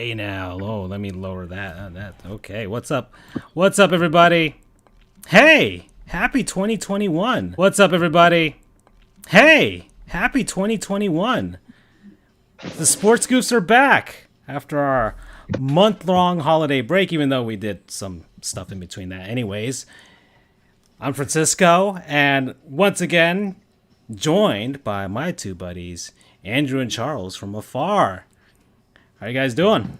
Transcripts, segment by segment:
Hey now, let me lower that. Okay, what's up? What's up, everybody? Hey, happy 2021. What's up, everybody? Hey, happy 2021. The Sports Goofs are back after our month-long holiday break, even though we did some stuff in between that anyways. I'm Francisco, and once again, joined by my two buddies, Andrew and Charles from afar. How you guys doing?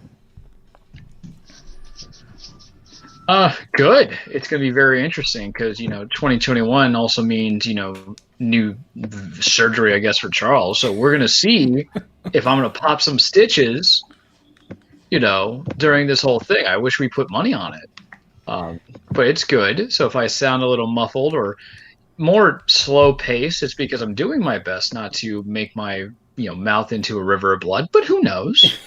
Good. It's going to be very interesting because, 2021 also means, new surgery, I guess, for Charles. So we're going to see if I'm going to pop some stitches, during this whole thing. I wish we put money on it. But it's good. So if I sound a little muffled or more slow paced, it's because I'm doing my best not to make my, mouth into a river of blood. But who knows?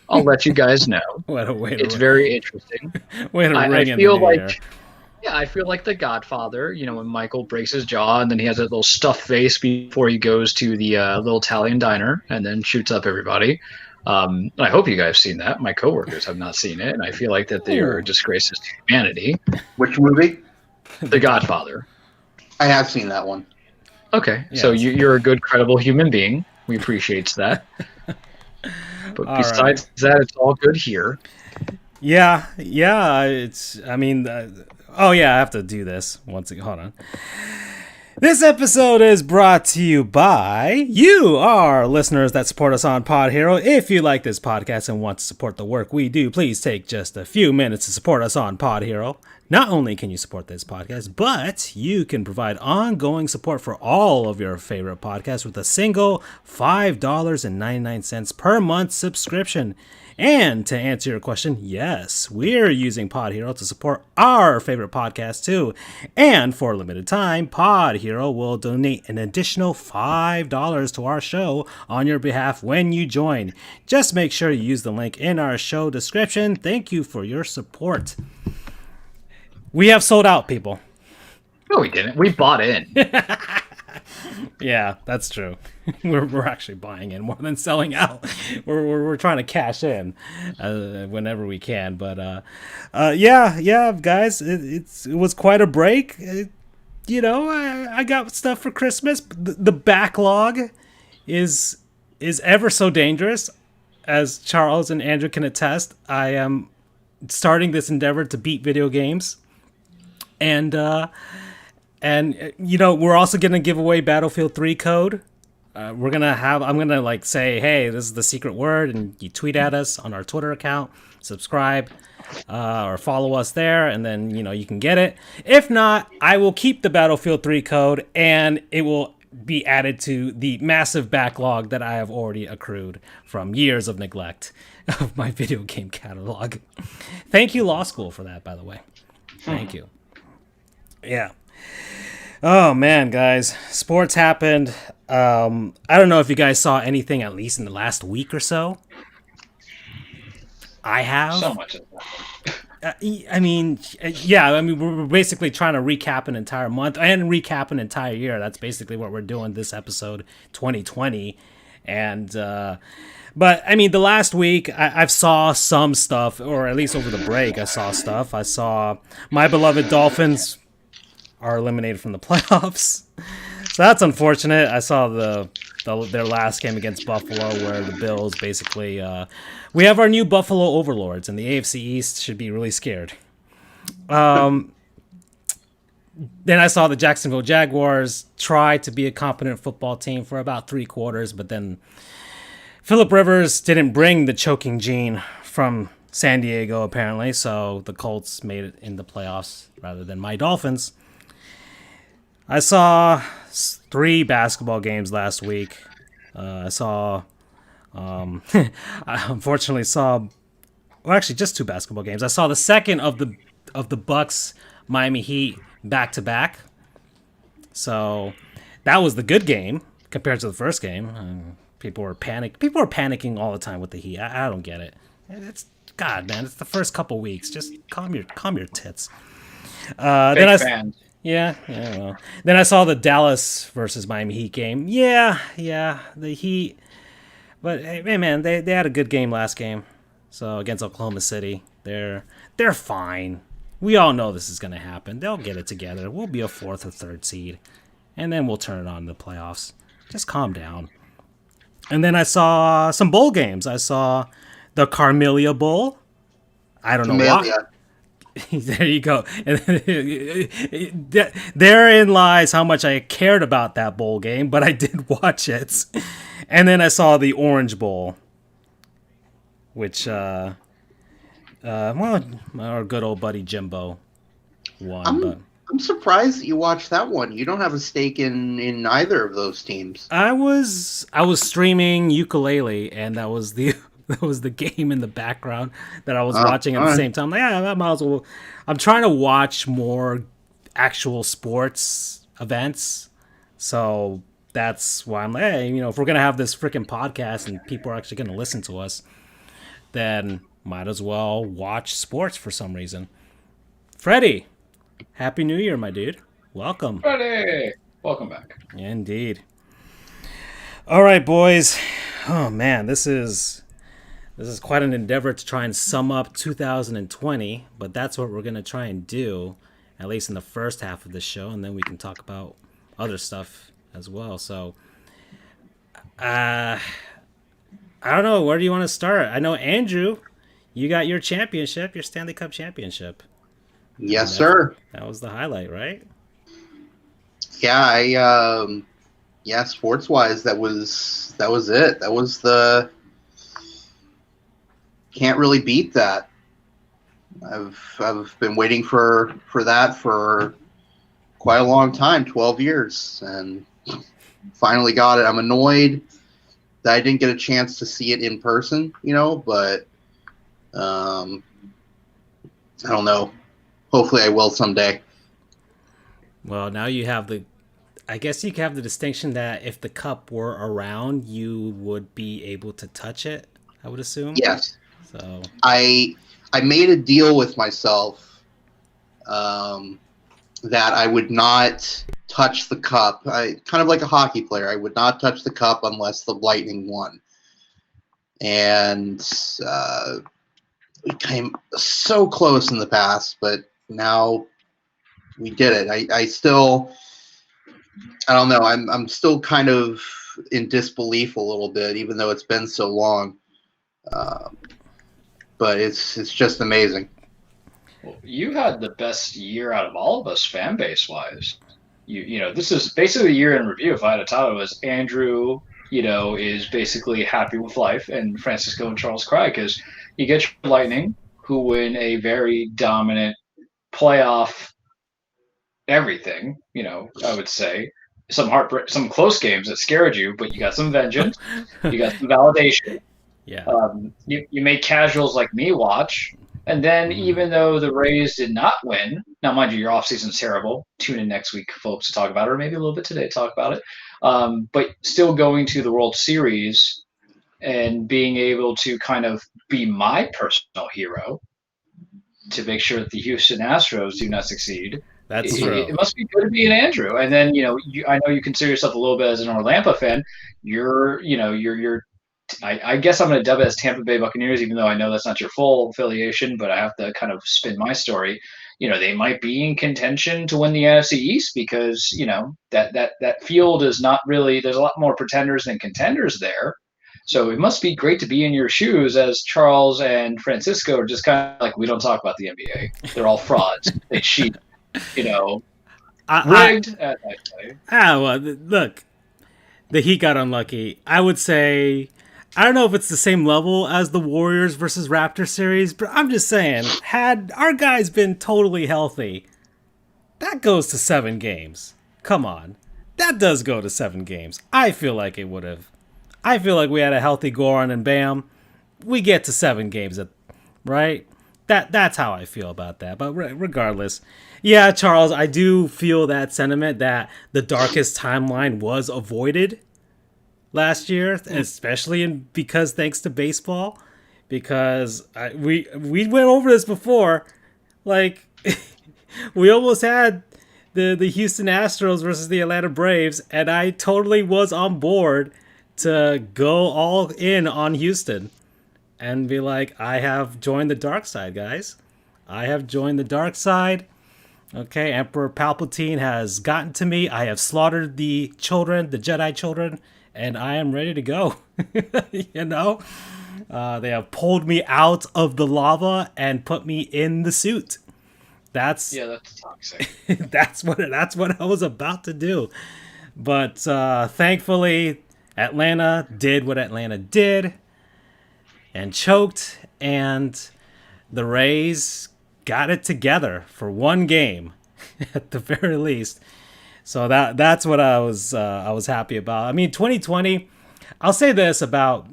I'll let you guys know. It's very interesting. I feel like, yeah, I feel like the Godfather. When Michael breaks his jaw and then he has that little stuffed face before he goes to the little Italian diner and then shoots up everybody. I hope you guys have seen that. My coworkers have not seen it, and I feel like that they are disgraces to humanity. Which movie? The Godfather. I have seen that one. Okay, yes. So you're a good, credible human being. We appreciate that. But besides that, it's all good here. Yeah. I have to do this once again. Hold on. This episode is brought to you by you, our listeners that support us on Pod Hero. If you like this podcast and want to support the work we do, please take just a few minutes to support us on Pod Hero. Not only can you support this podcast, but you can provide ongoing support for all of your favorite podcasts with a single $5.99 per month subscription. And to answer your question, yes, we're using Pod Hero to support our favorite podcast too. And for a limited time, Pod Hero will donate an additional $5 to our show on your behalf when you join. Just make sure you use the link in our show description. Thank you for your support. We have sold out, people. No, we didn't. We bought in. Yeah, that's true. We're actually buying in more than selling out. We're trying to cash in whenever we can. But yeah, guys, it was quite a break. I got stuff for Christmas. The backlog is ever so dangerous, as Charles and Andrew can attest. I am starting this endeavor to beat video games. And we're also going to give away Battlefield 3 code. I'm going to say, hey, this is the secret word, and you tweet at us on our Twitter account, subscribe, or follow us there, and then, you can get it. If not, I will keep the Battlefield 3 code, and it will be added to the massive backlog that I have already accrued from years of neglect of my video game catalog. Thank you, Law School, for that, by the way. Thank you. Yeah. Oh, man, guys. Sports happened. I don't know if you guys saw anything, at least in the last week or so. I have. So much. We're basically trying to recap an entire month and recap an entire year. That's basically what we're doing this episode 2020. And, the last week, I've saw some stuff, or at least over the break, I saw stuff. I saw my beloved Dolphins are eliminated from the playoffs. So that's unfortunate. I saw their last game against Buffalo, where the Bills basically we have our new Buffalo overlords, and the AFC East should be really scared. Then I saw the Jacksonville Jaguars try to be a competent football team for about 3 quarters, but then Phillip Rivers didn't bring the choking gene from San Diego, apparently, so the Colts made it in the playoffs rather than my Dolphins. I saw 3 basketball games last week. I unfortunately saw, just 2 basketball games. I saw the second of the Bucks Miami Heat back to back. So that was the good game compared to the first game. People were panicking all the time with the Heat. I don't get it. It's God, man. It's the first couple weeks. Just calm your tits. Fans. Yeah. Well. Then I saw the Dallas versus Miami Heat game. Yeah, the Heat. But hey, man, they had a good game last game. So against Oklahoma City, they're fine. We all know this is going to happen. They'll get it together. We'll be a 4th or 3rd seed, and then we'll turn it on in the playoffs. Just calm down. And then I saw some bowl games. I saw the Carmelia Bowl. I don't know why. There you go. Therein lies how much I cared about that bowl game, but I did watch it. And then I saw the Orange Bowl, which, well, our good old buddy Jimbo won. I'm surprised that you watched that one. You don't have a stake in either of those teams. I was streaming ukulele, and that was the game in the background that I was watching at the same time. Like, yeah, I might as well. I'm trying to watch more actual sports events, so that's why I'm like, hey, if we're gonna have this freaking podcast and people are actually gonna listen to us, then might as well watch sports for some reason. Freddie, Happy New Year, my dude. Welcome. Freddie, welcome back. Indeed. All right, boys. Oh man, this is quite an endeavor to try and sum up 2020, but that's what we're going to try and do, at least in the first half of the show, and then we can talk about other stuff as well. So, I don't know. Where do you want to start? I know, Andrew, you got your championship, your Stanley Cup championship. Yes, sir. That was the highlight, right? Yeah, sports-wise, that was it. That was the... Can't really beat that. I've been waiting for that for quite a long time, 12 years, and finally got it. I'm annoyed that I didn't get a chance to see it in person, but I don't know. Hopefully I will someday. Well, now you have I guess you can have the distinction that if the cup were around, you would be able to touch it, I would assume. Yes. So I made a deal with myself that I would not touch the cup. Kind of like a hockey player. I would not touch the cup unless the Lightning won. And we came so close in the past, but now we did it. I don't know. I'm still kind of in disbelief a little bit, even though it's been so long. But it's just amazing. Well, you had the best year out of all of us, fan base wise. This is basically a year in review. If I had a title, it was Andrew, is basically happy with life, and Francisco and Charles cry because you get your Lightning, who win a very dominant playoff everything. I would say some close games that scared you, but you got some vengeance, you got some validation. Yeah. You made casuals like me watch, and then even though the Rays did not win, now mind you, your offseason's terrible. Tune in next week, folks, to talk about it, or maybe a little bit today to talk about it. But still going to the World Series and being able to kind of be my personal hero to make sure that the Houston Astros do not succeed. That's true. It must be good to be an Andrew. And then, I know you consider yourself a little bit as an Orlando fan. You're I guess I'm going to dub it as Tampa Bay Buccaneers, even though I know that's not your full affiliation, but I have to kind of spin my story. They might be in contention to win the NFC East because, that field is not really, there's a lot more pretenders than contenders there. So it must be great to be in your shoes as Charles and Francisco are just kind of like, we don't talk about the NBA. They're all frauds. They cheat, rigged, as I say. Well, look, the Heat got unlucky. I would say, I don't know if it's the same level as the Warriors versus Raptors series, but I'm just saying, had our guys been totally healthy, that goes to 7 games. Come on. That does go to 7 games. I feel like it would have. I feel like we had a healthy Goran and Bam. We get to 7 games, right? That's how I feel about that. But regardless, yeah, Charles, I do feel that sentiment that the darkest timeline was avoided last year, especially because thanks to baseball. Because we went over this before, like we almost had the Houston Astros versus the Atlanta Braves, and I totally was on board to go all in on Houston. and be like, I have joined the dark side, guys. I have joined the dark side. Okay, Emperor Palpatine has gotten to me. I have slaughtered the children, the Jedi children, and I am ready to go. You know? They have pulled me out of the lava and put me in the suit. That's toxic. that's what I was about to do. But thankfully, Atlanta did what Atlanta did and choked, and the Rays got it together for one game at the very least. So that's what I was happy about. I mean, 2020, I'll say this about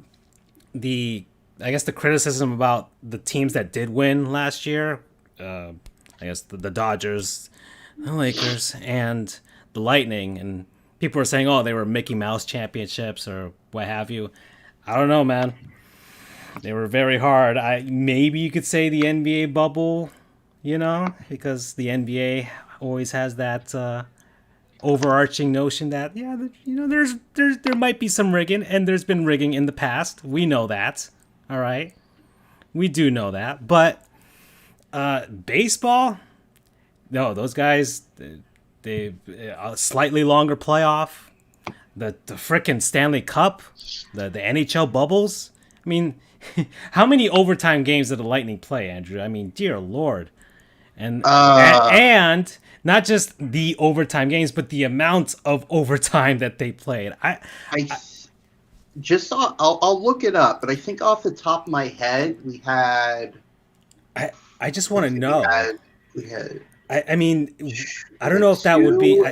the criticism about the teams that did win last year. I guess the Dodgers, the Lakers, and the Lightning, and people were saying, oh, they were Mickey Mouse championships or what have you. I don't know, man. They were very hard. Maybe you could say the NBA bubble, you know, because the NBA always has that overarching notion that, yeah, you know, there might be some rigging, and there's been rigging in the past. We know that. All right, we do know that. But baseball, no, those guys, they a slightly longer playoff. The frickin' Stanley Cup, the NHL bubbles. I mean, how many overtime games did the Lightning play, Andrew? I mean, dear Lord. And not just the overtime games, but the amount of overtime that they played. I'll look it up, but I think off the top of my head we had. I just want to know. We had. I mean, I don't know if that would be.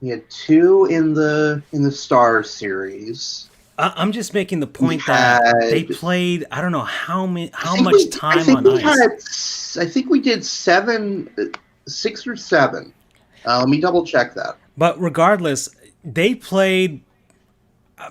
We had 2 in the Stars series. I'm just making the point that they played. I don't know how much time on ice. I think we did 6 or 7. Let me double check that. But regardless, they played. I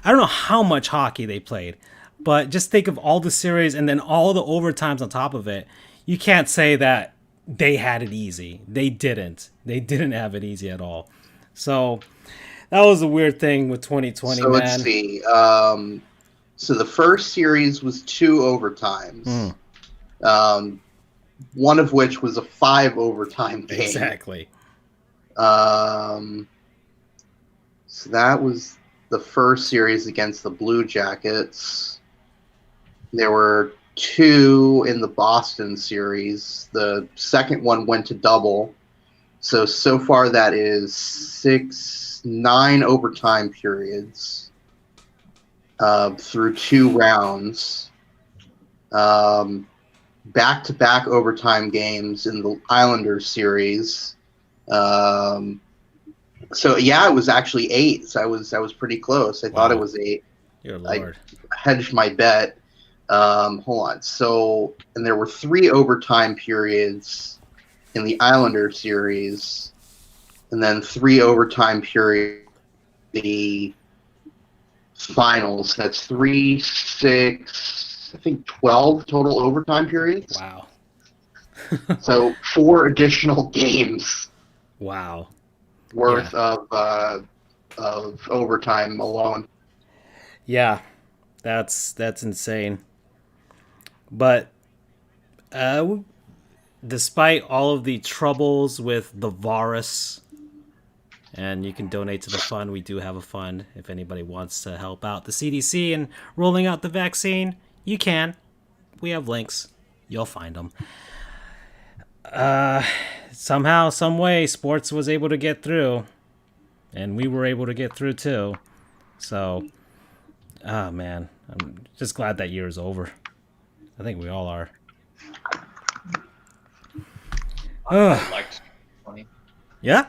don't know how much hockey they played, but just think of all the series and then all the overtimes on top of it. You can't say that they had it easy. They didn't. They didn't have it easy at all. So that was a weird thing with 2020, so man. Let's see. So the first series was 2 overtimes. One of which was a 5 overtime game. Exactly. So that was the first series against the Blue Jackets. There were 2 in the Boston series. The second one went to double. So far that is 9 overtime periods through 2 rounds. Back-to-back overtime games in the Islanders series. So yeah, it was actually 8. So I was pretty close. I thought it was 8. Dear Lord. I hedged my bet. Hold on. So, and there were 3 overtime periods in the Islander series, and then 3 overtime periods in the finals. That's 3, 6, I think 12 total overtime periods. Wow. So 4 additional games. Wow. Worth of overtime alone. Yeah, that's insane. But despite all of the troubles with the virus, and you can donate to the fund. We do have a fund. If anybody wants to help out the CDC in rolling out the vaccine, you can. We have links. You'll find them. Somehow, some way, sports was able to get through, and we were able to get through too. So, oh man, I'm just glad that year is over. I think we all are. I liked 20. Yeah?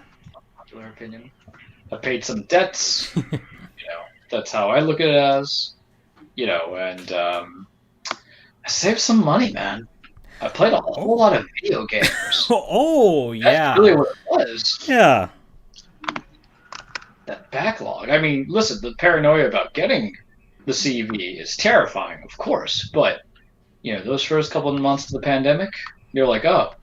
Popular opinion. I paid some debts. That's how I look at it as. And I saved some money, man. I played a whole lot of video games. Oh, yeah. That's really what it was. Yeah. That backlog. I mean, listen, the paranoia about getting the CV is terrifying, of course. But, those first couple of months of the pandemic, you're like, oh,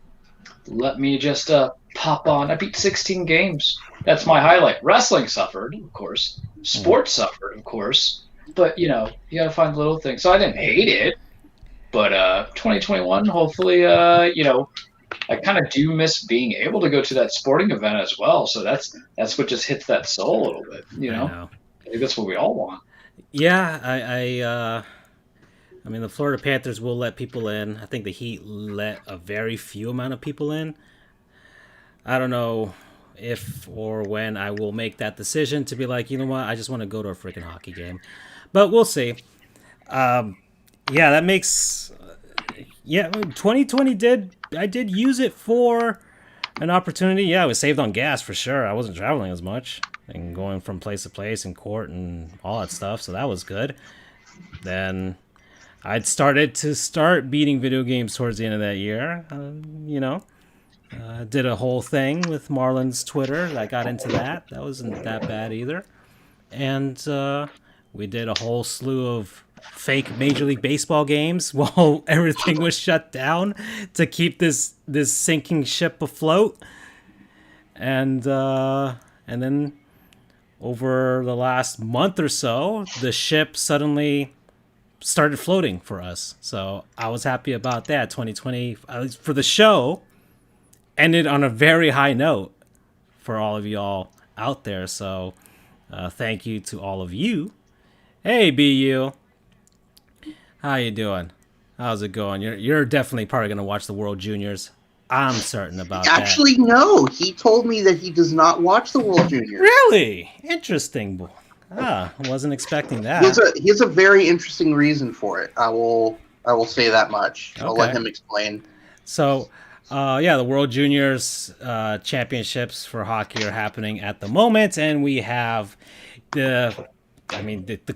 let me just pop on. I beat 16 games That's my highlight. Wrestling suffered, of course. Sports suffered, of course. But you got to find little things. So I didn't hate it, but 2021, hopefully, I kind of do miss being able to go to that sporting event as well. So that's what just hits that soul a little bit. I know. I think that's what we all want. Yeah, I mean, the Florida Panthers will let people in. I think the Heat let a very few amount of people in. I don't know if or when I will make that decision to be like, you know what, I just want to go to a freaking hockey game. But we'll see. Yeah, that makes... Yeah, 2020 I did use it for an opportunity. Yeah, I was saved on gas for sure. I wasn't traveling as much and going from place to place in court and all that stuff, so that was good. Then I'd started beating video games towards the end of that year. Did a whole thing with Marlon's Twitter. I got into that. That wasn't that bad either. And we did a whole slew of fake Major League Baseball games while everything was shut down to keep this sinking ship afloat. And then over the last month or so, the ship suddenly started floating for us. So I was happy about that. 2020, at least for the show, ended on a very high note for all of y'all out there. So thank you to all of you. Hey, BU. How you doing? How's it going? You're definitely probably going to watch the World Juniors. I'm certain about that. Actually, no. He told me that he does not watch the World Juniors. Really? Interesting. I wasn't expecting that. He has a very interesting reason for it. I will say that much. Okay. I'll let him explain. So, the World Juniors championships for hockey are happening at the moment, and we have the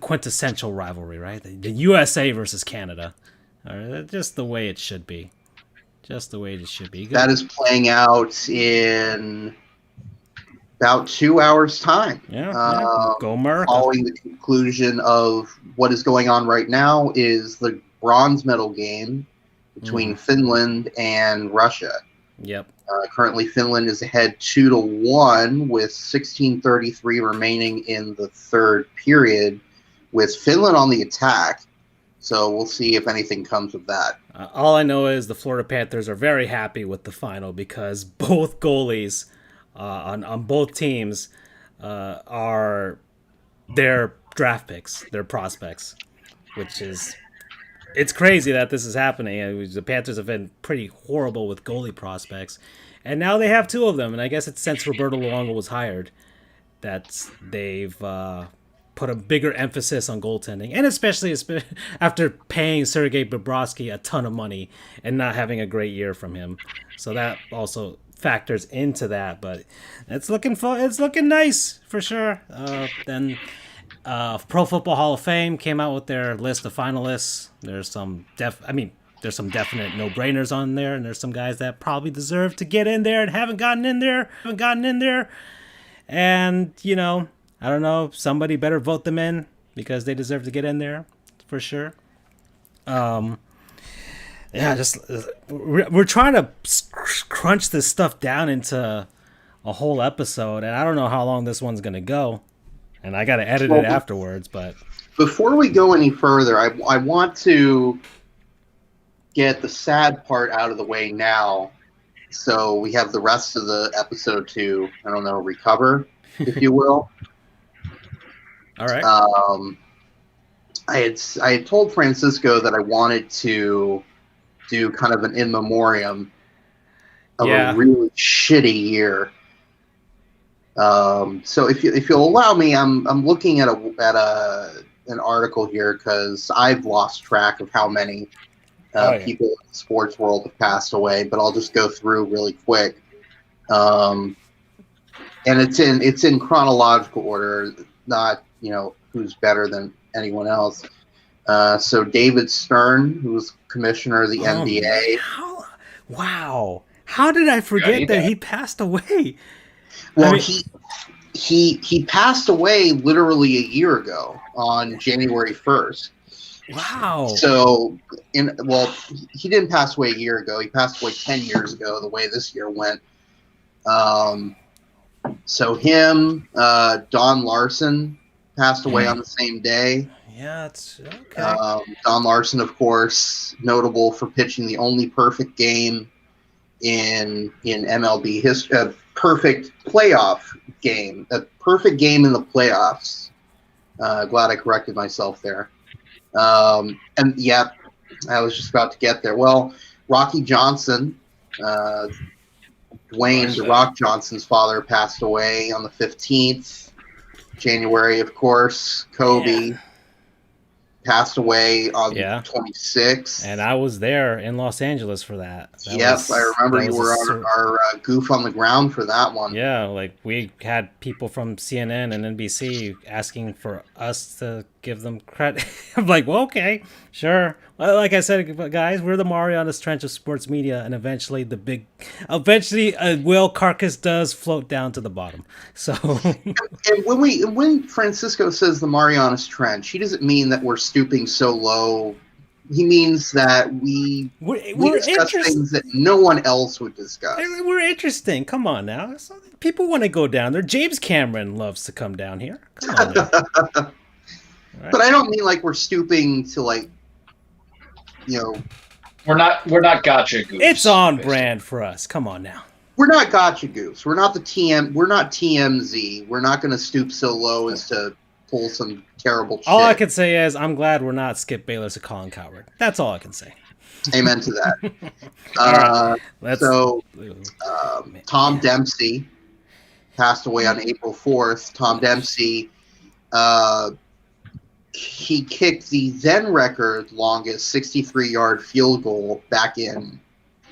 quintessential rivalry, right? The USA versus Canada. Just the way it should be. Just the way it should be. That is playing out in about 2 hours' time. Yeah. Go America. Following the conclusion of what is going on right now is the bronze medal game between Finland and Russia. Yep. Currently, Finland is ahead 2-1 with 16:33 remaining in the third period, with Finland on the attack. So we'll see if anything comes of that. All I know is the Florida Panthers are very happy with the final because both goalies on both teams are their draft picks, their prospects, which is... It's crazy that this is happening. The Panthers have been pretty horrible with goalie prospects, and now they have two of them. And I guess it's since Roberto Luongo was hired that they've put a bigger emphasis on goaltending, and especially after paying Sergei Bobrovsky a ton of money and not having a great year from him. So that also factors into that. But it's looking nice for sure. Then. Pro Football Hall of Fame came out with their list of finalists. There's some definite no-brainers on there, and there's some guys that probably deserve to get in there and haven't gotten in there. And, I don't know, somebody better vote them in because they deserve to get in there for sure. We're trying to crunch this stuff down into a whole episode, and I don't know how long this one's going to go. And I got to edit it afterwards, but... Before we go any further, I want to get the sad part out of the way now, so we have the rest of the episode to, recover, if you will. All right. I had told Francisco that I wanted to do kind of an in memoriam of a really shitty year. So if you'll allow me, I'm looking at an article here because I've lost track of how many people in the sports world have passed away, but I'll just go through really quick. And it's in chronological order, not who's better than anyone else. So David Stern, who was commissioner of the NBA. Wow! How did I forget that he passed away? Well, he passed away literally a year ago on January 1st. Wow. So, he didn't pass away a year ago. He passed away 10 years ago, the way this year went. So him, Don Larson passed away on the same day. Yeah, it's okay. Don Larson, of course, notable for pitching the only perfect game in MLB history, a perfect playoff game, a perfect game in the playoffs. Glad I corrected myself there. And yeah, I was just about to get there. Well, Rocky Johnson, Dwayne "The Rock" Johnson's father, passed away on the 15th January, of course. Kobe passed away on the 26th. And I was there in Los Angeles for that. Yes, I remember you were on our Goof on the Ground for that one. Yeah, like we had people from CNN and NBC asking for us to give them credit. I'm like, well, okay, sure. Well, like I said, guys, we're the Marianas Trench of sports media, and eventually a whale carcass does float down to the bottom. So, and when Francisco says the Marianas Trench, he doesn't mean that we're stooping so low. He means that we discuss things that no one else would discuss. We're interesting. Come on now. People want to go down there. James Cameron loves to come down here. Come on now. Right. But I don't mean like we're stooping to like, you know. We're not gotcha goofs. It's on brand for us. Come on now. We're not gotcha goofs. We're not We're not TMZ. We're not going to stoop so low as to pull some terrible shit. All I can say is I'm glad we're not Skip Bayless or Colin Cowherd. That's all I can say. Amen to that. Tom Dempsey passed away on April 4th. Tom Dempsey, he kicked the then record longest 63-yard field goal back in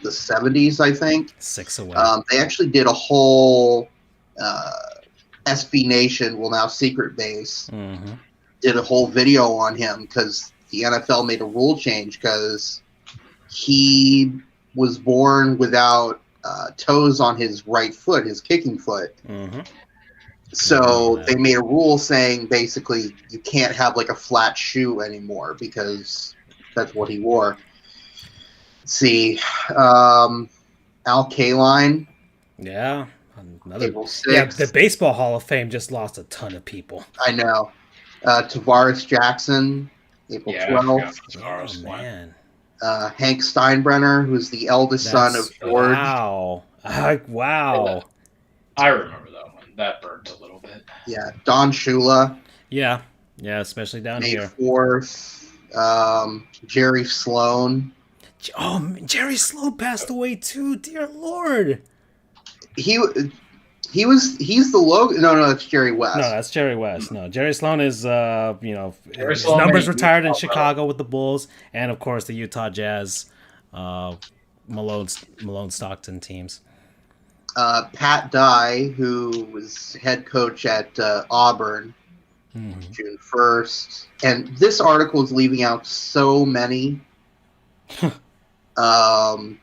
the 70s, I think. 6 away. They actually did a whole SB Nation, well now Secret Base, did a whole video on him because the NFL made a rule change because he was born without toes on his right foot, his kicking foot. So they made a rule saying basically you can't have like a flat shoe anymore because that's what he wore. Let's see, Al Kaline. Yeah. April 6th. Yeah, the Baseball Hall of Fame just lost a ton of people. I know. Tavares Jackson, April 12th. Oh, man. Hank Steinbrenner, who's the eldest son of George. Wow. Wow. I remember that one. That burnt a little bit. Yeah. Don Shula. Yeah. Yeah, especially down May here. 4th. Jerry Sloan. Oh, Jerry Sloan passed away too. Dear Lord. He's the Logan. No, that's Jerry West. No, that's Jerry West. No, Jerry Sloan is, his Sloan numbers retired in Chicago with the Bulls, and of course the Utah Jazz, Malone Stockton teams. Pat Dye, who was head coach at Auburn, June 1st, and this article is leaving out so many. Tom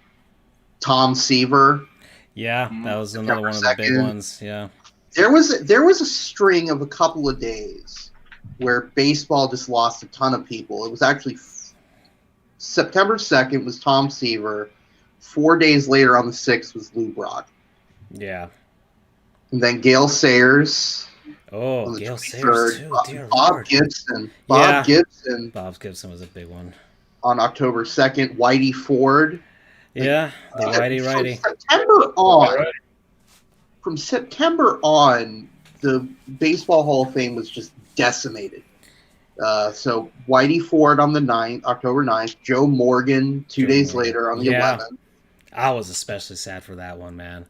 Seaver. Yeah, that was another one of the big ones. Yeah, there was a string of a couple of days where baseball just lost a ton of people. It was actually September 2nd was Tom Seaver. 4 days later, on the 6th, was Lou Brock. Yeah, and then Gale Sayers. Oh, Gale Sayers too. Dear Bob Lord. Gibson. Bob Gibson was a big one. On October 2nd, Whitey Ford. Yeah, the righty. From September on, the Baseball Hall of Fame was just decimated. So Whitey Ford on the 9th, October 9th, Joe Morgan 2 days later on the 11th. I was especially sad for that one, man.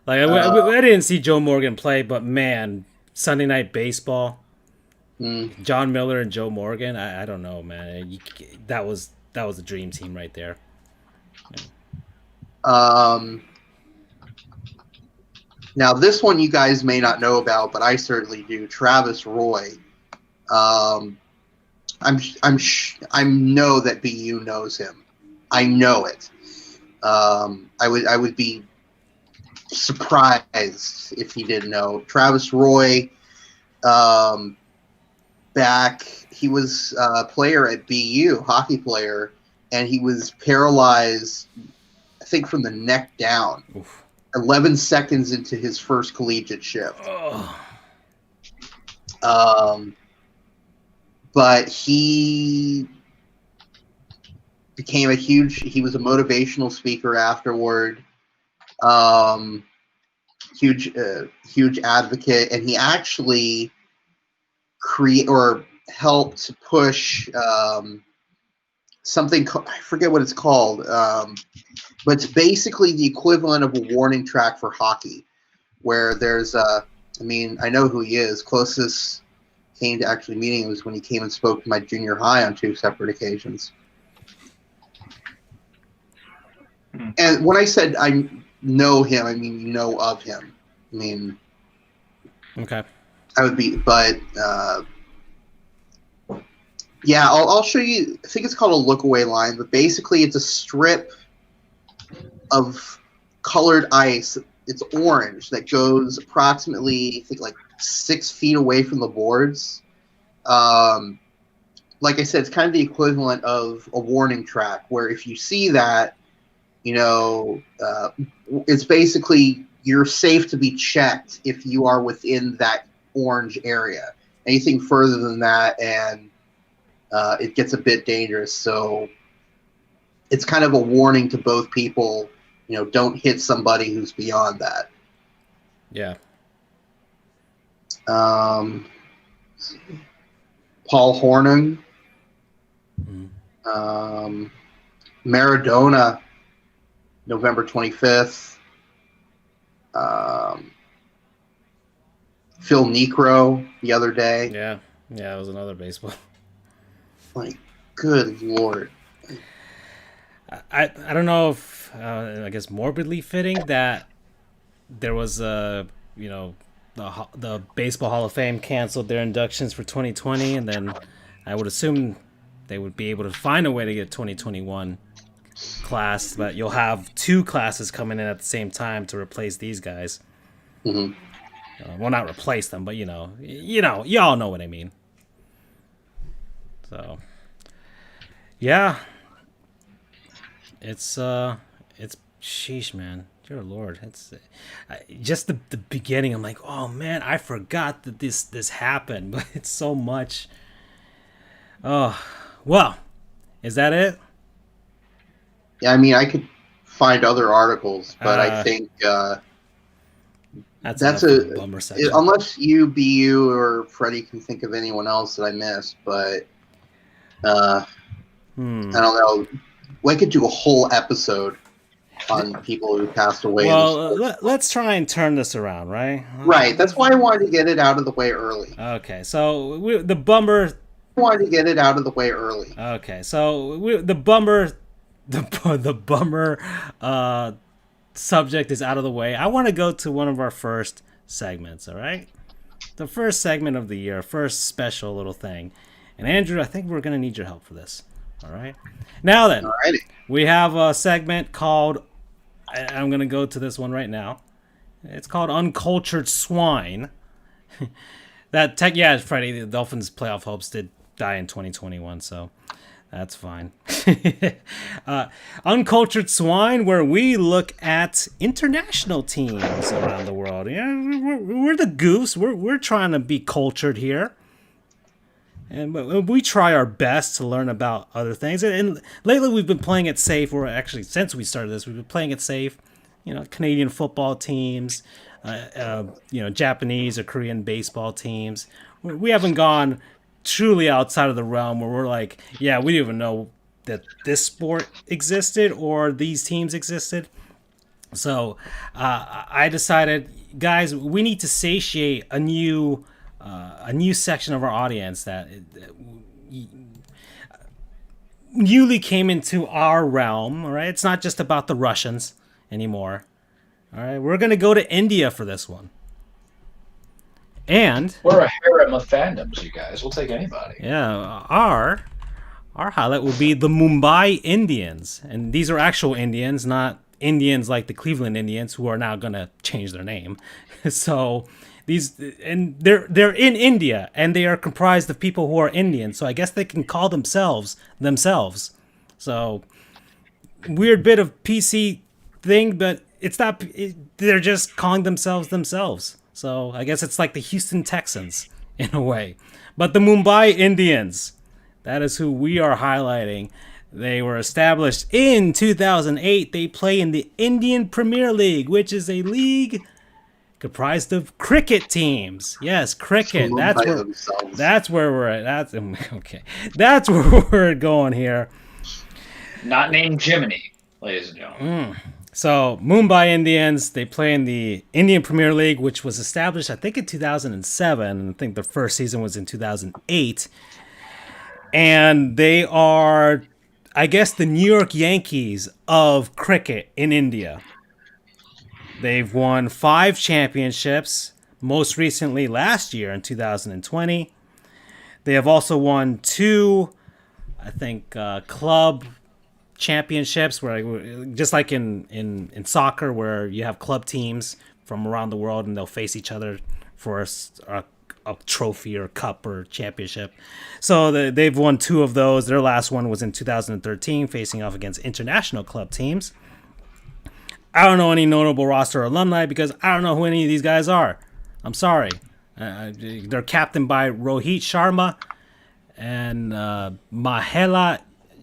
Like I didn't see Joe Morgan play, but man, Sunday Night Baseball, John Miller and Joe Morgan. I don't know, man. That was a dream team right there. Now this one you guys may not know about, but I certainly do. Travis Roy. I know that BU knows him. I know it. I would be surprised if he didn't know. Travis Roy. He was a player at BU, hockey player, and he was paralyzed, I think, from the neck down. Oof. 11 seconds into his first collegiate shift. Oh. But he became he was a motivational speaker afterward. Huge advocate, and he actually helped push something, I forget what it's called, but it's basically the equivalent of a warning track for hockey, where there's I know who he is. Closest came to actually meeting him was when he came and spoke to my junior high on 2 separate occasions. And when I said I know him, I mean know of him. I mean, okay. I would be, but yeah, I'll show you. I think it's called a look away line, but basically it's a strip of colored ice. It's orange that goes approximately, I think, like 6 feet away from the boards. Like I said, it's kind of the equivalent of a warning track, where if you see that, it's basically you're safe to be checked if you are within that orange area. Anything further than that, and it gets a bit dangerous. So it's kind of a warning to both people. Don't hit somebody who's beyond that. Yeah. Paul Hornung. Maradona, November 25th. Phil Necro the other day. Yeah, it was another baseball. Like, good Lord. I don't know if I guess morbidly fitting that there was the Baseball Hall of Fame canceled their inductions for 2020, and then I would assume they would be able to find a way to get 2021 class, but you'll have 2 classes coming in at the same time to replace these guys. Mm-hmm. Well, not replace them, but y'all know what I mean. So, yeah, it's sheesh, man. Dear Lord, it's just the beginning. I'm like, oh man, I forgot that this happened, but it's so much. Oh, well, is that it? Yeah, I could find other articles, but I think that's a bummer section. Unless you, BU, or Freddie can think of anyone else that I missed, but I don't know. We could do a whole episode on people who passed away. Well, let's try and turn this around, right? Right. That's why I wanted to get it out of the way early. Okay, so the bummer. I wanted to get it out of the way early. Okay, so the bummer subject is out of the way. I want to go to one of our first segments. All right, the first segment of the year, first special little thing. And Andrew, I think we're gonna need your help for this. All right. Now then, Alrighty. We have a segment called. I'm gonna go to this one right now. It's called Uncultured Swine. Freddie, the Dolphins' playoff hopes did die in 2021, so that's fine. Uncultured Swine, where we look at international teams around the world. We're the Goofs. We're trying to be cultured here. And we try our best to learn about other things. And lately we've been playing it safe, or actually since we started this, we've been playing it safe. Canadian football teams, Japanese or Korean baseball teams. We haven't gone truly outside of the realm where we're like, yeah, we didn't even know that this sport existed or these teams existed. So I decided, guys, we need to satiate a new section of our audience that newly came into our realm. All right, it's not just about the Russians anymore. All right, we're gonna go to India for this one. And we're a harem of fandoms, you guys. We'll take anybody. Yeah, our highlight will be the Mumbai Indians, and these are actual Indians, not Indians like the Cleveland Indians, who are now gonna change their name. So they're in India, and they are comprised of people who are Indian. So I guess they can call themselves. So weird bit of PC thing, but they're just calling themselves. So I guess it's like the Houston Texans in a way. But the Mumbai Indians, that is who we are highlighting. They were established in 2008. They play in the Indian Premier League, which is a league comprised of cricket teams. Yes, cricket. That's where we're at. That's okay. That's where we're going here. Not named Jiminy, ladies and gentlemen. So Mumbai Indians, they play in the Indian Premier League, which was established, I think, in 2007. I think the first season was in 2008. And they are, I guess, the New York Yankees of cricket in India. They've won 5 championships, most recently last year in 2020. They have also won 2, I think, club championships, where just like in soccer, where you have club teams from around the world and they'll face each other for a trophy or cup or championship. So they've won 2 of those. Their last one was in 2013, facing off against international club teams. I don't know any notable roster alumni because I don't know who any of these guys are. I'm sorry. They're captained by Rohit Sharma and Mahela.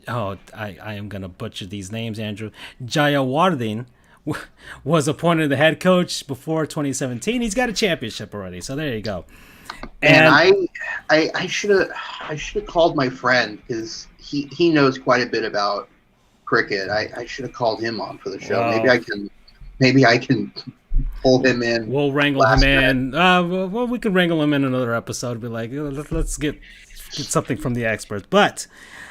Oh, I am going to butcher these names, Andrew. Jayawardene was appointed the head coach before 2017. He's got a championship already, so there you go. And I should have called my friend because he knows quite a bit about cricket. I should have called him on for the show. Well, maybe I can pull him in. We'll wrangle him in. Well, we can wrangle him in another episode. Be like, let's get something from the experts. But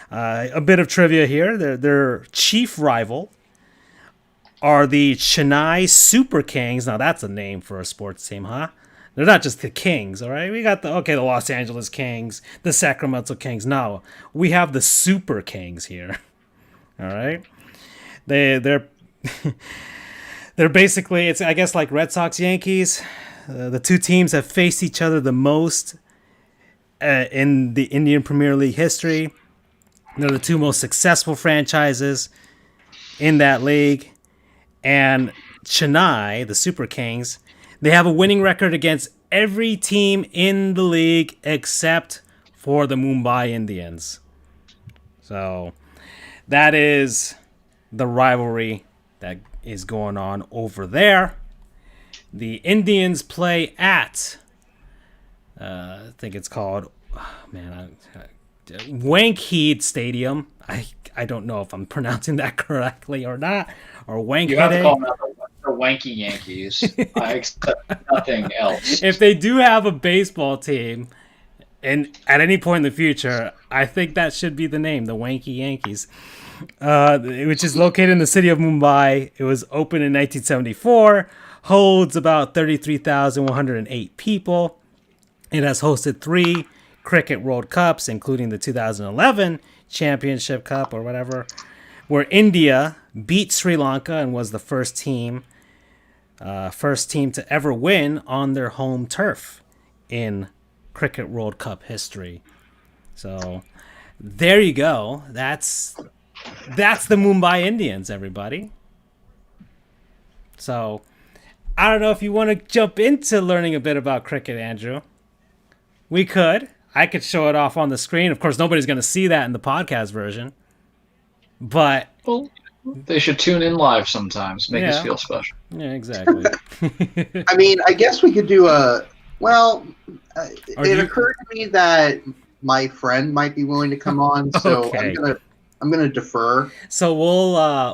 a bit of trivia here. Their chief rival are the Chennai Super Kings. Now that's a name for a sports team, huh? They're not just the Kings, all right? We got the Los Angeles Kings, the Sacramento Kings. No, we have the Super Kings here. All right? They're basically, it's I guess like Red Sox Yankees. The 2 teams have faced each other the most in the Indian Premier League history. They're the 2 most successful franchises in that league. And Chennai, the Super Kings, they have a winning record against every team in the league except for the Mumbai Indians. So that is the rivalry that is going on over there. The Indians play at, I think it's called, Wankhede Stadium. I don't know if I'm pronouncing that correctly or not. Or Wankhede. You have to call them the Wanky Yankees. I accept nothing else. If they do have a baseball team, and at any point in the future, I think that should be the name, the Wanky Yankees, which is located in the city of Mumbai. It was opened in 1974, holds about 33,108 people. It has hosted 3 Cricket World Cups, including the 2011 Championship Cup or whatever, where India beat Sri Lanka and was the first team to ever win on their home turf in Cricket World Cup history. So there you go. That's the Mumbai Indians, everybody. So I don't know if you want to jump into learning a bit about cricket, Andrew. We could. I could show it off on the screen. Of course, nobody's going to see that in the podcast version. But well, they should tune in live sometimes. Make us feel special. Yeah, exactly. I mean, I guess we could do a. Well, it occurred to me that my friend might be willing to come on, so okay. I'm gonna defer. So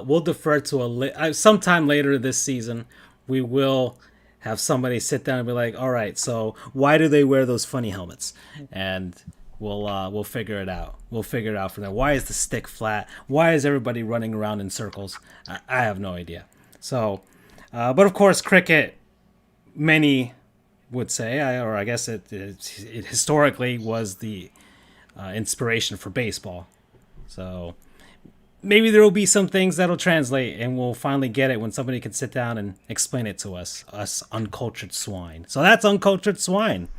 we'll defer to sometime later this season. We will have somebody sit down and be like, all right, so why do they wear those funny helmets? And we'll figure it out. We'll figure it out from there. Why is the stick flat? Why is everybody running around in circles? I have no idea. So, but of course, cricket, many would say, or I guess it historically was the inspiration for baseball. So maybe there will be some things that'll translate and we'll finally get it when somebody can sit down and explain it to us uncultured swine. So that's Uncultured Swine.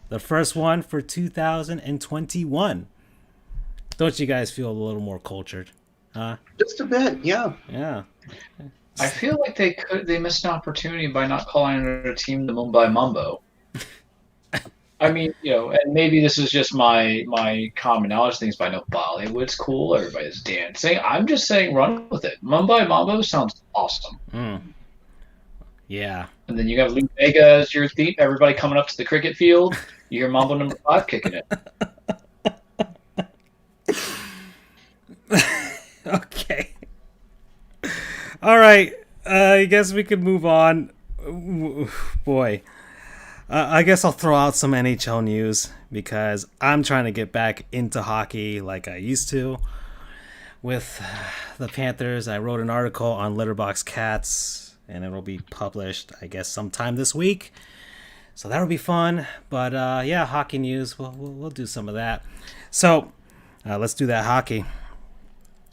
The first one for 2021. Don't you guys feel a little more cultured? Just a bit, yeah. Yeah. I feel like they missed an opportunity by not calling their team the Mumbai Mambo. I mean, and maybe this is just my common knowledge things, but I know Bollywood's cool. Everybody's dancing. I'm just saying, run with it. Mumbai Mambo sounds awesome. Yeah. And then you have Lou Vega as your theme. Everybody coming up to the cricket field. You hear Mambo number 5 kicking it. Okay. All right. I guess we could move on. Boy. I guess I'll throw out some NHL news because I'm trying to get back into hockey like I used to. With the Panthers, I wrote an article on Letterboxd Cats, and it'll be published, I guess, sometime this week. So that'll be fun. But yeah, hockey news. We'll do some of that. So let's do that hockey.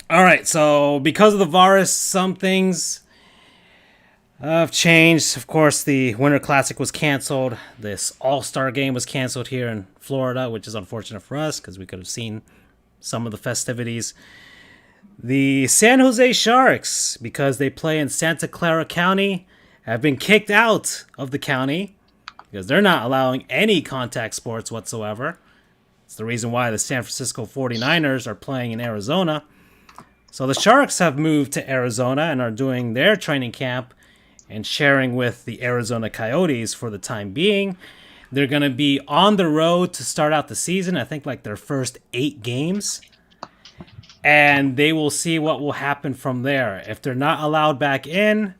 All right. So because of the virus, some things have changed. Of course, the Winter Classic was canceled. This All-Star game was canceled here in Florida, which is unfortunate for us because we could have seen some of the festivities. The San Jose Sharks, because they play in Santa Clara County, have been kicked out of the county because they're not allowing any contact sports whatsoever. It's the reason why the San Francisco 49ers are playing in Arizona. So the Sharks have moved to Arizona and are doing their training camp and sharing with the Arizona Coyotes for the time being. They're going to be on the road to start out the season, I think like their first 8 games. And they will see what will happen from there. If they're not allowed back in,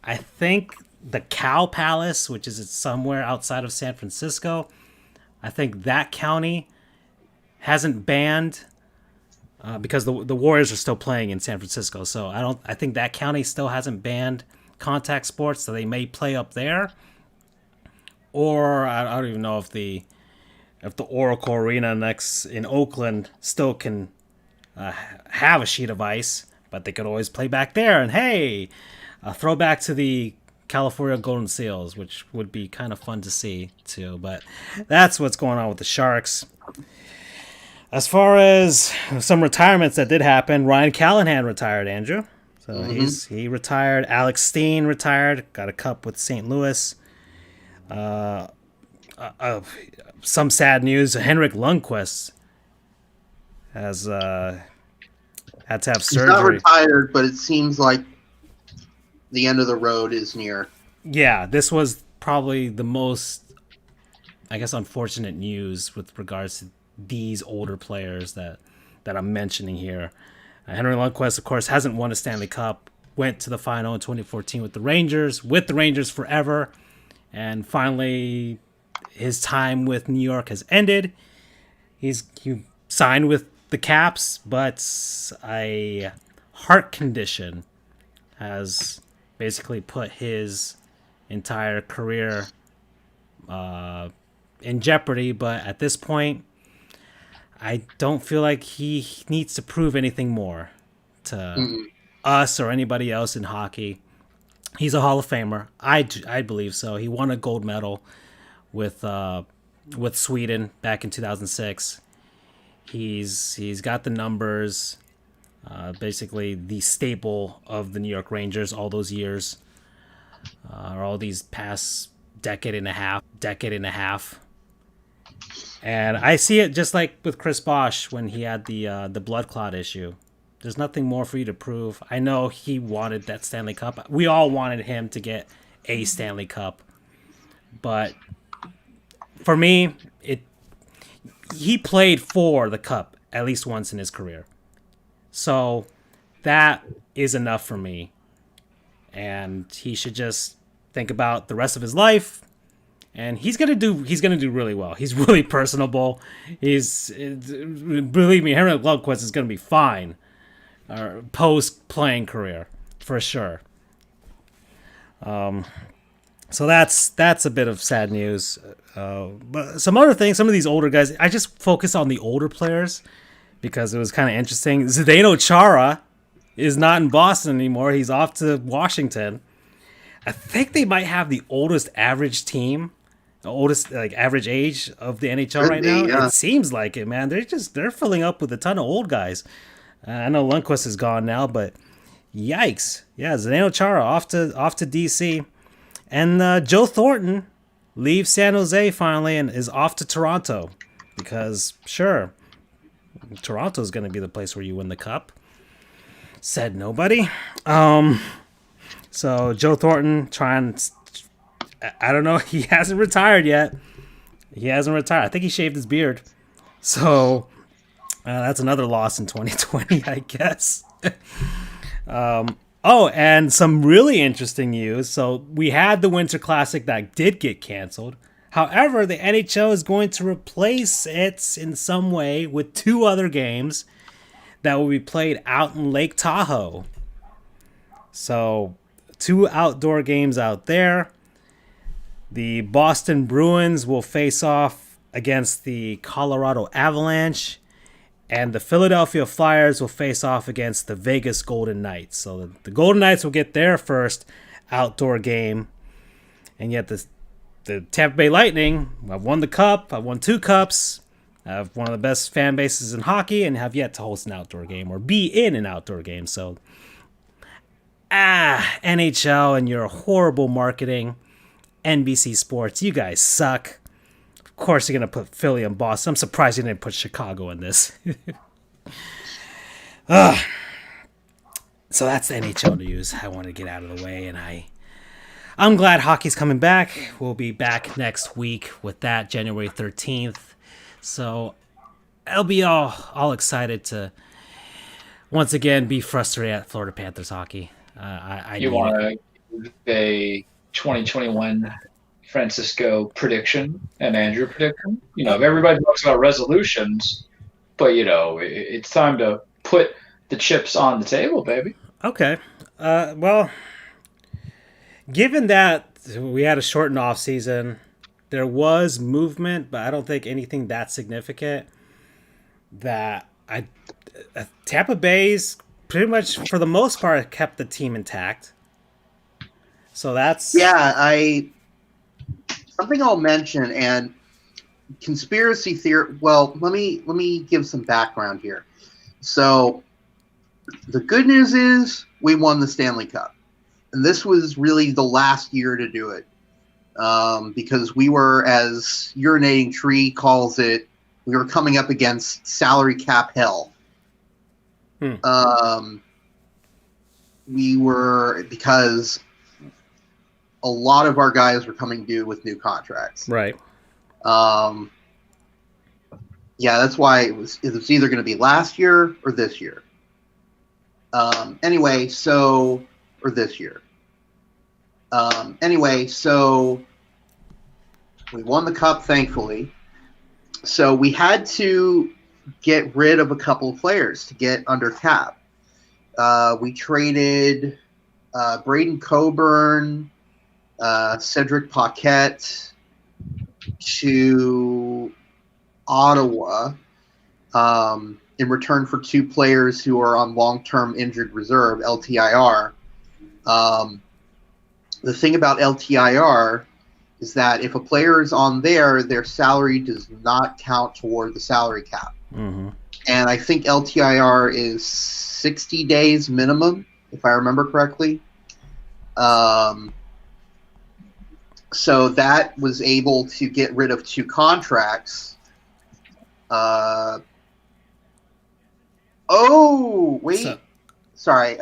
I think the Cow Palace, which is somewhere outside of San Francisco, I think that county hasn't banned because the Warriors are still playing in San Francisco. So I think that county still hasn't banned contact sports, so they may play up there. Or I don't even know if the Oracle Arena next in Oakland still can have a sheet of ice, but they could always play back there. And hey, a throwback to the California Golden Seals, which would be kind of fun to see too. But that's what's going on with the Sharks. As far as some retirements that did happen, Ryan Callahan retired, Andrew. So he retired. Alex Steen retired. Got a cup with St. Louis. Some sad news. Henrik Lundqvist has had to have surgery. He's not retired, but it seems like the end of the road is near. Yeah, this was probably the most, I guess, unfortunate news with regards to these older players that I'm mentioning here. Henrik Lundqvist, of course, hasn't won a Stanley Cup. Went to the final in 2014 with the Rangers forever. And finally, his time with New York has ended. He signed with the Caps, but a heart condition has basically put his entire career in jeopardy. But at this point, I don't feel like he needs to prove anything more to us or anybody else in hockey. He's a Hall of Famer. I believe so. He won a gold medal with Sweden back in 2006. He's got the numbers. Basically, the staple of the New York Rangers all those years, or all these past decade and a half. And I see it just like with Chris Bosh when he had the blood clot issue. There's nothing more for you to prove. I know he wanted that Stanley Cup. We all wanted him to get a Stanley Cup. But for me, he played for the Cup at least once in his career. So that is enough for me. And he should just think about the rest of his life. And he's gonna do really well. He's really personable. Believe me, Henrik Lundqvist is gonna be fine. Post playing career for sure. So that's a bit of sad news. But some other things, some of these older guys, I just focus on the older players because it was kind of interesting. Zdeno Chara is not in Boston anymore. He's off to Washington. I think they might have the oldest average team. The oldest average age of the NHL right now. Yeah. It seems like it, man. They're filling up with a ton of old guys. I know Lundqvist is gone now, but Yikes! Yeah, Zdeno Chara off to DC, and Joe Thornton leaves San Jose finally and is off to Toronto because sure, Toronto's going to be the place where you win the cup. Said nobody. So Joe Thornton trying. I don't know. He hasn't retired yet. I think he shaved his beard. So that's another loss in 2020, I guess. Oh, and some really interesting news. So we had the Winter Classic that did get canceled. However, the NHL is going to replace it in some way with 2 other games that will be played out in Lake Tahoe. So 2 outdoor games out there. The Boston Bruins will face off against the Colorado Avalanche, and the Philadelphia Flyers will face off against the Vegas Golden Knights. So the Golden Knights will get their first outdoor game, and yet the Tampa Bay Lightning have won the cup. I've won 2 cups. I have one of the best fan bases in hockey and have yet to host an outdoor game or be in an outdoor game. So, NHL and your horrible marketing. NBC Sports, you guys suck. Of course you're going to put Philly and Boston. I'm surprised you didn't put Chicago in this. So that's the NHL news I want to get out of the way, and I'm glad hockey's coming back. We'll be back next week with that, January 13th. So I'll be all excited to once again be frustrated at Florida Panthers hockey. You want to give a 2021 Francisco prediction and Andrew prediction? Everybody talks about resolutions, but it's time to put the chips on the table, baby. Okay. Well, given that we had a shortened off season, there was movement, but I don't think anything that significant. Tampa Bay's pretty much for the most part kept the team intact. So that's something I'll mention, and conspiracy theory. Well, let me give some background here. So the good news is we won the Stanley Cup, and this was really the last year to do it, because we were, as Urinating Tree calls it, we were coming up against salary cap hell. We were, because a lot of our guys were coming due with new contracts. Right. Yeah, that's why it was either going to be last year or this year. Or this year. So we won the cup, thankfully. So we had to get rid of a couple of players to get under cap. We traded Braden Coburn, Cedric Paquette to Ottawa in return for 2 players who are on long-term injured reserve, LTIR. The thing about LTIR is that if a player is on there, their salary does not count toward the salary cap. Mm-hmm. And I think LTIR is 60 days minimum, if I remember correctly. So that was able to get rid of 2 contracts. Sorry.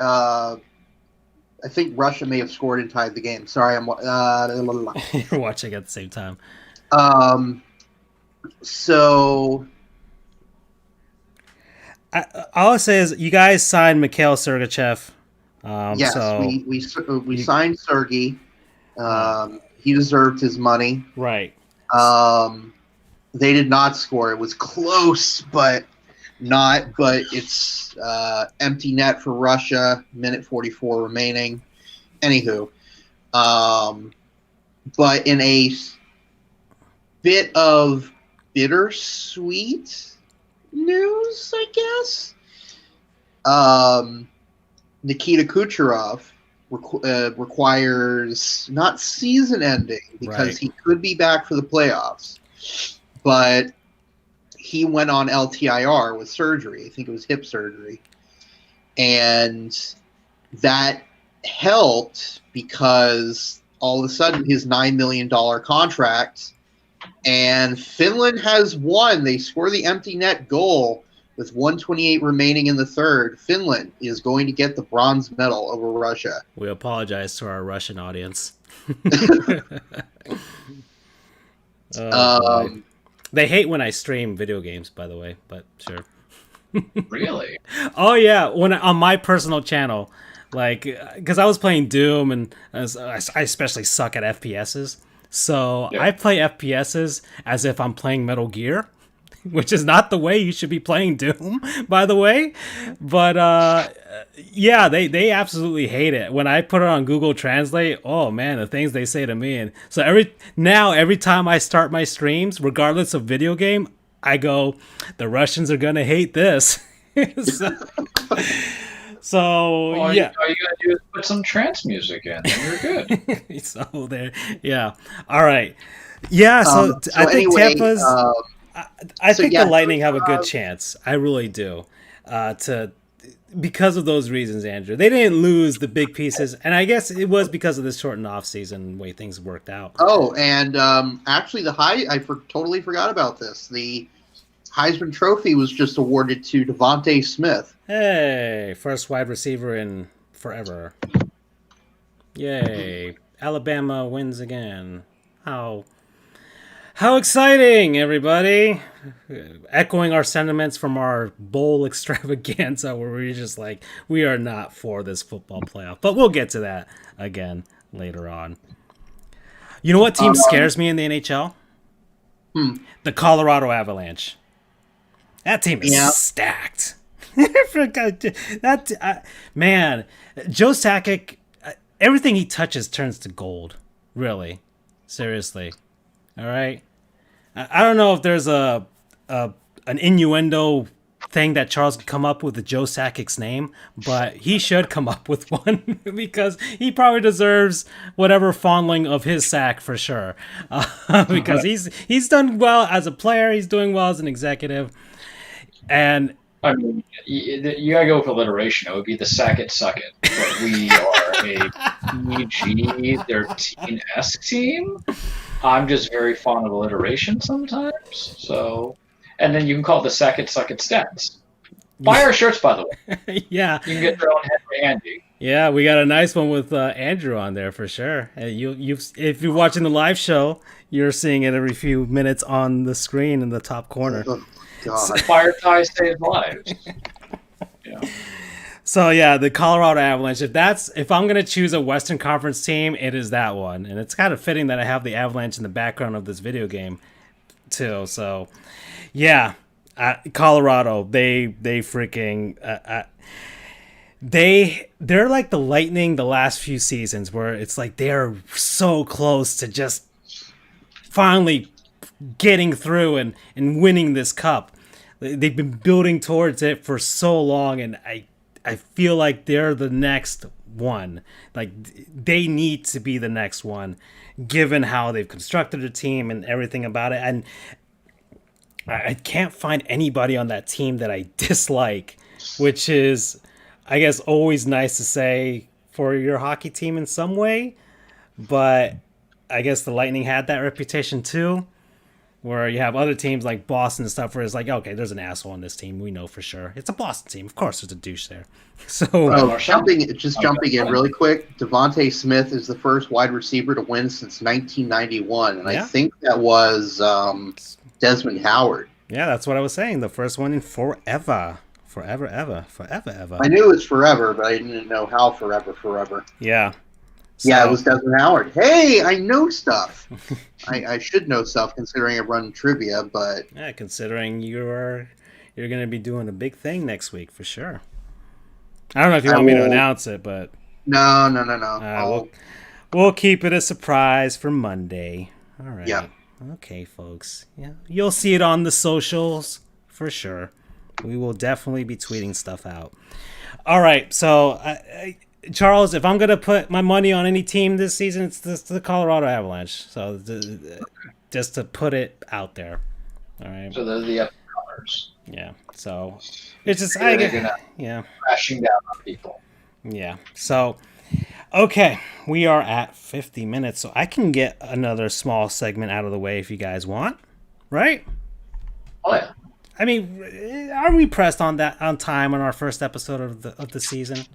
I think Russia may have scored and tied the game. Sorry, I'm You're watching at the same time. So all I say is you guys signed Mikhail Sergachev. Yes, so we signed Sergey. He deserved his money. Right. They did not score. It was close, but not. But it's empty net for Russia. Minute 44 remaining. Anywho, but in a bit of bittersweet news, I guess, Nikita Kucherov requires not season ending because he could be back for the playoffs, but he went on LTIR with surgery. I think it was hip surgery, and that helped because all of a sudden his $9 million contract, and Finland has won. They score the empty net goal with 1:28 remaining in the third. Finland is going to get the bronze medal over Russia. We apologize to our Russian audience. Boy. They hate when I stream video games, by the way, but sure. Really? Oh yeah, on my personal channel, like, because I was playing Doom, and I especially suck at FPSs, so yeah. I play FPSs as if I'm playing Metal Gear, which is not the way you should be playing Doom, by the way. But yeah, they absolutely hate it when I put it on Google Translate. Oh man, the things they say to me. And so every time I start my streams, regardless of video game, I go, the Russians are gonna hate this. So well, yeah, all you gotta do is put some trance music in, and you're good. So there, yeah. All right, yeah. So I think anyway, Tampa's. I think the Lightning have a good chance. I really do. Because of those reasons, Andrew. They didn't lose the big pieces, and I guess it was because of the shortened off season way things worked out. Oh, and actually, totally forgot about this. The Heisman Trophy was just awarded to Devontae Smith. Hey, first wide receiver in forever. Yay. Alabama wins again. How exciting, everybody. Echoing our sentiments from our bowl extravaganza where we're just like, we are not for this football playoff. But we'll get to that again later on. You know what team scares me in the NHL? The Colorado Avalanche. That team is stacked. Man, Joe Sakic, everything he touches turns to gold. Really. Seriously. All right. I don't know if there's an innuendo thing that Charles could come up with Joe Sakic's name, but he should come up with one because he probably deserves whatever fondling of his sack for sure. Because he's done well as a player, he's doing well as an executive, and I mean, you gotta go with alliteration. It would be the Sack It, Suck It. But we are a PG-13-esque team. I'm just very fond of alliteration sometimes. So, and then you can call it the Sack It, Suck It Stats. Buy our shirts, by the way. Yeah. You can get your own Henry Andy. Yeah, we got a nice one with Andrew on there for sure. If you're watching the live show, you're seeing it every few minutes on the screen in the top corner. God. Fire ties save lives. Yeah. So yeah, the Colorado Avalanche. If I'm gonna choose a Western Conference team, it is that one, and it's kind of fitting that I have the Avalanche in the background of this video game, too. So, yeah, Colorado. They're like the Lightning the last few seasons, where it's like they're so close to just finally getting through and winning this cup. They've been building towards it for so long, and I feel like they're the next one. Like, they need to be the next one, given how they've constructed a team and everything about it. And I can't find anybody on that team that I dislike, which is, I guess, always nice to say for your hockey team in some way. But I guess the Lightning had that reputation too, where you have other teams like Boston and stuff where it's like, okay, there's an asshole on this team. We know for sure. It's a Boston team. Of course there's a douche there. So jumping in really quick, Devontae Smith is the first wide receiver to win since 1991. And I think that was Desmond Howard. Yeah, that's what I was saying. The first one in forever. Forever, ever. I knew it was forever, but I didn't know how forever. Yeah. So, yeah, it was Desmond Howard. Hey, I know stuff. I should know stuff considering I run trivia, but yeah, considering you're going to be doing a big thing next week for sure. I don't know if you want me to announce it, but no. We'll keep it a surprise for Monday. All right. Yeah. Okay, folks. Yeah, you'll see it on the socials for sure. We will definitely be tweeting stuff out. All right, so Charles, if I'm going to put my money on any team this season, it's the Colorado Avalanche. So just to put it out there. All right. So they're the up-and-comers. Yeah. So it's just they're crashing down on people. Yeah. So, okay, we are at 50 minutes, so I can get another small segment out of the way if you guys want, right? Oh yeah. I mean, are we pressed on that on time on our first episode of the season?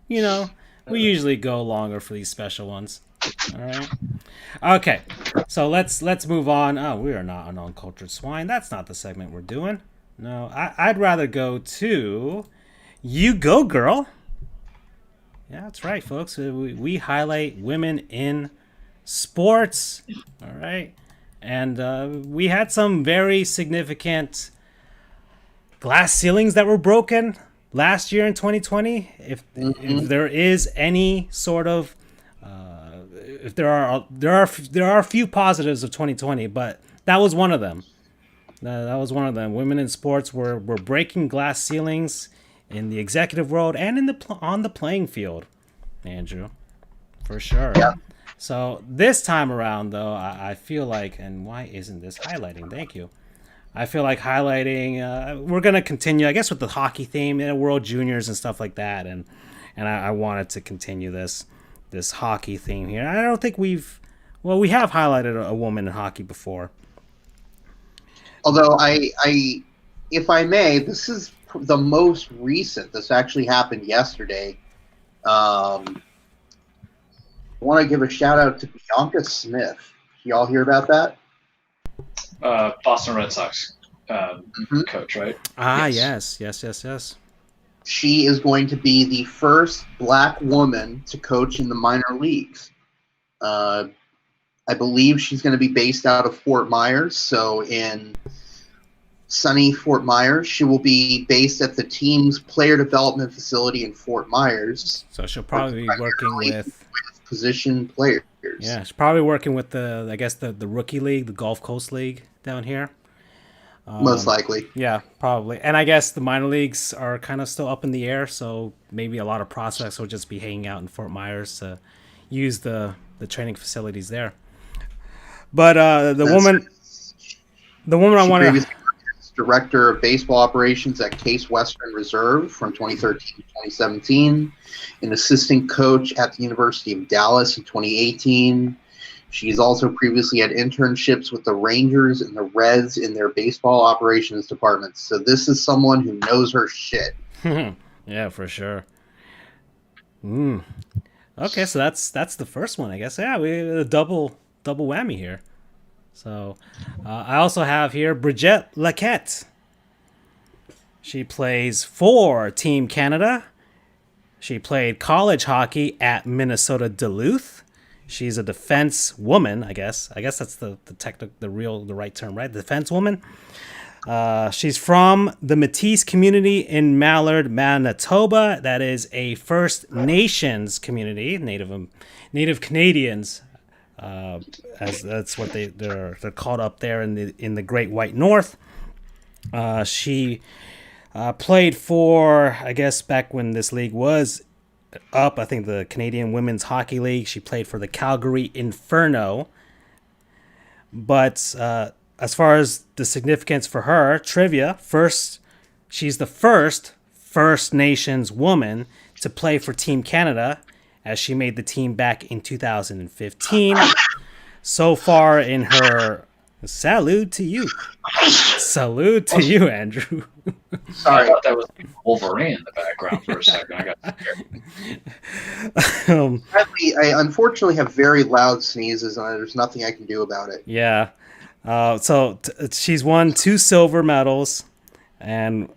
You know, we usually go longer for these special ones. All right. Okay. So let's move on. Oh, we are not an uncultured swine. That's not the segment we're doing. No, I'd rather go to You Go Girl. Yeah, that's right, folks. We highlight women in sports. All right. And we had some very significant glass ceilings that were broken last year in 2020. If there is any sort of if there are a few positives of 2020, but that was one of them. That was one of them. Women in sports were breaking glass ceilings in the executive world and in on the playing field, Andrew, for sure. Yeah. So this time around, though, I feel like, and why isn't this highlighting? Thank you. I feel like highlighting. We're gonna continue, I guess, with the hockey theme, World Juniors and stuff like that, and I wanted to continue this hockey theme here. I don't think we have highlighted a woman in hockey before. Although if I may, this is the most recent. This actually happened yesterday. I want to give a shout out to Bianca Smith. Y'all hear about that? Boston Red Sox coach, right? Yes. She is going to be the first black woman to coach in the minor leagues. I believe she's going to be based out of Fort Myers. So in sunny Fort Myers, she will be based at the team's player development facility in Fort Myers. So she'll probably be working with position players. Yeah, she's probably working with the rookie league, the Gulf Coast League down here. Most likely. Yeah, probably. And I guess the minor leagues are kind of still up in the air, so maybe a lot of prospects will just be hanging out in Fort Myers to use the training facilities there. But the woman I want to... Director of Baseball Operations at Case Western Reserve from 2013 to 2017, an assistant coach at the University of Dallas in 2018. She's also previously had internships with the Rangers and the Reds in their baseball operations departments. So this is someone who knows her shit. Yeah, for sure. Okay, so that's the first one, I guess. Yeah, we a double whammy here. So I also have here Brigitte Laquette. She plays for Team Canada. She played college hockey at Minnesota Duluth. She's a defense woman, I guess. I guess that's the right term, right? Defense woman. She's from the Métis community in Mallard, Manitoba. That is a First Nations community, Native Canadians. As that's what they're called up there in the Great White North. She played for, I guess, back when this league was up, I think the Canadian Women's Hockey League. She played for the Calgary Inferno. But as far as the significance for her, trivia, she's the first First Nations woman to play for Team Canada, as she made the team back in 2015. So far in her... Salute to you. Salute to you, Andrew. Sorry, I thought that was Wolverine in the background for a second. I got scared. I unfortunately have very loud sneezes, and there's nothing I can do about it. Yeah. She's won 2 silver medals and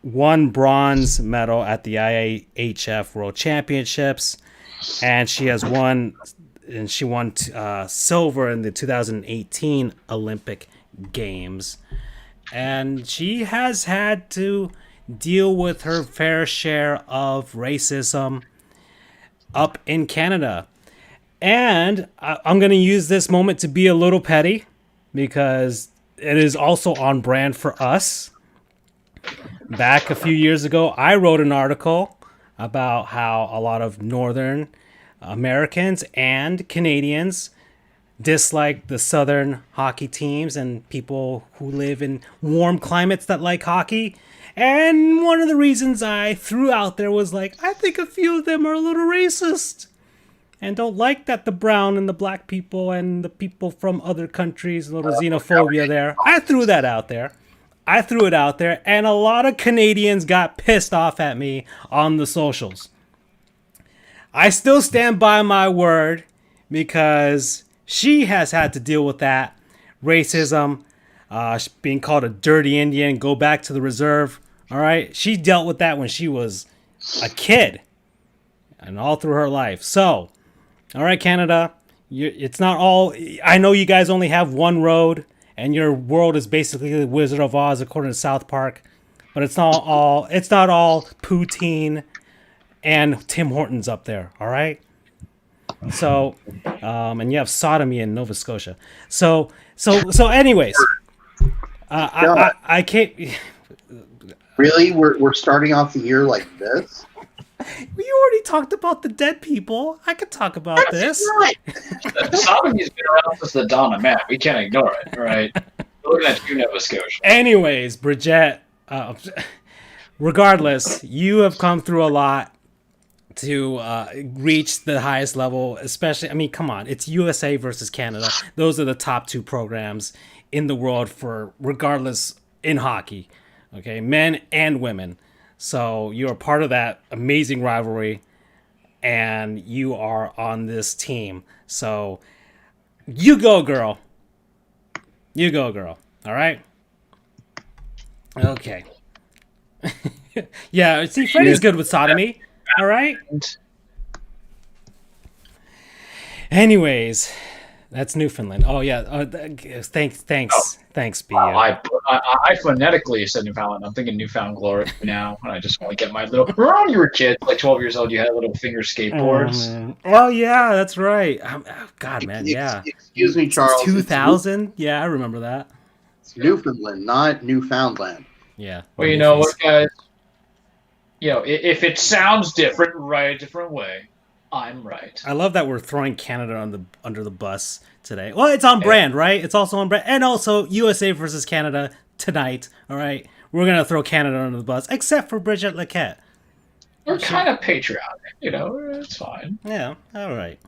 1 bronze medal at the IIHF World Championships. And she won silver in the 2018 Olympic Games. And she has had to deal with her fair share of racism up in Canada. And I'm going to use this moment to be a little petty, because it is also on brand for us. Back a few years ago, I wrote an article about how a lot of Northern Americans and Canadians dislike the Southern hockey teams and people who live in warm climates that like hockey. And one of the reasons I threw out there was like, I think a few of them are a little racist and don't like that the brown and the black people and the people from other countries, a little xenophobia there. I threw that out there. I threw it out there, and a lot of Canadians got pissed off at me on the socials. I still stand by my word because she has had to deal with that racism, being called a dirty Indian, go back to the reserve. All right. She dealt with that when she was a kid and all through her life. So, all right, Canada, it's not all. I know you guys only have one road and your world is basically the Wizard of Oz according to South Park, but it's not all poutine and Tim Hortons up there. All right. So, and you have sodomy in Nova Scotia. So anyways, I can't. Really, we're starting off the year like this. We already talked about the dead people. I could talk about this. Right. Sodomy's been around since the dawn of man. We can't ignore it, right? We're looking at you, Nova Scotia. Anyways, Bridget, regardless, you have come through a lot to reach the highest level, especially, I mean, come on, it's USA versus Canada. Those are the top two programs in the world for, regardless, in hockey, okay, men and women. So you're a part of that amazing rivalry, and you are on this team. So you go, girl. You go, girl. All right? Okay. Yeah, see, Freddie's good with sodomy. All right? Anyways, that's Newfoundland. Oh, yeah. Thanks, BU. I phonetically said Newfoundland. I'm thinking Newfound Glory now, and I just want to get my little. Remember when you were kids, like 12 years old, you had little finger skateboards? Oh, yeah, that's right. God, man, yeah. Excuse me, Charles. 2000? Yeah, I remember that. It's Newfoundland, not Newfoundland. Yeah. Well, you know what, guys? You know, if it sounds different, write a different way. I'm right. I love that we're throwing Canada under the bus today. Well, it's on brand, right? It's also on brand. And also USA versus Canada tonight, all right? We're going to throw Canada under the bus, except for Bridget Lequette. We're kind of patriotic, you know? It's fine. Yeah, all right.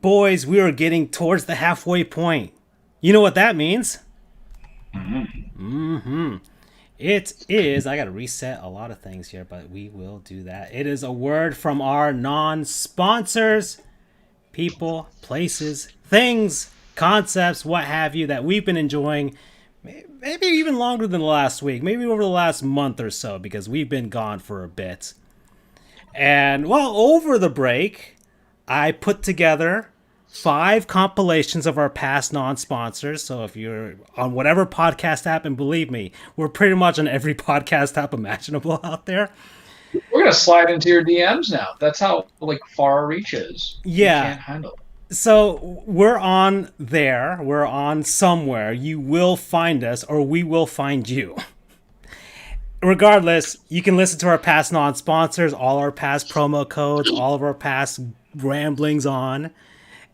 Boys, we are getting towards the halfway point. You know what that means? It is, I got to reset a lot of things here, but we will do that. It is a word from our non-sponsors, people, places, things, concepts, what have you, that we've been enjoying maybe even longer than the last week, maybe over the last month or so, because we've been gone for a bit. And, well, over the break, I put together 5 compilations of our past non-sponsors. So if you're on whatever podcast app, and believe me, we're pretty much on every podcast app imaginable out there. We're gonna slide into your DMs now. That's how far our reach is. Yeah. We can't handle it. So we're on there. We're on somewhere. You will find us, or we will find you. Regardless, you can listen to our past non-sponsors, all our past promo codes, all of our past ramblings on.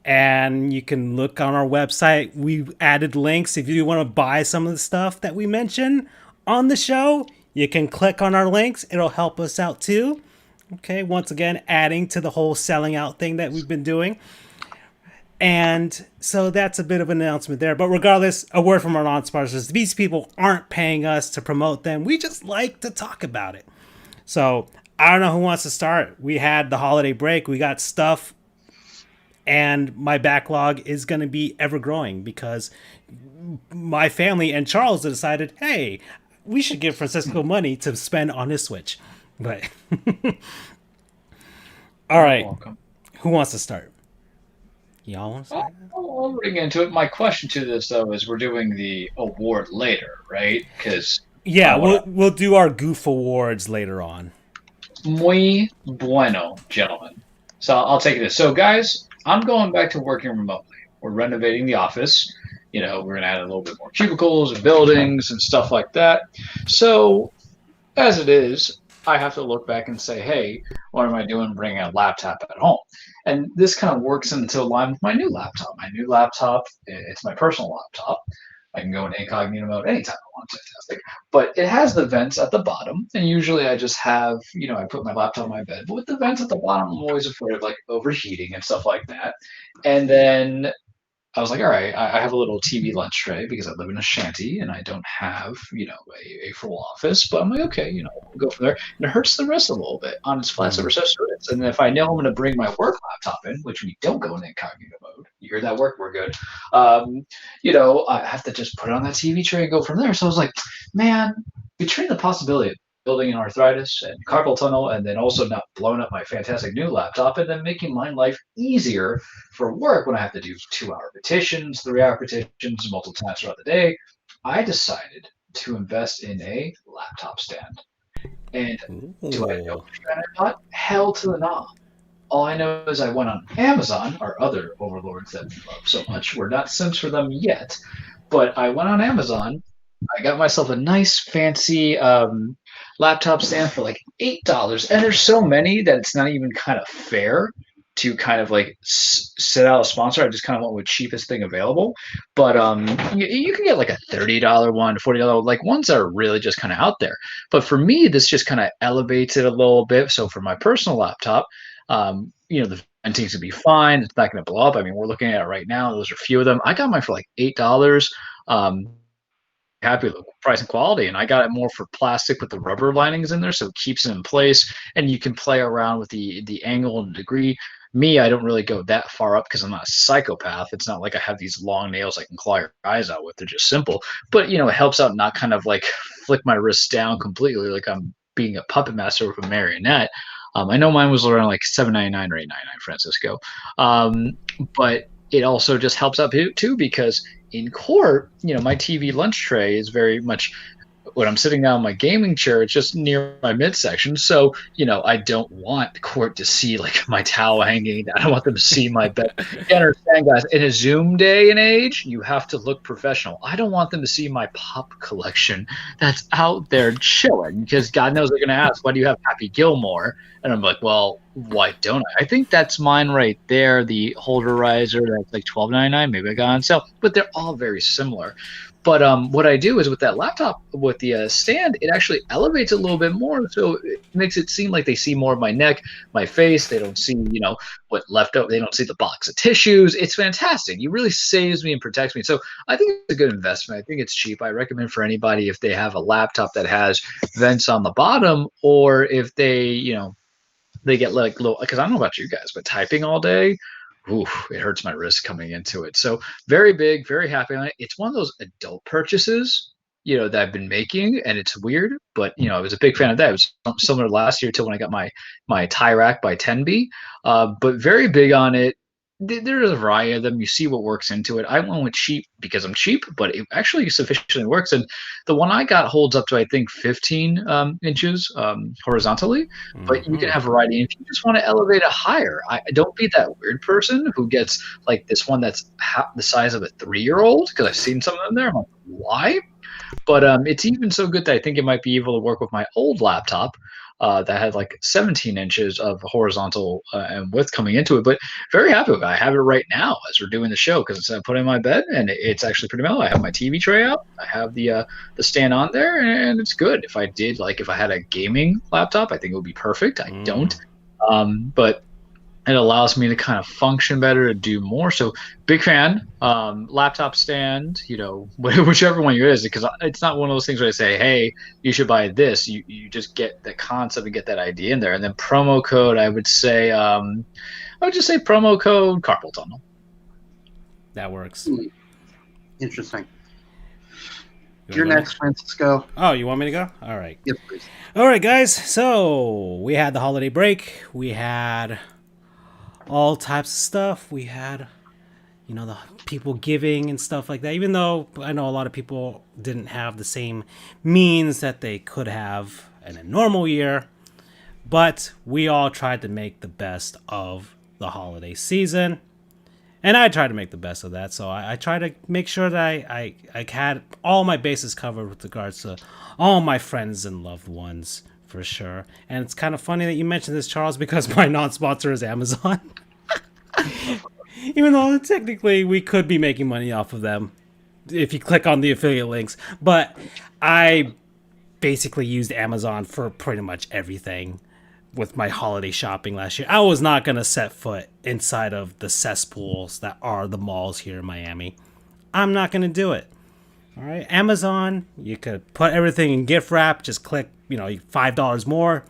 And you can look on our website. We've added links. If you want to buy some of the stuff that we mention on the show, you can click on our links. It'll help us out too. Okay, once again, adding to the whole selling out thing that we've been doing. And so that's a bit of an announcement there. But regardless, a word from our non-sponsors. These people aren't paying us to promote them. We just like to talk about it. So I don't know who wants to start. We had the holiday break. We got stuff. And my backlog is going to be ever growing because my family and Charles decided, hey, we should give Francisco money to spend on his Switch. But all right, who wants to start? Y'all want to start? I'll bring into it. My question to this though is, we're doing the award later, right? Because we'll do our goof awards later on. Muy bueno, gentlemen. So I'll take this. So guys, I'm going back to working remotely. We're renovating the office. You know, we're going to add a little bit more cubicles and buildings and stuff like that. So, as it is, I have to look back and say, hey, what am I doing bringing a laptop at home? And this kind of works into line with my new laptop. My new laptop, it's my personal laptop. I can go in incognito mode anytime I want. Fantastic. But it has the vents at the bottom, and usually I just have, I put my laptop on my bed. But with the vents at the bottom, I'm always afraid of like overheating and stuff like that. And then I was like, all right, I have a little TV lunch tray because I live in a shanty and I don't have, a full office. But I'm like, okay, we'll go from there. And it hurts the wrist a little bit on its flat surface surface. And if I know I'm going to bring my work laptop in, which we don't go in incognito mode, you hear that work, we're good. I have to just put it on that TV tray and go from there. So I was like, man, between the possibility of building an arthritis and carpal tunnel, and then also not blowing up my fantastic new laptop, and then making my life easier for work when I have to do 2-hour petitions, 3-hour petitions, multiple times throughout the day, I decided to invest in a laptop stand. And do I know which brand I bought? Hell to the no. All I know is I went on Amazon, our other overlords that we love so much. We're not Sims for them yet, but I went on Amazon. I got myself a nice fancy laptop stand for like $8, and there's so many that it's not even kind of fair to kind of like sit out a sponsor. I just kind of went with cheapest thing available. But you can get like a $30 one, $40, like ones that are really just kind of out there. But for me, this just kind of elevates it a little bit. So for my personal laptop, the venting's gonna be fine. It's not gonna blow up. I mean, we're looking at it right now. Those are a few of them. I got mine for like $8. Happy with the price and quality, and I got it more for plastic with the rubber linings in there, so it keeps it in place, and you can play around with the angle and degree. Me, I don't really go that far up because I'm not a psychopath. It's not like I have these long nails I can claw your eyes out with. They're just simple, but it helps out not kind of like flick my wrists down completely like I'm being a puppet master with a marionette. I know mine was around like $7.99 or $8.99, Francisco, but it also just helps out too because in court, my TV lunch tray is very much when I'm sitting down in my gaming chair, it's just near my midsection. So, I don't want court to see like my towel hanging. I don't want them to see my bed. You understand, guys, in a Zoom day and age, you have to look professional. I don't want them to see my pop collection that's out there chilling because God knows they're going to ask, why do you have Happy Gilmore? And I'm like, well, why don't I? I think that's mine right there, the Holderizer. That's like $12.99. Maybe I got on sale. But they're all very similar. But what I do is with that laptop, with the stand, it actually elevates it a little bit more. So it makes it seem like they see more of my neck, my face. They don't see, what left over. They don't see the box of tissues. It's fantastic. It really saves me and protects me. So I think it's a good investment. I think it's cheap. I recommend for anybody if they have a laptop that has vents on the bottom, or if they, they get like little, because I don't know about you guys, but typing all day, oof, it hurts my wrist coming into it. So very big, very happy on it. It's one of those adult purchases, that I've been making, and it's weird, but I was a big fan of that. It was similar last year to when I got my tie rack by 10B, but very big on it. There's a variety of them. You see what works into it. I went with cheap because I'm cheap, but it actually sufficiently works. And the one I got holds up to, I think, 15 inches horizontally, but you can have variety. If you just want to elevate it higher, I don't be that weird person who gets like this one that's the size of a 3-year-old, because I've seen some of them there. I'm like, why? But it's even so good that I think it might be able to work with my old laptop that had like 17 inches of horizontal and width coming into it. But very happy with it. I have it right now as we're doing the show because it's put in my bed, and it's actually pretty mellow. I have my TV tray out. I have the stand on there, and it's good. If I had a gaming laptop, I think it would be perfect. I don't. But it allows me to kind of function better, to do more. So big fan. Laptop stand, whichever one it is, because it's not one of those things where I say, hey, you should buy this. You just get the concept and get that idea in there. And then promo code, I would just say promo code carpal tunnel. That works. Interesting. You're next, Francisco. Oh, you want me to go? All right. Yes, please. All right, guys. So we had the holiday break. We had all types of stuff. We had, the people giving and stuff like that, even though I know a lot of people didn't have the same means that they could have in a normal year, but we all tried to make the best of the holiday season, and I tried to make the best of that. So I tried to make sure that I had all my bases covered with regards to all my friends and loved ones, for sure. And it's kind of funny that you mentioned this, Charles, because my non-sponsor is Amazon. Even though technically we could be making money off of them, if you click on the affiliate links. But I basically used Amazon for pretty much everything with my holiday shopping last year. I was not going to set foot inside of the cesspools that are the malls here in Miami. I'm not going to do it. All right, Amazon, you could put everything in gift wrap, just click, $5 more,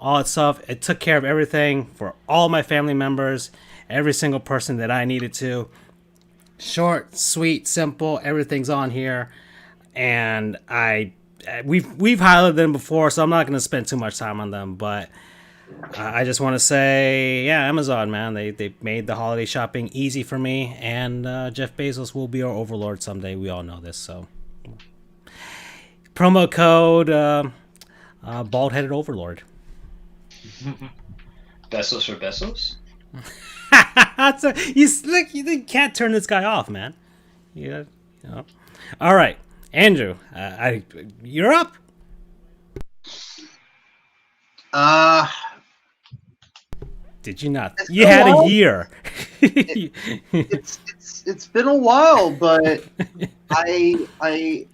all that stuff. It took care of everything for all my family members, every single person that I needed to. Short, sweet, simple, everything's on here. And we've highlighted them before, so I'm not going to spend too much time on them, but I just want to say, yeah, Amazon, man, they made the holiday shopping easy for me, and Jeff Bezos will be our overlord someday. We all know this, so. Promo code bald-headed overlord. Besos for Besos? You can't turn this guy off, man. Yeah. All right, Andrew, you're up. Did you not? You had a year. It's been a while, but I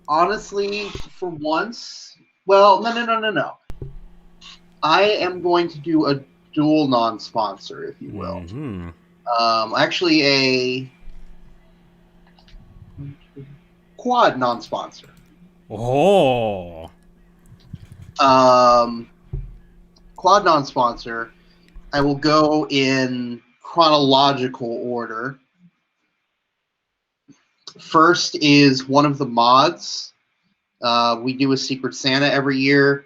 honestly, for once, well, no. I am going to do a dual non-sponsor, if you will. Mm-hmm. Actually, a quad non-sponsor. Oh. Quad non-sponsor. I will go in chronological order. First is one of the mods. We do a Secret Santa every year.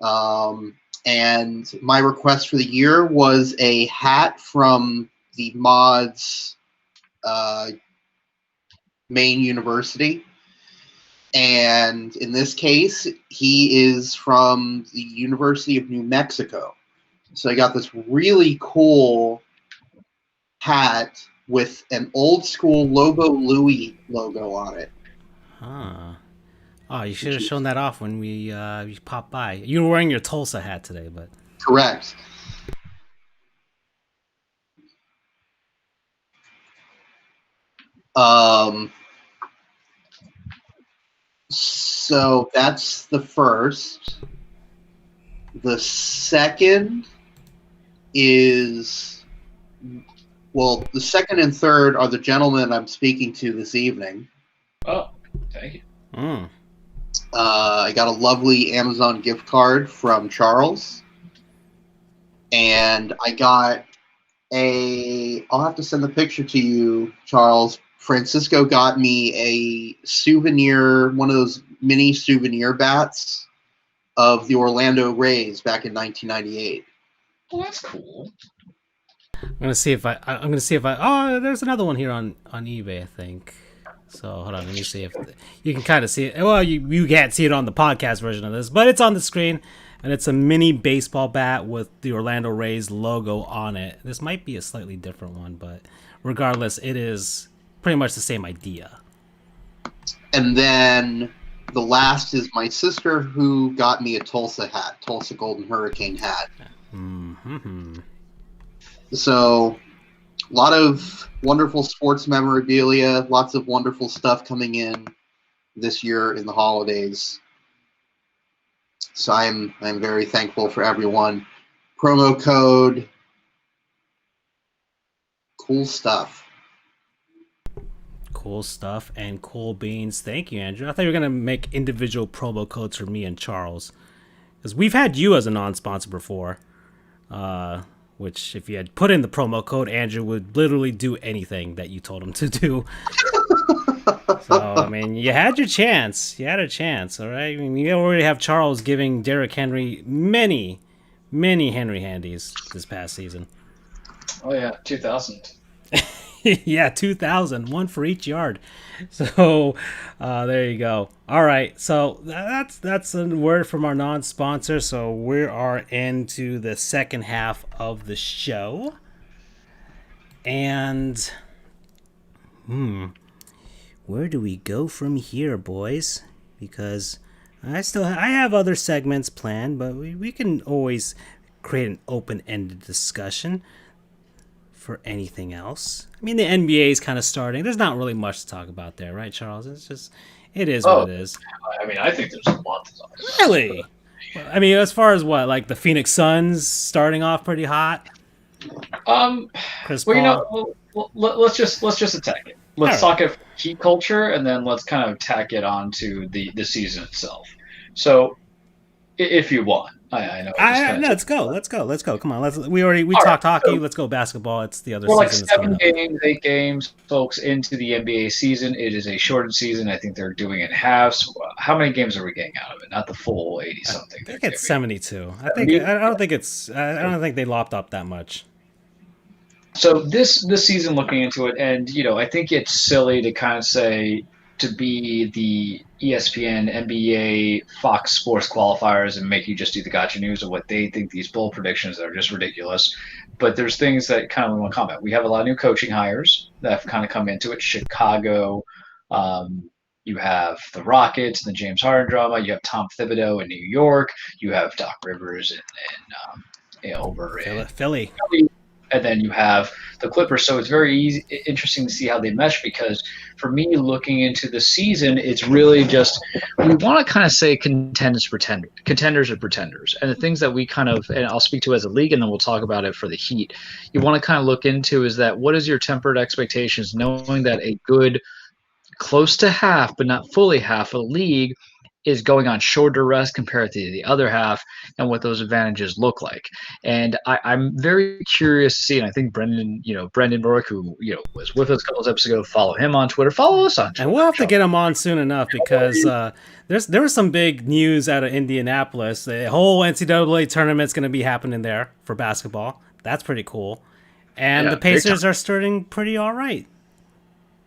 And my request for the year was a hat from the mod's main university. And in this case, he is from the University of New Mexico. So I got this really cool hat with an old school Lobo Louie logo on it. Huh. Oh, you should have shown that off when we popped by. You were wearing your Tulsa hat today, but correct. So that's the first. The second is, well, the second and third are the gentlemen I'm speaking to this evening. Oh, thank you. I got a lovely Amazon gift card from Charles. And I got I'll have to send the picture to you, Charles. Francisco got me a souvenir, one of those mini souvenir bats of the Orlando Rays back in 1998. Well, that's cool. I'm gonna see if I. Oh, there's another one here on eBay, I think. So hold on, let me see if you can kind of see it. Well, you can't see it on the podcast version of this, but it's on the screen, and it's a mini baseball bat with the Orlando Rays logo on it. This might be a slightly different one, but regardless, it is pretty much the same idea. And then the last is my sister, who got me a Tulsa hat, Tulsa Golden Hurricane hat. Mm-hmm. So, a lot of wonderful sports memorabilia, lots of wonderful stuff coming in this year in the holidays. So I'm very thankful for everyone. Promo code, cool stuff. Cool stuff and cool beans. Thank you, Andrew. I thought you were going to make individual promo codes for me and Charles. Because we've had you as a non-sponsor before. Which, if you had put in the promo code, Andrew would literally do anything that you told him to do. So, I mean, you had your chance. You had a chance, all right? I mean, you already have Charles giving Derrick Henry many Henry Handies this past season. Oh, yeah, 2,000. Yeah, 2,000, one for each yard. So there you go. All right, so that's a word from our non-sponsor. So we are into the second half of the show, and where do we go from here, boys? Because I have other segments planned, but we can always create an open-ended discussion. for anything else. I mean, the NBA is kind of starting. There's not really much to talk about there, right, Charles? It is what it is. I mean, I think there's a lot to talk about. Really? I mean, as far as what, like the Phoenix Suns starting off pretty hot. Chris Paul. Let's just attack it. Let's talk it Heat culture, and then let's kind of tack it on to the season itself. So, if you want, I know. Let's go. Come on, we talked hockey. So, let's go basketball. It's the other season. We're like 7 games, 8 games, folks, into the NBA season. It is a shortened season. I think they're doing it in halves. How many games are we getting out of it? Not the full 80 something. I think it's 72. I don't think they lopped up that much. So this season, looking into it, and I think it's silly to kind of say to be the ESPN, NBA, Fox Sports qualifiers and make you just do the gotcha news of what they think these bold predictions that are just ridiculous. But there's things that kind of want to comment. We have a lot of new coaching hires that have kind of come into it. Chicago, you have the Rockets and the James Harden drama. You have Tom Thibodeau in New York. You have Doc Rivers over in Philly. And then you have the Clippers. So it's very interesting to see how they mesh, because for me, looking into the season, it's really just we want to kind of say contenders or pretenders. And the things that we kind of, and I'll speak to as a league, and then we'll talk about it for the Heat, you want to kind of look into is that what is your tempered expectations, knowing that a good close to half, but not fully half, a league is going on shorter rest compared to the other half, and what those advantages look like. And I'm very curious to see, and I think Brendan Rourke, who was with us a couple of episodes ago, follow him on Twitter, follow us on Twitter. And we'll have to get him on soon enough, because there was some big news out of Indianapolis. The whole NCAA tournament's going to be happening there for basketball. That's pretty cool. And the Pacers are starting pretty all right.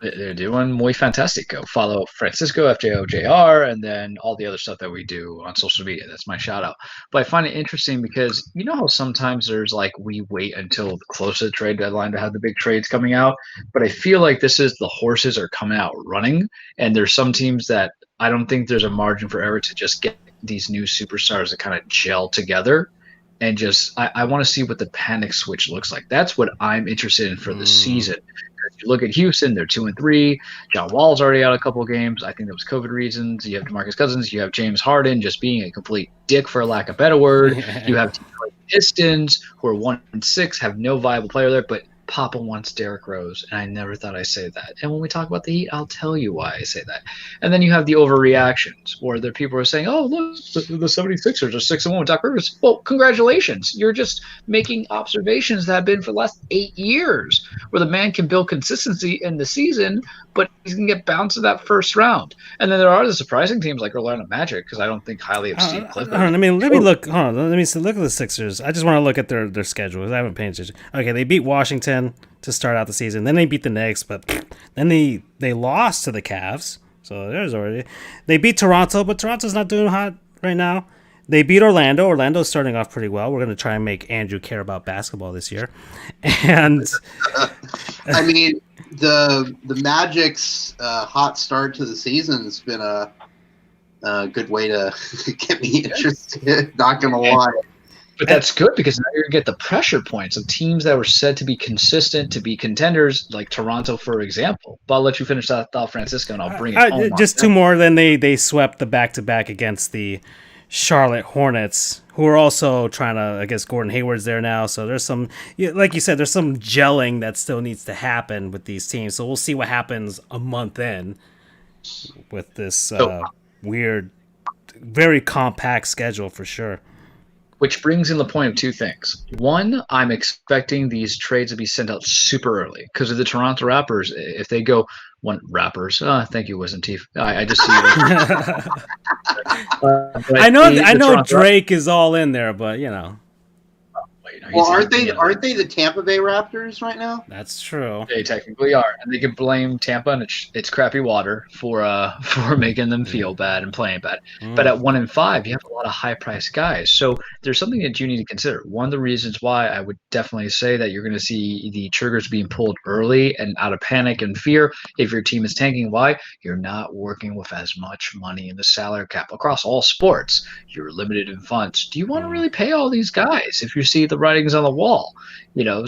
They're doing muy fantastico. Follow Francisco, FJOJR, and then all the other stuff that we do on social media. That's my shout out. But I find it interesting because you know how sometimes there's we wait until close to the trade deadline to have the big trades coming out. But I feel like this is the horses are coming out running, and there's some teams that I don't think there's a margin for error to just get these new superstars to kind of gel together. And just I want to see what the panic switch looks like. That's what I'm interested in for the season. You look at Houston, they're 2-3. John Wall's already out a couple of games. I think that was COVID reasons. You have DeMarcus Cousins. You have James Harden just being a complete dick, for a lack of a better word. You have Detroit Pistons, who are 1-6, have no viable player there, but Papa wants Derrick Rose, and I never thought I'd say that. And when we talk about the Heat, I'll tell you why I say that. And then you have the overreactions, where the people are saying, oh, look, the 76ers are 6-1 with Doc Rivers. Well, congratulations. You're just making observations that have been for the last 8 years, where the man can build consistency in the season, but he's going to get bounced in that first round. And then there are the surprising teams like Orlando Magic, because I don't think highly of Steve Clifford. Let me look. Hold on. Let me look at the Sixers. I just want to look at their schedule, because I haven't paid attention. Okay, they beat Washington to start out the season. Then they beat the Knicks, but then they lost to the Cavs. So there's already. They beat Toronto, but Toronto's not doing hot right now. They beat Orlando. Orlando's starting off pretty well. We're going to try and make Andrew care about basketball this year. And I mean, the Magic's hot start to the season has been a good way to get me interested. Not going to lie. But that's good, because now you're going to get the pressure points of teams that were said to be consistent, to be contenders, like Toronto, for example. But I'll let you finish that thought, Francisco, and I'll bring it home. Just two more. Then they swept the back-to-back against the Charlotte Hornets, who are also trying to, I guess Gordon Hayward's there now. So there's some, like you said, there's some gelling that still needs to happen with these teams. So we'll see what happens a month in with this weird, very compact schedule for sure. Which brings in the point of two things. One, I'm expecting these trades to be sent out super early, because of the Toronto Raptors. If they go thank you, Wisdom Teeth. I just see. I know Drake is all in there, but Well, aren't they the Tampa Bay Raptors right now? That's true. They technically are, and they can blame Tampa and its crappy water for making them feel bad and playing bad. But at 1-5, you have a lot of high-priced guys, so there's something that you need to consider. One of the reasons why I would definitely say that you're going to see the triggers being pulled early and out of panic and fear if your team is tanking. Why? You're not working with as much money in the salary cap across all sports. You're limited in funds. Do you want to really pay all these guys? If you see the writing's on the wall.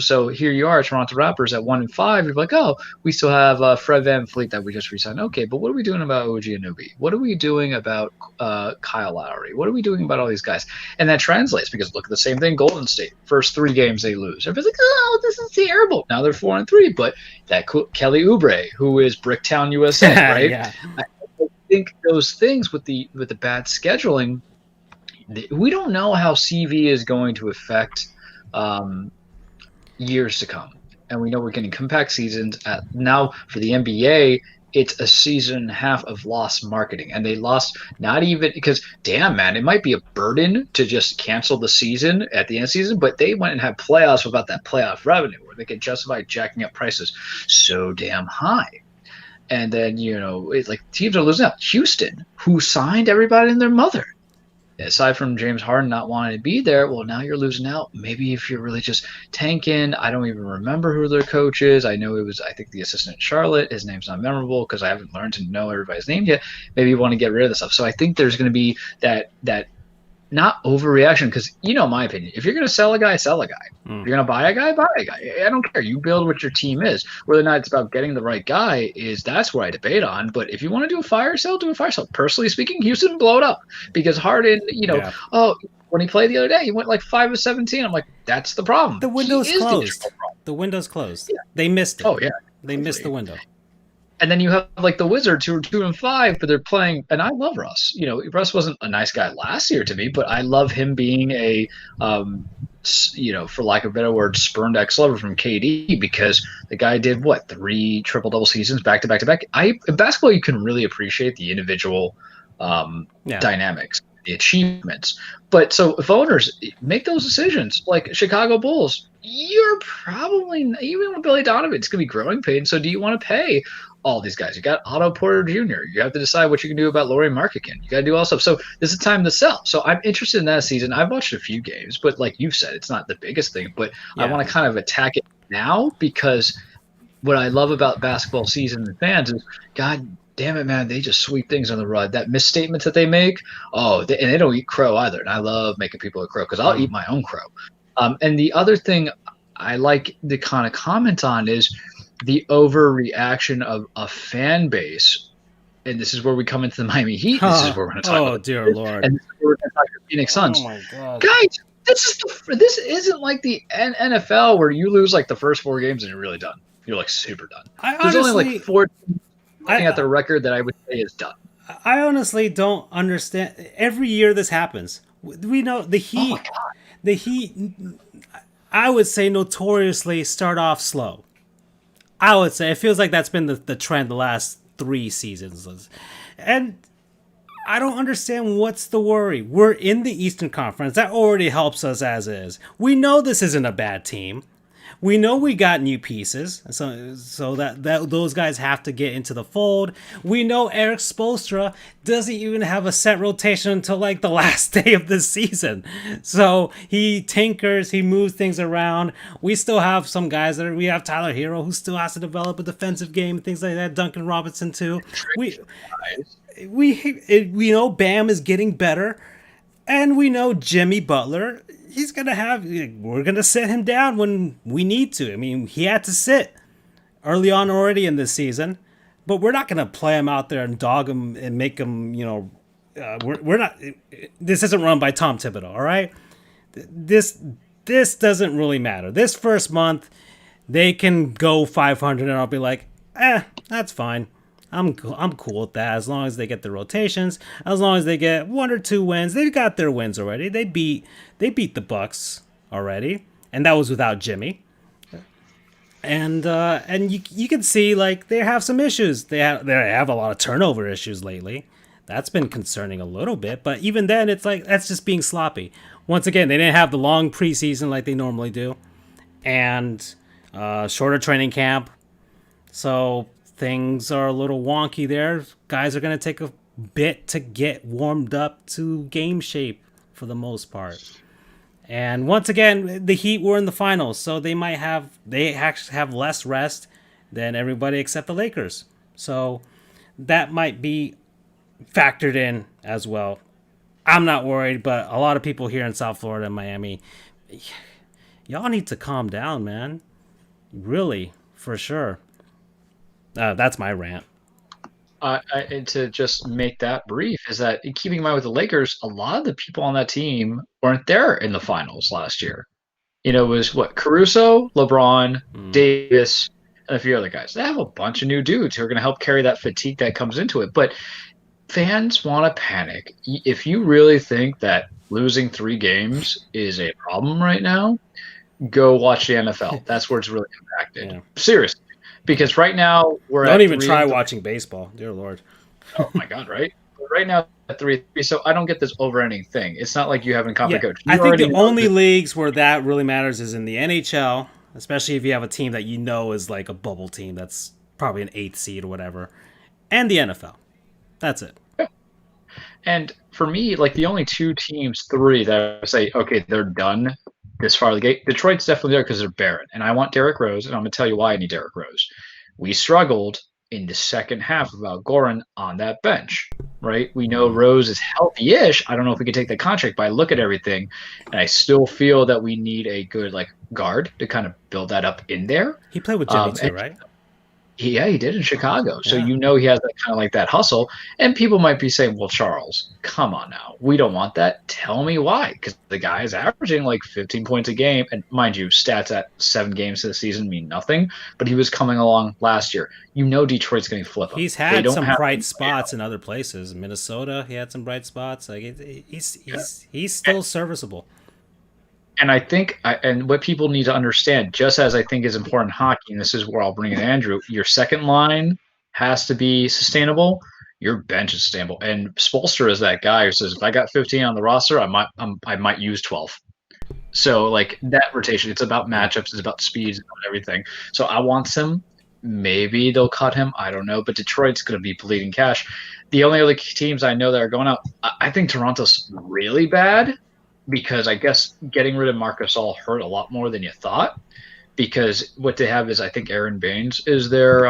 So here you are, Toronto Raptors at 1-5. You're like, oh, we still have Fred VanVleet that we just re-signed. Okay, but what are we doing about OG Anunoby? What are we doing about Kyle Lowry? What are we doing about all these guys? And that translates because look at the same thing. Golden State, first 3 games they lose. Everybody's like, oh, this is terrible. Now they're 4-3, but that Kelly Oubre, who is Bricktown USA, right? Yeah. I think those things with the bad scheduling, we don't know how CV is going to affect years to come. And we know we're getting compact seasons. Now for the NBA, it's a season and a half of lost marketing. And they lost not even because, damn, man, it might be a burden to just cancel the season at the end of the season, but they went and had playoffs without that playoff revenue where they could justify jacking up prices so damn high. And then, it's like teams are losing out. Houston, who signed everybody and their mother. Aside from James Harden not wanting to be there, well, now you're losing out. Maybe if you're really just tanking, I don't even remember who their coach is. I know I think the assistant in Charlotte. His name's not memorable because I haven't learned to know everybody's name yet. Maybe you want to get rid of the stuff. So I think there's going to be that not overreaction because, my opinion, if you're going to sell a guy, sell a guy. If you're going to buy a guy, buy a guy. I don't care. You build what your team is. Whether or not it's about getting the right guy that's where I debate on. But if you want to do a fire sale, do a fire sale. Personally speaking, Houston, blow it up because Harden, when he played the other day, he went like 5 of 17. I'm like, that's the problem. The window's closed. The window's closed. Yeah. They missed it. Oh, yeah. They missed the window. And then you have like the Wizards who are 2-5, but they're playing. And I love Russ. Russ wasn't a nice guy last year to me, but I love him being a, for lack of a better word, spurned ex-lover from KD because the guy did 3 triple-double seasons back to back to back. In basketball, you can really appreciate the individual dynamics, the achievements. But so if owners make those decisions, like Chicago Bulls, you're probably even with Billy Donovan, it's going to be growing pain. So do you want to pay all these guys? You got Otto Porter Jr. You have to decide what you can do about Lauri Markkanen. You got to do all stuff. So this is time to sell. So I'm interested in that season. I've watched a few games, but like you said, it's not the biggest thing. But I want to kind of attack it now because what I love about basketball season and fans is, God damn it, man, they just sweep things on the rug. That misstatements that they make, and they don't eat crow either. And I love making people a crow because I'll eat my own crow. And the other thing I like to kind of comment on is the overreaction of a fan base. And this is where we come into the Miami Heat. This is where we're going to talk about. Oh, dear Lord. And this is where we're going to talk about Phoenix Suns. Oh, my God. Guys, this isn't like the NFL where you lose like the first 4 games and you're really done. You're like super done. There's only like 4 teams looking at the record that I would say is done. I honestly don't understand. Every year this happens. We know the Heat. Oh my God. The Heat, I would say, notoriously start off slow. I would say it feels like that's been the trend the last 3 seasons. And I don't understand what's the worry. We're in the Eastern Conference. That already helps us as is. We know this isn't a bad team. We know we got new pieces, so that those guys have to get into the fold. We know Eric Spoelstra doesn't even have a set rotation until like the last day of the season. So he tinkers, he moves things around. We still have some guys we have Tyler Hero who still has to develop a defensive game, things like that. Duncan Robinson too. We know Bam is getting better, and we know Jimmy Butler. We're going to sit him down when we need to. I mean, he had to sit early on already in this season, but we're not going to play him out there and dog him and make him, we're not, this isn't run by Tom Thibodeau, all right? This doesn't really matter. This first month, they can go 500 and I'll be like, that's fine. I'm cool with that as long as they get the rotations, as long as they get 1 or 2 wins. They've got their wins already. They beat the Bucks already, and that was without Jimmy. And you can see like they have some issues. They have a lot of turnover issues lately. That's been concerning a little bit, but even then it's like that's just being sloppy. Once again, they didn't have the long preseason like they normally do, and shorter training camp. So things are a little wonky there. Guys are going to take a bit to get warmed up to game shape for the most part. And once again, the Heat were in the finals, so they actually have less rest than everybody except the Lakers. So that might be factored in as well. I'm not worried, but a lot of people here in South Florida and Miami, y'all need to calm down, man. Really, for sure. That's my rant. And to just make that brief is that keeping in mind with the Lakers, a lot of the people on that team weren't there in the finals last year. It was what Caruso, LeBron, Davis, and a few other guys. They have a bunch of new dudes who are going to help carry that fatigue that comes into it. But fans want to panic. If you really think that losing 3 games is a problem right now, go watch the NFL. That's where it's really impacted. Yeah. Seriously. Because right now we're Don't at even 3 try and 3. watching baseball, dear Lord. Oh my God, right? Right now at 3-3, so I don't get this overending thing. It's not like you haven't Yeah, coach. I You think already the know only that- leagues where that really matters is in the NHL, especially if you have a team that you know is like a bubble team that's probably an 8th seed or whatever, and the NFL. That's it. And for me, like the only 2 teams, 3 that I say, okay, they're done this far of the gate. Detroit's definitely there because they're barren. And I want Derrick Rose, and I'm going to tell you why I need Derrick Rose. We struggled in the second half without Goran on that bench, right? We know Rose is healthy-ish. I don't know if we could take the contract, but I look at everything, and I still feel that we need a good like guard to kind of build that up in there. He played with Jimmy too, right? Yeah, he did in Chicago. So Yeah. you know he has that kind of like that hustle. And people might be saying, well, Charles, come on now. We don't want that. Tell me why. Because the guy is averaging like 15 points a game. And mind you, stats at 7 games this season mean nothing. But he was coming along last year. You know Detroit's going to flip him. He's had some bright spots in other places. Minnesota, he had some bright spots. Like he's still serviceable. And I think, and what people need to understand, just as I think is important in hockey, and this is where I'll bring in Andrew, your second line has to be sustainable. Your bench is sustainable. And Spoelstra is that guy who says, if I got 15 on the roster, I might use 12. So like that rotation, it's about matchups, it's about speeds, it's about everything. So I want him. Maybe they'll cut him. I don't know. But Detroit's going to be bleeding cash. The only other teams I know that are going out, I think Toronto's really bad. Because I guess getting rid of Marc Gasol hurt a lot more than you thought. Because what they have is, I think Aaron Baines is their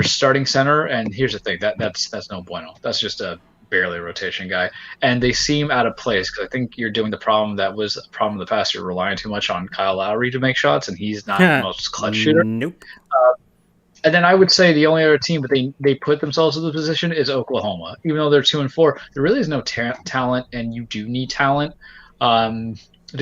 starting center, and here's the thing that's no bueno. That's just a barely rotation guy, and they seem out of place because I think you're doing the problem that was a problem in the past. You're relying too much on Kyle Lowry to make shots, and he's not the most clutch shooter. Nope. And then I would say the only other team, but they put themselves in the position is Oklahoma. Even though they're 2-4, there really is no talent, and you do need talent to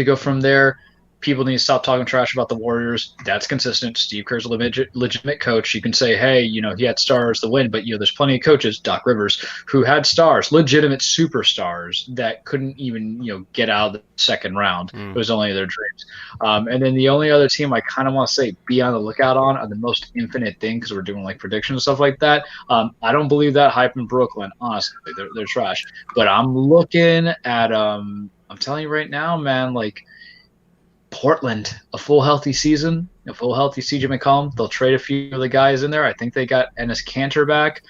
go from there. People need to stop talking trash about the Warriors. That's consistent. Steve Kerr's a legitimate coach. You can say, hey, he had stars to win, but there's plenty of coaches, Doc Rivers, who had stars, legitimate superstars that couldn't even get out of the second round. It was only their dreams. And then the only other team I kind of want to say be on the lookout on are the most infinite thing because we're doing like predictions and stuff like that. I don't believe that hype in Brooklyn. Honestly, they're trash. But I'm looking at I'm telling you right now, man, like. Portland, a full healthy season, a full healthy CJ McCollum. They'll trade a few of the guys in there. I think they got Enes Kanter back.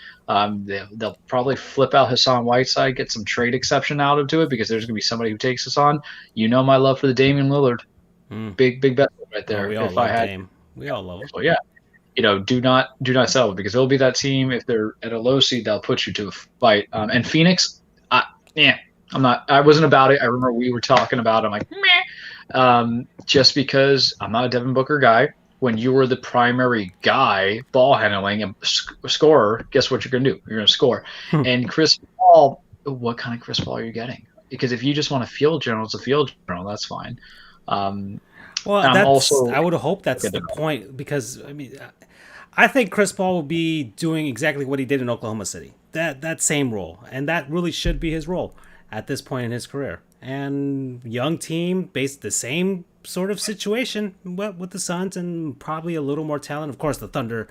They'll probably flip out Hassan Whiteside, get some trade exception out of it because there's going to be somebody who takes us on. You know my love for the Damian Lillard. Big bet right there. We all love Dame. We all love it. So yeah, do not sell it because they'll be that team. If they're at a low seed, they'll put you to a fight. And Phoenix, I'm not. I wasn't about it. I remember we were talking about it. I'm like, meh. Just because I'm not a Devin Booker guy. When you were the primary guy, ball handling and scorer, guess what you're going to do? You're going to score. And Chris Paul, what kind of Chris Paul are you getting? Because if you just want a field general, it's a field general. That's fine. Well, I would hope that's the point because I think Chris Paul will be doing exactly what he did in Oklahoma City. That same role, and that really should be his role at this point in his career. And young team, based the same sort of situation with the Suns and probably a little more talent. Of course, the Thunder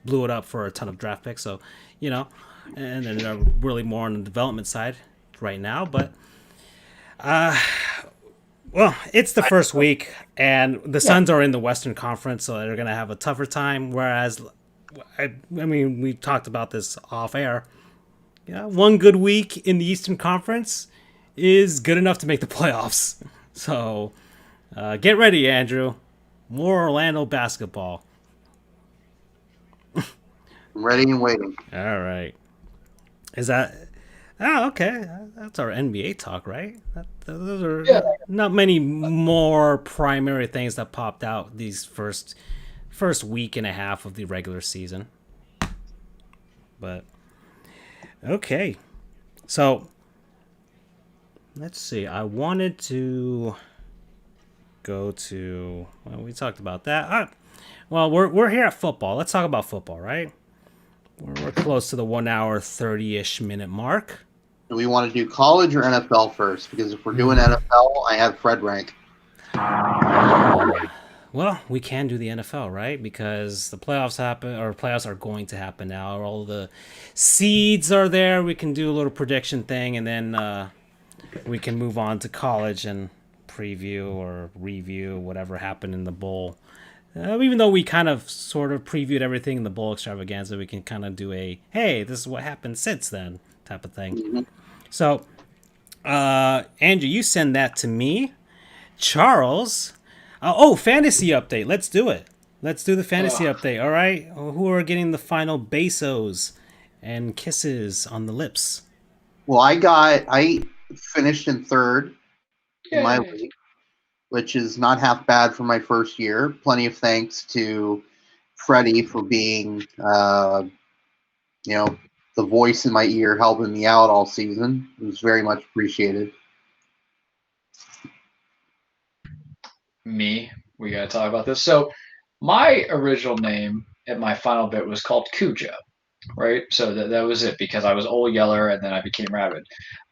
blew it up for a ton of draft picks, so and then they're really more on the development side right now. But well, it's the first week, and the Suns are in the Western Conference, so they're going to have a tougher time. Whereas, we talked about this off air. One good week in the Eastern Conference is good enough to make the playoffs. So, get ready, Andrew. More Orlando basketball. I'm ready and waiting. All right. Is that Oh, okay. That's our NBA talk, right? Those are Yeah. not many more primary things that popped out these first week and a half of the regular season. But okay, so let's see. I wanted to go to. Well, we talked about that. Well, we're here at football. Let's talk about football, right? We're close to the 1 hour 30-ish minute mark. Do we want to do college or NFL first? Because if we're doing NFL, I have Fred rank. Well, we can do the NFL, right? Because the playoffs happen, or playoffs are going to happen now. All the seeds are there. We can do a little prediction thing, and then we can move on to college and preview or review whatever happened in the bowl. Even though we kind of sort of previewed everything in the bowl extravaganza, we can kind of do a hey, this is what happened since then type of thing. Mm-hmm. So, Andrew, you send that to me. Charles, fantasy update. Let's do it. Let's do the fantasy update. All right, who are getting the final besos and kisses on the lips? Well, I finished in third in my Yay. league, which is not half bad for my first year. Plenty of thanks to Freddie for being, the voice in my ear, helping me out all season. It was very much appreciated. Me, we gotta talk about this. So, my original name at my final bit was called Cujo, right? So that was it because I was Old Yeller and then I became Rabbit.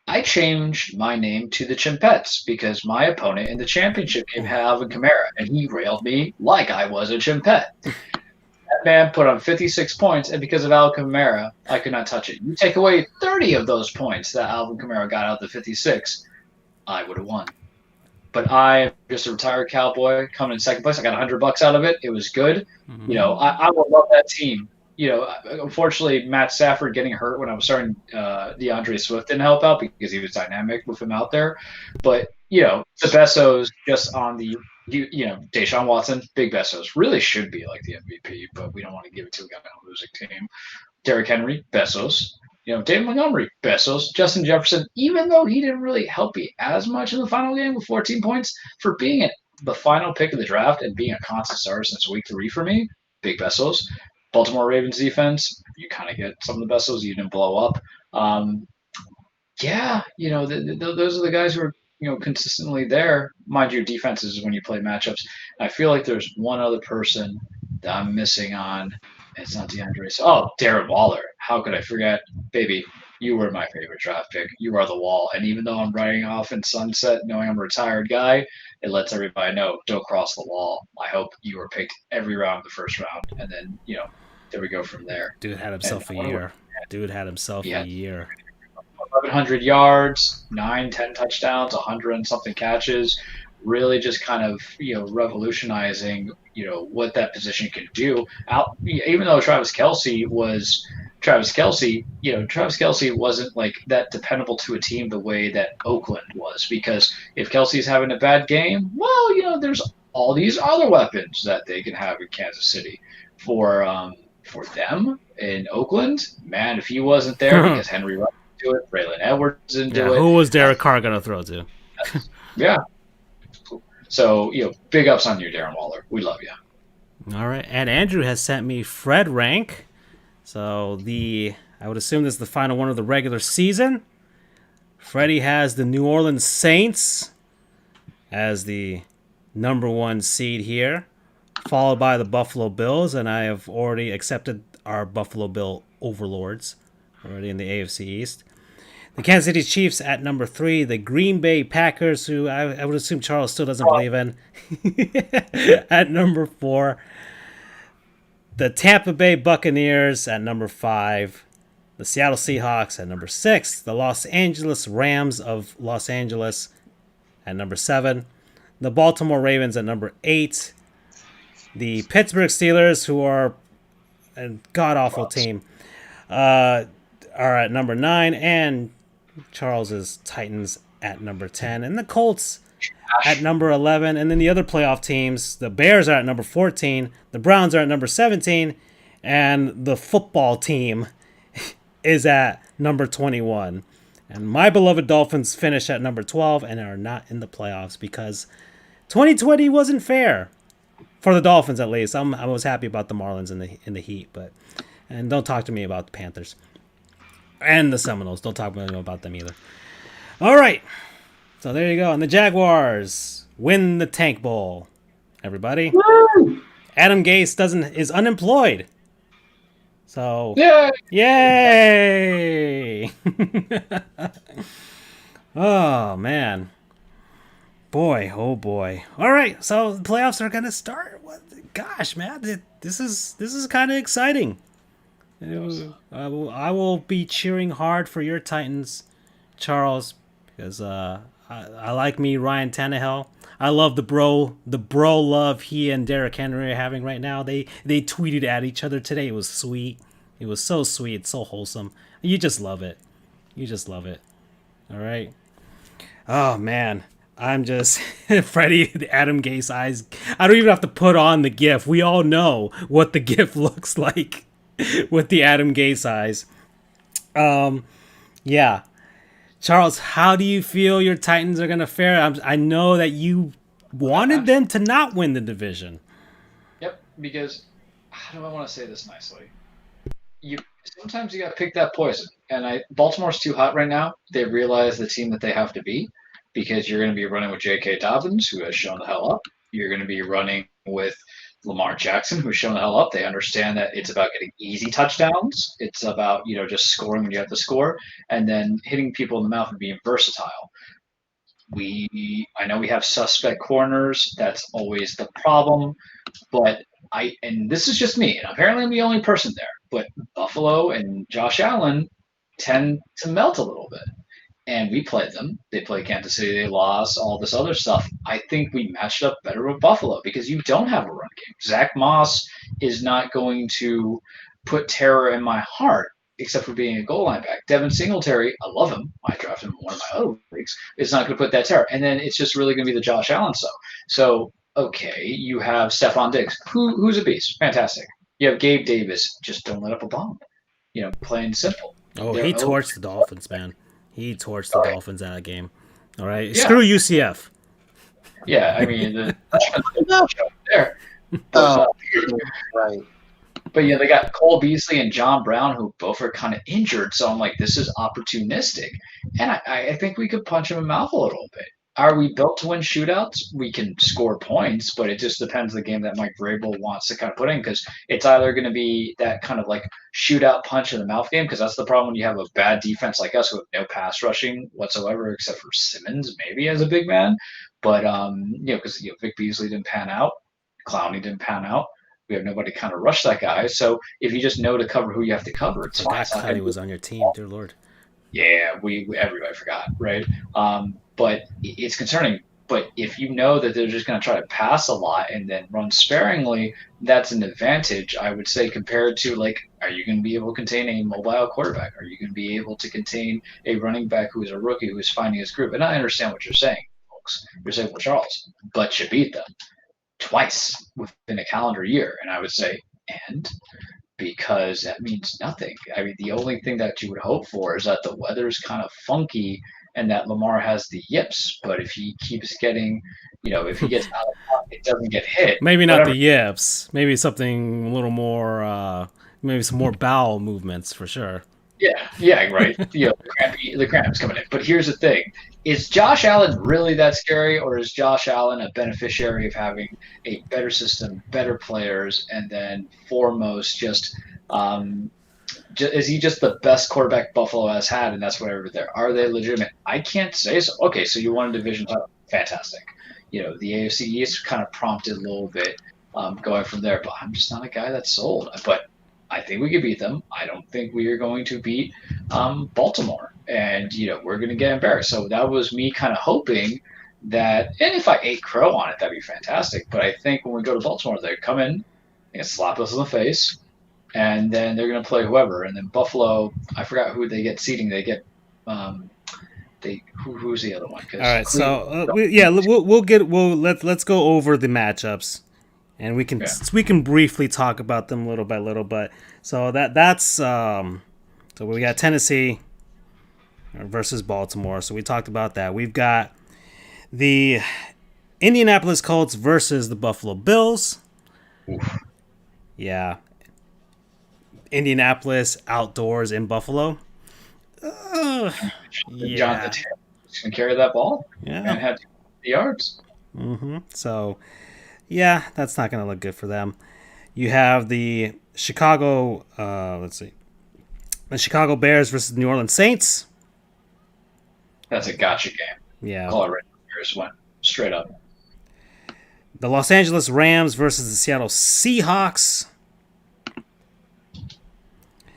I changed my name to the Chimpettes because my opponent in the championship game had Alvin Kamara, and he railed me like I was a Chimpette. That man put on 56 points, and because of Alvin Kamara, I could not touch it. You take away 30 of those points that Alvin Kamara got out of the 56, I would have won. But I'm just a retired cowboy coming in second place. I got $100 out of it. It was good. Mm-hmm. You know, I would love that team. You know, unfortunately, Matt Stafford getting hurt when I was starting DeAndre Swift didn't help out because he was dynamic with him out there. But, you know, the Besos just on the, Deshaun Watson, big Besos, really should be like the MVP, but we don't want to give it to a guy on a losing team. Derrick Henry, Besos. You know, David Montgomery, Besos. Justin Jefferson, even though he didn't really help me as much in the final game with 14 points, for being the final pick of the draft and being a constant starter since week 3 for me, big Besos. Baltimore Ravens defense, you kind of get some of the Besos. You didn't blow up. Those are the guys who are, consistently there. Mind you, defenses is when you play matchups. I feel like there's one other person that I'm missing on. It's not DeAndre. Darren Waller. How could I forget? Baby, you were my favorite draft pick. You are the wall. And even though I'm riding off in sunset knowing I'm a retired guy, it lets everybody know, don't cross the wall. I hope you were picked every round of the first round. And then, there we go from there. Dude had himself a year. A year. 1,100 yards, 9-10 touchdowns, 100 and something catches. Really just kind of, revolutionizing, what that position can do. Even though Travis Kelce, wasn't like that dependable to a team the way that Oakland was. Because if Kelce's having a bad game, well, there's all these other weapons that they can have in Kansas City. For them in Oakland, man, if he wasn't there because Henry Ruggs didn't do it, Braylon Edwards didn't do it. Who was Derek Carr going to throw to? Yeah. So, big ups on you, Darren Waller. We love you. All right. And Andrew has sent me Fred rank. So I would assume this is the final one of the regular season. Freddie has the New Orleans Saints as the number 1 seed here, followed by the Buffalo Bills, and I have already accepted our Buffalo Bill overlords already in the AFC East. The Kansas City Chiefs at number 3, the Green Bay Packers, who I would assume Charles still doesn't believe in, at number 4. The Tampa Bay Buccaneers at number 5. The Seattle Seahawks at number 6. The Los Angeles Rams of Los Angeles at number 7. The Baltimore Ravens at number 8. The Pittsburgh Steelers, who are a god-awful team, are at number 9. And Charles's Titans at number 10. And the Colts at number 11. And then the other playoff teams, the Bears are at number 14. The Browns are at number 17. And the football team is at number 21. And my beloved Dolphins finish at number 12 and are not in the playoffs because 2020 wasn't fair for the Dolphins. At least I was happy about the Marlins in the Heat, and don't talk to me about the Panthers and the Seminoles. Don't talk to me about them either. All right, so there you go. And the Jaguars win the Tank Bowl. Everybody, Woo! Adam Gase is unemployed. So yay! Oh man. Boy, oh boy. All right, so the playoffs are gonna start. Gosh, man, this is kind of exciting. I will be cheering hard for your Titans, Charles, because I like me Ryan Tannehill. I love the bro love he and Derrick Henry are having right now. They tweeted at each other today. It was sweet. It was so sweet, so wholesome. You just love it. You just love it. All right. Oh man. I'm just Freddie, the Adam Gase eyes. I don't even have to put on the GIF. We all know what the GIF looks like with the Adam Gase eyes. Yeah. Charles, how do you feel your Titans are going to fare? I know that you wanted them to not win the division. Yep, because how do I want to say this nicely? Sometimes you got to pick that poison. And Baltimore's too hot right now. They realize the team that they have to be. Because you're going to be running with J.K. Dobbins, who has shown the hell up. You're going to be running with Lamar Jackson, who's shown the hell up. They understand that it's about getting easy touchdowns. It's about, just scoring when you have to score and then hitting people in the mouth and being versatile. I know we have suspect corners. That's always the problem. But and this is just me, and apparently I'm the only person there, but Buffalo and Josh Allen tend to melt a little bit. And we played them. They played Kansas City. They lost, all this other stuff. I think we matched up better with Buffalo because you don't have a run game. Zach Moss is not going to put terror in my heart, except for being a goal line back. Devin Singletary, I love him. I drafted him in one of my other leagues. Is not going to put that terror. And then it's just really going to be the Josh Allen stuff. So, okay, you have Stephon Diggs, who's a beast. Fantastic. You have Gabe Davis. Just don't let up a bomb. Plain simple. Oh, he torched the Dolphins, man. He torched the Dolphins out of the game. All right. Yeah. Screw UCF. Yeah, I mean, there. Right. But yeah, they got Cole Beasley and John Brown, who both are kind of injured. So I'm like, this is opportunistic. And I think we could punch him in the mouth a little bit. Are we built to win shootouts? We can score points, but it just depends on the game that Mike Vrabel wants to kind of put in because it's either going to be that kind of like shootout punch in the mouth game because that's the problem when you have a bad defense like us with no pass rushing whatsoever except for Simmons maybe as a big man. But, because Vic Beasley didn't pan out, Clowney didn't pan out. We have nobody kind of rush that guy. So if you just know to cover who you have to cover, it's fine. Clowney was on your team, dear Lord. Yeah, we everybody forgot, right? But it's concerning. But if you know that they're just going to try to pass a lot and then run sparingly, that's an advantage, I would say, compared to, are you going to be able to contain a mobile quarterback? Are you going to be able to contain a running back who is a rookie who is finding his group? And I understand what you're saying, folks. You're saying, well, Charles, but you beat them twice within a calendar year. And I would say, and? Because that means nothing. I mean, the only thing that you would hope for is that the weather's kind of funky and that Lamar has the yips. But if he keeps getting, if he gets out of pocket, doesn't get hit. Maybe not the yips. Maybe something a little more, maybe some more bowel movements for sure. Yeah, right. The cramps coming in. But here's the thing. Is Josh Allen really that scary, or is Josh Allen a beneficiary of having a better system, better players, and then foremost is he just the best quarterback Buffalo has had, and that's whatever there? Are they legitimate? I can't say so. Okay, so you won a division title. Fantastic. The AFC East kind of prompted a little bit going from there, but I'm just not a guy that's sold. But I think we could beat them. I don't think we are going to beat Baltimore. And, we're going to get embarrassed. So that was me kind of hoping that, and if I ate crow on it, that'd be fantastic. But I think when we go to Baltimore, they come in and slap us in the face, and then they're going to play whoever. And then Buffalo, I forgot who they get seating. They get who's the other one? All right, so let's go over the matchups. And we can briefly talk about them little by little, but so that's so we got Tennessee, versus Baltimore. So we talked about that. We've got the Indianapolis Colts versus the Buffalo Bills. Oof. Yeah. Indianapolis outdoors in Buffalo. John Yeah. the Tanner can carry that ball and Yeah. have the yards. So, yeah, that's not going to look good for them. You have the Chicago, the Chicago Bears versus the New Orleans Saints. That's a gotcha game. Yeah. Colorado Bears went straight up. The Los Angeles Rams versus the Seattle Seahawks.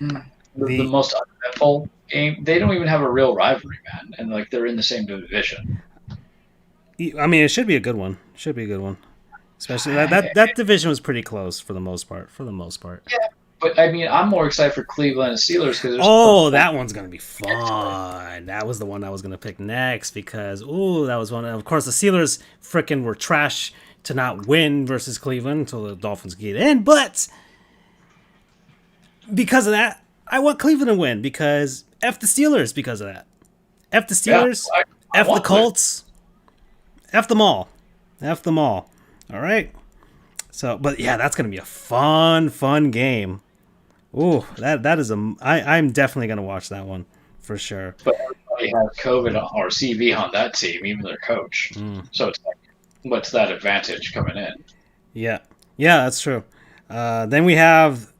The most uneventful game. They don't even have a real rivalry, man, and like they're in the same division. I mean, it should be a good one. Should be a good one. Especially that division was pretty close for the most part. Yeah, but I mean, I'm more excited for Cleveland and Steelers because that one's gonna be fun. That was the one I was gonna pick next because that was one. Of course, the Steelers freaking were trash to not win versus Cleveland until the Dolphins get in, but because of that, I want Cleveland to win because F the Steelers because of that. F the Steelers, I F the want Colts, F them all. F them all. All right. So, but yeah, that's going to be a fun game. Ooh, that is I'm definitely going to watch that one for sure. But everybody has COVID or CV on that team, even their coach. So it's like, what's that advantage coming in? Yeah, that's true. Then we have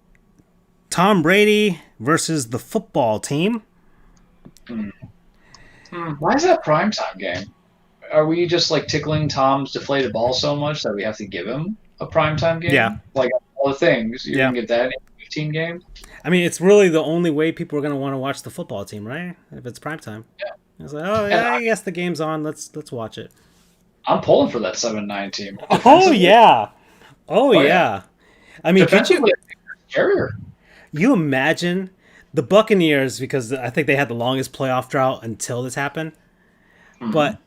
Tom Brady versus the football team. Why is that primetime game? Are we just like tickling Tom's deflated ball so much that we have to give him a primetime game? Yeah. Like all the things. You can get that in 15 games? I mean, it's really the only way people are going to want to watch the football team, right? If it's primetime. Yeah. It's like, oh, yeah, I guess the game's on. Let's watch it. I'm pulling for that 7-9 team. Oh, yeah. Oh, yeah. I mean, could you... Carrier. You imagine the Buccaneers, because I think they had the longest playoff drought until this happened. But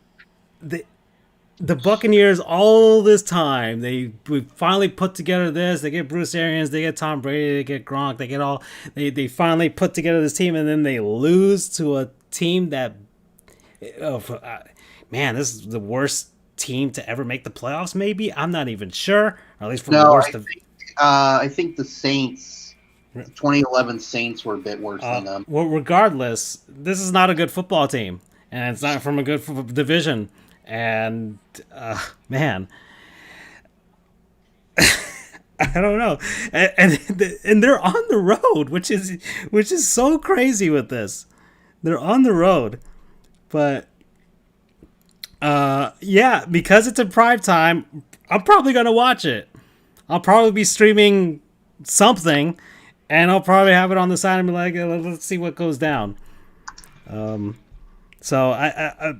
the Buccaneers, all this time, we finally put together this. They get Bruce Arians, they get Tom Brady, they get Gronk, they finally put together this team, and then they lose to a team that, man, this is the worst team to ever make the playoffs. Maybe I'm not even sure. Or at least from the worst I think the Saints, the 2011 Saints were a bit worse than them. Well, regardless, this is not a good football team, and it's not from a good division. And man, I don't know. And they're on the road, which is so crazy with this. They're on the road, but yeah, because it's in prime time, I'm probably gonna watch it. I'll probably be streaming something, and I'll probably have it on the side and be like, let's see what goes down. So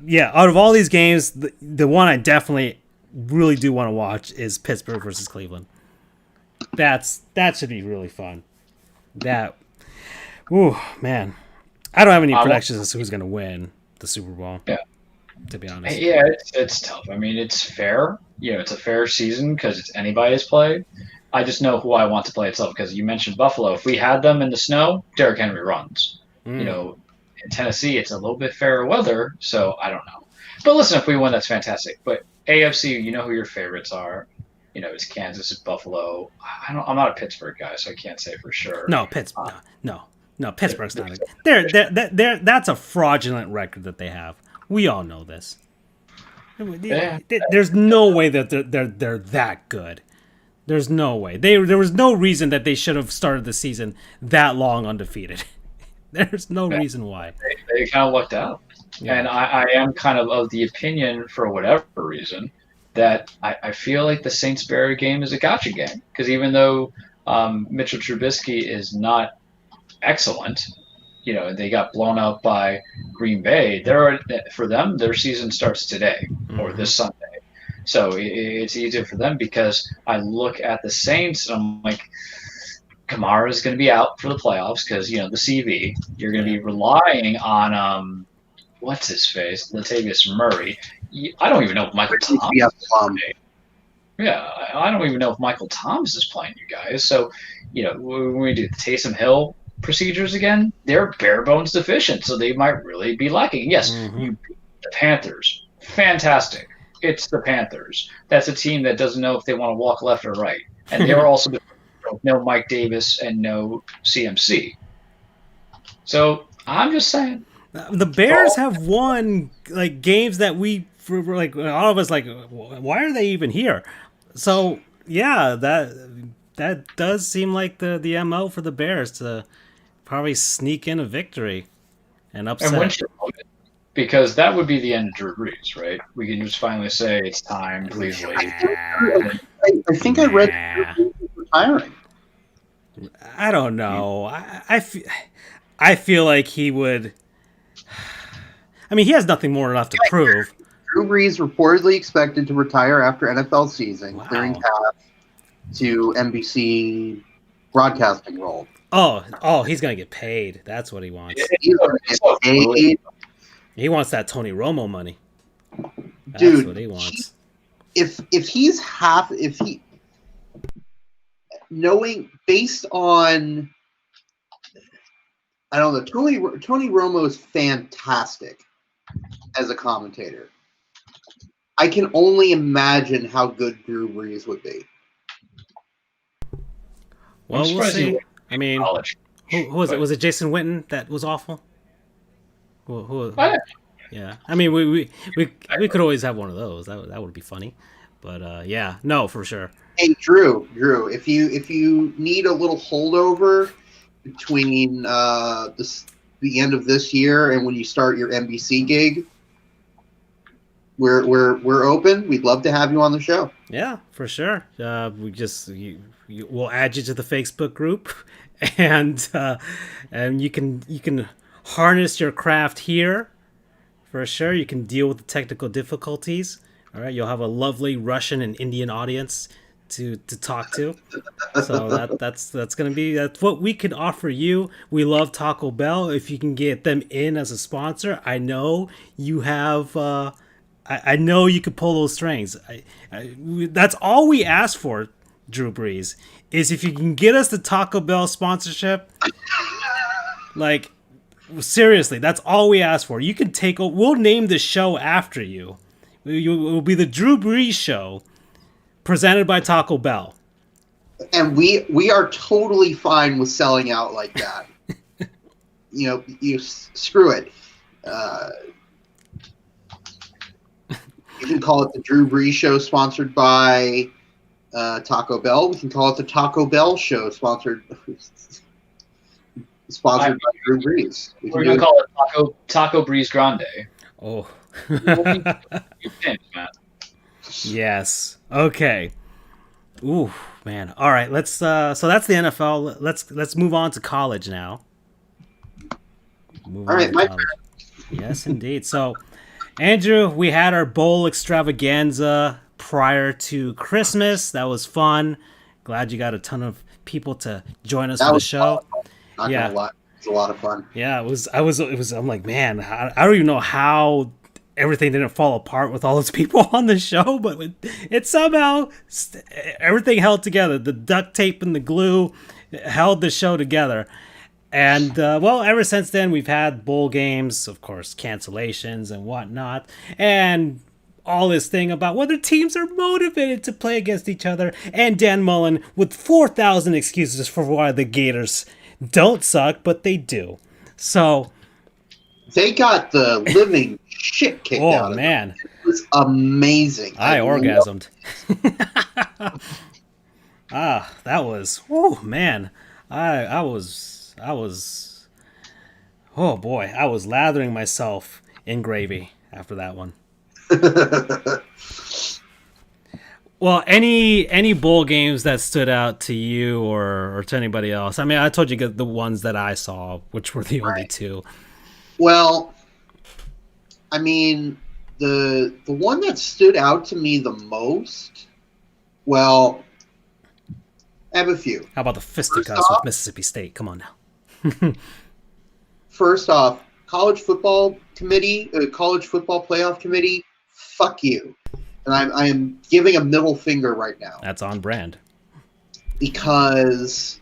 yeah, out of all these games, the one I definitely really do want to watch is Pittsburgh versus Cleveland. That should be really fun. Man, I don't have any predictions as to who's going to win the Super Bowl. Yeah, to be honest. Yeah, it's tough. I mean, it's fair. It's a fair season because it's anybody's play. I just know who I want to play itself because you mentioned Buffalo. If we had them in the snow, Derrick Henry runs. In Tennessee, it's a little bit fairer weather, so I don't know. But listen, if we win, that's fantastic. But AFC, you know who your favorites are. It's Kansas, it's Buffalo. I'm not a Pittsburgh guy, so I can't say for sure. No, Pittsburgh. No, Pittsburgh's not. That's a fraudulent record that they have. We all know this. There's no way that they're that good. There's no way. There was no reason that they should have started the season that long undefeated. There's no reason why. They kind of lucked out. Yeah. And I am kind of the opinion, for whatever reason, that I feel like the Saints-Bears game is a gotcha game. Because even though Mitchell Trubisky is not excellent, they got blown out by Green Bay, for them, their season starts today or this Sunday. So it's easier for them because I look at the Saints and I'm like, Kamara is going to be out for the playoffs because, the CV. You're going to be relying on, what's his face? Latavius Murray. I don't even know if Michael Thomas is playing. Yeah, I don't even know if Michael Thomas is playing, you guys. So, when we do Taysom Hill, procedures again, they're bare bones deficient, so they might really be lacking. Yes, you beat the Panthers. Fantastic. It's the Panthers. That's a team that doesn't know if they want to walk left or right. And they were also no Mike Davis and no CMC. So I'm just saying. The Bears have won like games that we were like all of us like, why are they even here? So yeah, that does seem like the MO for the Bears to probably sneak in a victory and upset. And wouldn't you love it? Because that would be the end of Drew Brees, right? We can just finally say it's time. Please wait. I think I read Drew Brees is retiring. I don't know. I feel like he would. I mean, he has nothing more left to prove. Drew Brees reportedly expected to retire after NFL season, clearing path to NBC broadcasting role. Oh, he's gonna get paid. That's what he wants. He's gonna get paid. He wants that Tony Romo money. That's Dude, what he wants. If he's knowing based on, I don't know, Tony Romo is fantastic as a commentator. I can only imagine how good Drew Brees would be. Well, we'll see. I mean, who was it? Was it Jason Witten that was awful? Who yeah. I mean, we could always have one of those. That would be funny. But yeah, no, for sure. Hey, Drew, if you need a little holdover between the end of this year and when you start your NBC gig, we're open. We'd love to have you on the show. Yeah, for sure. We'll add you to the Facebook group, and you can harness your craft here, for sure. You can deal with the technical difficulties. All right, you'll have a lovely Russian and Indian audience to talk to. So that's gonna be that's what we can offer you. We love Taco Bell. If you can get them in as a sponsor, I know you have. I know you could pull those strings. That's all we ask for, Drew Brees, is if you can get us the Taco Bell sponsorship. Like, seriously, that's all we ask for. You can take. We'll name the show after you. It will be the Drew Brees Show, presented by Taco Bell. And we are totally fine with selling out like that. You screw it. You can call it the Drew Brees Show, sponsored by Taco Bell. We can call it the Taco Bell Show, sponsored by Drew Brees. We're going to call it Taco Brees Grande. Oh. Yes. Okay. Ooh, man. All right. Let's. So that's the NFL. Let's move on to college now. All right, my turn. Yes, indeed. So, Andrew, we had our bowl extravaganza prior to Christmas. That was fun. Glad you got a ton of people to join us for the show. Not gonna lie. It was a lot of fun. Yeah, it was. I'm like, man, I don't even know how everything didn't fall apart with all those people on the show, but it somehow everything held together. The duct tape and the glue held the show together. And, well, ever since then, we've had bowl games, of course, cancellations and whatnot, and all this thing about whether teams are motivated to play against each other, and Dan Mullen with 4,000 excuses for why the Gators don't suck, but they do. So they got the living shit kicked out of them. Oh, man. It was amazing. I orgasmed. That was, oh, man. I was, oh boy, I was lathering myself in gravy after that one. Well, any bowl games that stood out to you or to anybody else? I mean, I told you the ones that I saw, which were the only two. Well, I mean, the one that stood out to me the most, well, I have a few. How about the fisticuffs with Mississippi State? Come on now. First off, college football playoff committee, fuck you. And I am giving a middle finger right now. That's on brand. Because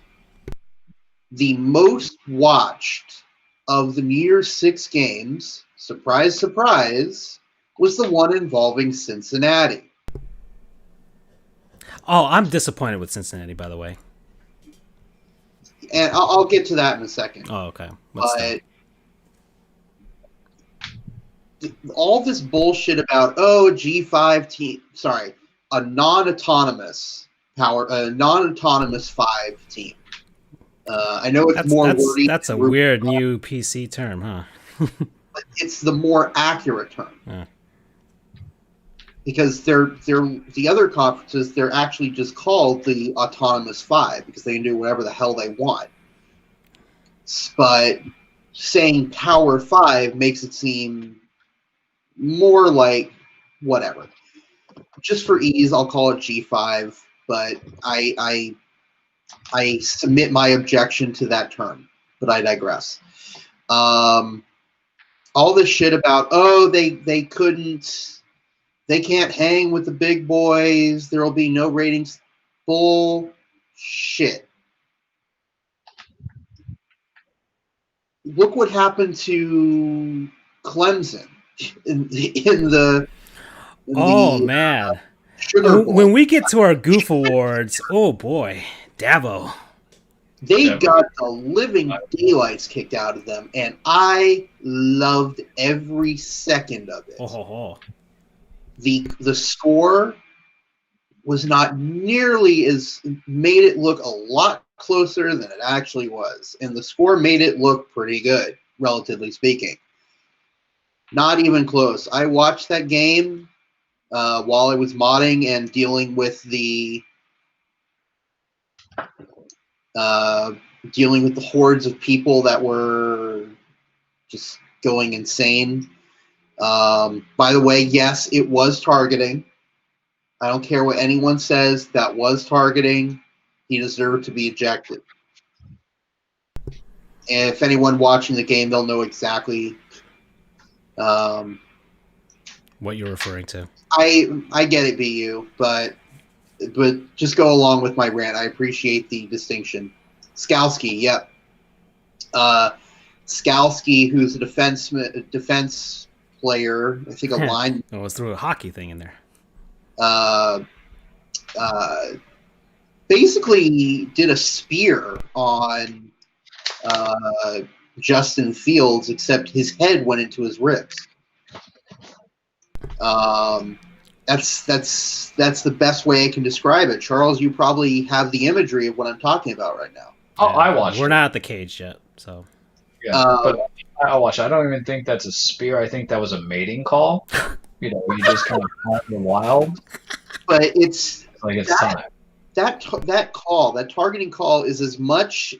the most watched of the New Year's Six games, surprise, surprise, was the one involving Cincinnati. Oh, I'm disappointed with Cincinnati, by the way. And I'll get to that in a second. Oh, okay. But all this bullshit about G5 team, a non-autonomous 5 team. I know it's wordy. That's a weird new PC term, huh? But it's the more accurate term. Yeah. Because they're the other conferences, they're actually just called the Autonomous 5 because they can do whatever the hell they want. But saying Power 5 makes it seem more like whatever. Just for ease, I'll call it G5, but I submit my objection to that term, but I digress. All this shit about they can't hang with the big boys, there'll be no ratings. Bullshit. Look what happened to Clemson man. Sugar Bowl. When we get to our Goof Awards, oh boy, Davo. They got the living daylights kicked out of them, and I loved every second of it. The score was not nearly as made it look a lot closer than it actually was, and the score made it look pretty good, relatively speaking. Not even close. I watched that game while I was modding and dealing with the hordes of people that were just going insane. By the way, yes, it was targeting. I don't care what anyone says. That was targeting. He deserved to be ejected. And if anyone watching the game, they'll know exactly what you're referring to. I get it, BU, but just go along with my rant. I appreciate the distinction. Skalski, yep. Skalski, who's a defense player, I think a line. Oh, let's throw a hockey thing in there. Basically did a spear on Justin Fields, except his head went into his ribs. That's the best way I can describe it. Charles, you probably have the imagery of what I'm talking about right now. Oh, I watched. We're not at the cage yet, so. Yeah, but I watched. I don't even think that's a spear. I think that was a mating call. You just kind of out in the wild. But it's like it's time. That targeting call is as much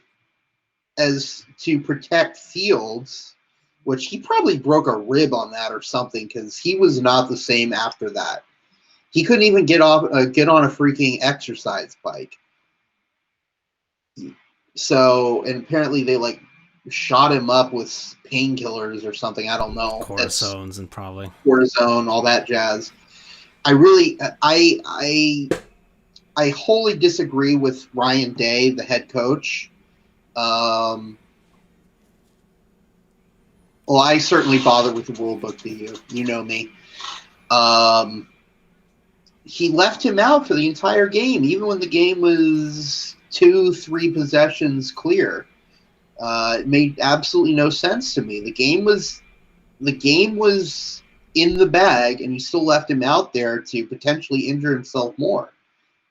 as to protect Fields, which he probably broke a rib on that or something because he was not the same after that. He couldn't even get on a freaking exercise bike. So, and apparently they shot him up with painkillers or something. I don't know. Cortisones and probably cortisone, all that jazz. I wholly disagree with Ryan Day, the head coach. Well, I certainly bother with the rule book to you. You know me. He left him out for the entire game, even when the game was 2-3 possessions clear. It made absolutely no sense to me. The game was in the bag, and you still left him out there to potentially injure himself more.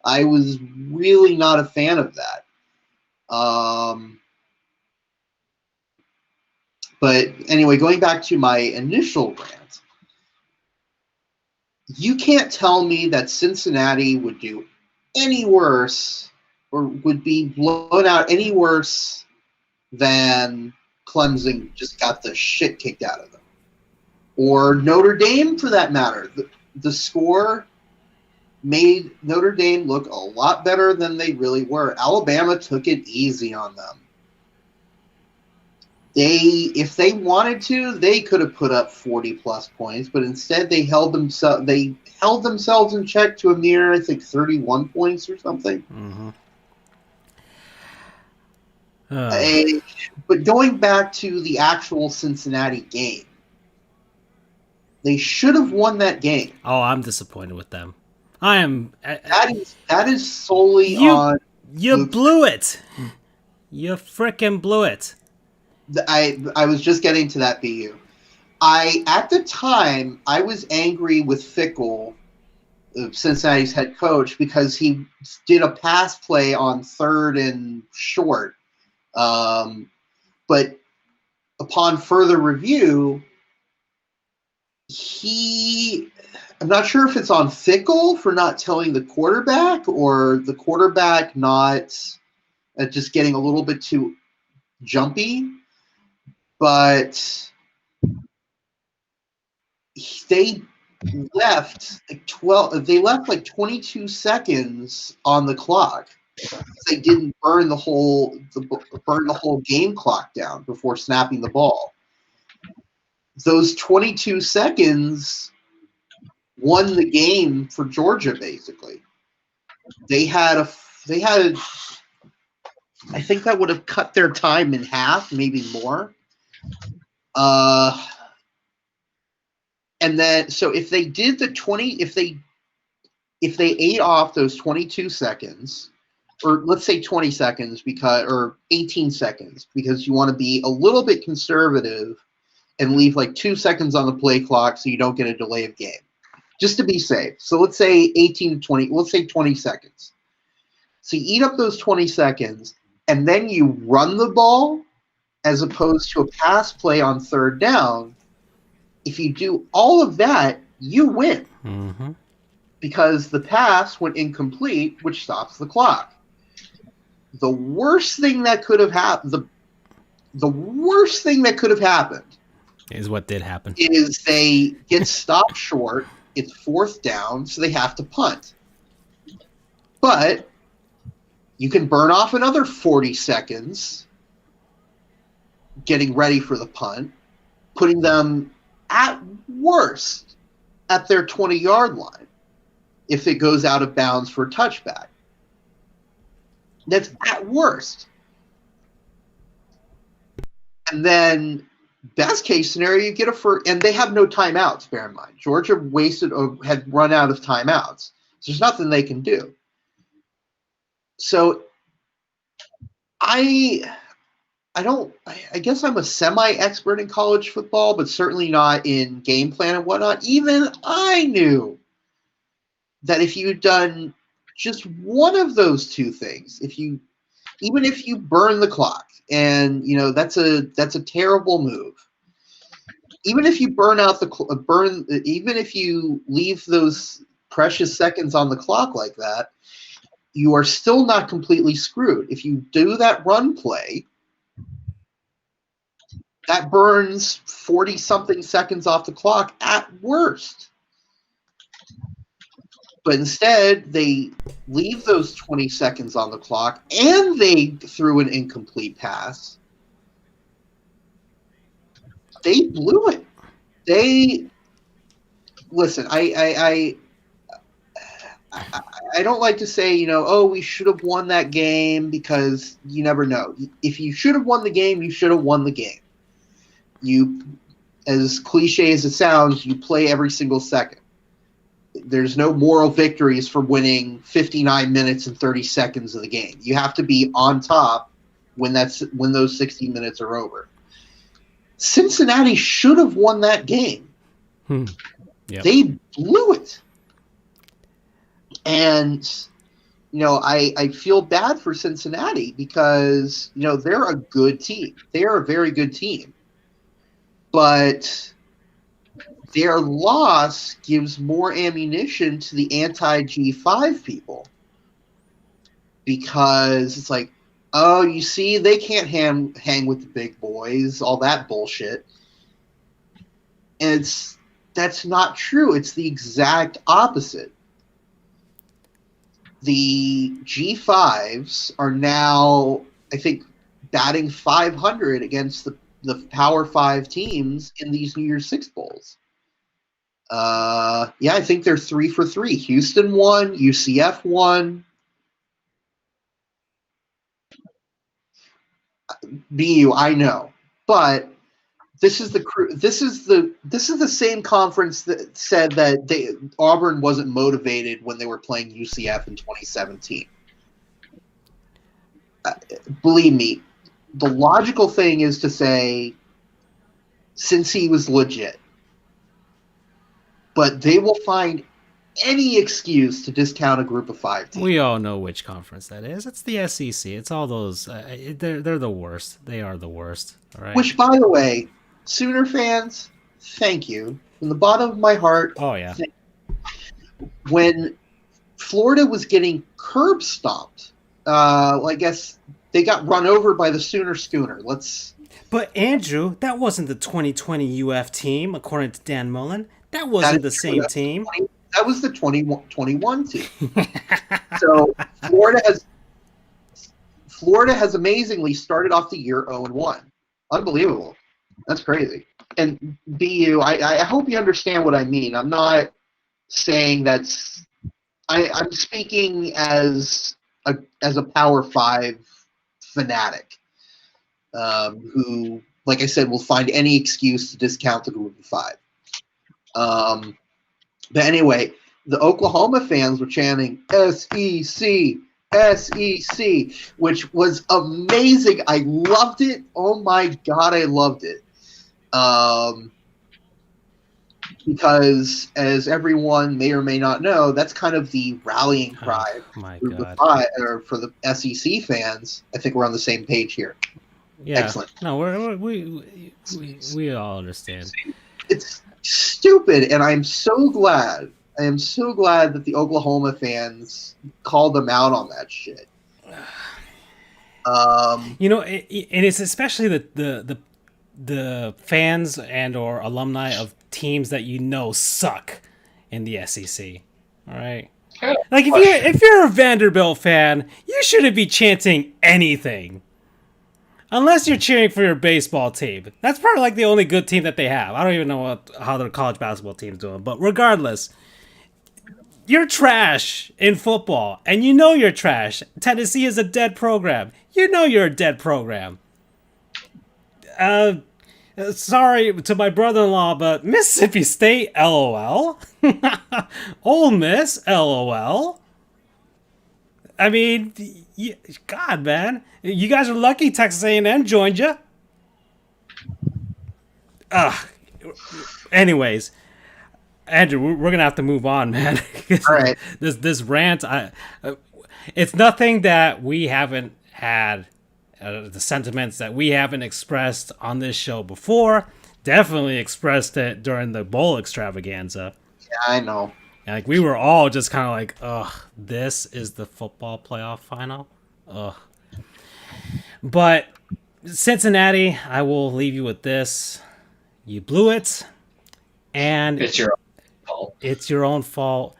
I was really not a fan of that. But anyway, going back to my initial rant, you can't tell me that Cincinnati would do any worse or would be blown out any worse than Clemson just got the shit kicked out of them. Or Notre Dame, for that matter. The score made Notre Dame look a lot better than they really were. Alabama took it easy on them. If they wanted to, they could have put up 40-plus points, but instead they held themselves in check to a mere, I think, 31 points or something. Mm-hmm. Uh, But going back to the actual Cincinnati game, they should have won that game. oh, I'm disappointed with them. I am. That is solely You on you Luke's. blew it. You frickin' blew it. I was just getting to that, BU. At the time I was angry with Fickle, Cincinnati's head coach, because he did a pass play on 3rd and short. But upon further review, I'm not sure if it's on Fickle for not telling the quarterback, or the quarterback not just getting a little bit too jumpy. But they left like 12. They left like 22 seconds on the clock. They didn't burn the whole game clock down before snapping the ball. Those 22 seconds won the game for Georgia. Basically, they had I think that would have cut their time in half, maybe more. And then, so if they did the 20, if they ate off those 22 seconds, or let's say 20 seconds, or 18 seconds, because you want to be a little bit conservative and leave like 2 seconds on the play clock so you don't get a delay of game, just to be safe. So let's say 18 to 20, let's say 20 seconds. So you eat up those 20 seconds, and then you run the ball as opposed to a pass play on 3rd down. If you do all of that, you win. Mm-hmm. Because the pass went incomplete, which stops the clock. The worst thing that could have happened, the worst thing that could have happened, is what did happen. Is they get stopped short. It's 4th down, so they have to punt. But you can burn off another 40 seconds getting ready for the punt, putting them at worst at their 20-yard line if it goes out of bounds for a touchback. That's at worst. And then best case scenario, you get a first, and they have no timeouts, bear in mind. Georgia had run out of timeouts. So there's nothing they can do. So I guess I'm a semi-expert in college football, but certainly not in game plan and whatnot. Even I knew that if you'd done just one of those two things, even if you burn the clock, and that's a terrible move. Even if you even if you leave those precious seconds on the clock like that, you are still not completely screwed. If you do that run play, that burns 40-something seconds off the clock at worst. But instead, they leave those 20 seconds on the clock, and they threw an incomplete pass. They blew it. Listen, I don't like to say, we should have won that game, because you never know. If you should have won the game, you should have won the game. You, as cliche as it sounds, you play every single second. There's no moral victories for winning 59 minutes and 30 seconds of the game. You have to be on top when those 60 minutes are over. Cincinnati should have won that game. Yep. They blew it. And, I feel bad for Cincinnati, because, they're a good team. They are a very good team. But their loss gives more ammunition to the anti-G5 people, because it's like, oh, you see, they can't hang with the big boys, all that bullshit. And that's not true. It's the exact opposite. The G5s are now, I think, batting .500 against the Power 5 teams in these New Year's Six Bowls. I think they're 3 for 3. Houston won, UCF won. BU, I know, but this is the same conference that said that Auburn wasn't motivated when they were playing UCF in 2017. Believe me, the logical thing is to say, since he was legit, but they will find any excuse to discount a group of 5 teams. We all know which conference that is. It's the SEC. It's all those. They're the worst. They are the worst. All right. Which, by the way, Sooner fans, thank you from the bottom of my heart. Oh yeah. When Florida was getting curb stomped, I guess they got run over by the Sooner Schooner. But Andrew, that wasn't the 2020 UF team, according to Dan Mullen. That wasn't the same team. That was the 2021 team. So Florida has amazingly started off the year 0-1. Unbelievable. That's crazy. And BU, I hope you understand what I mean. I'm not saying I'm speaking as a Power 5 fanatic who, like I said, will find any excuse to discount the group of 5. But anyway, the Oklahoma fans were chanting SEC, SEC, which was amazing. I loved it. Oh my God, I loved it. Because, as everyone may or may not know, that's kind of the rallying cry for the SEC fans. I think we're on the same page here. Yeah. Excellent. No, we all understand. It's stupid, and I'm so glad. I am so glad that the Oklahoma fans called them out on that shit. And it's especially the fans and or alumni of teams that suck in the SEC. All right, like if you're a Vanderbilt fan, you shouldn't be chanting anything. Unless you're cheering for your baseball team. That's probably like the only good team that they have. I don't even know how their college basketball team's doing. But regardless, you're trash in football. And you know you're trash. Tennessee is a dead program. You know you're a dead program. Sorry to my brother-in-law, but Mississippi State, LOL. Ole Miss, LOL. I mean, God, man. You guys are lucky Texas A&M joined you. Anyways, Andrew, we're going to have to move on, man. All right. This rant, it's nothing that we haven't had, the sentiments that we haven't expressed on this show before. Definitely expressed it during the bowl extravaganza. Yeah, I know. Like, we were all just kind of like, ugh, this is the football playoff final? Ugh. But Cincinnati, I will leave you with this. You blew it. And it's your own fault. It's your own fault.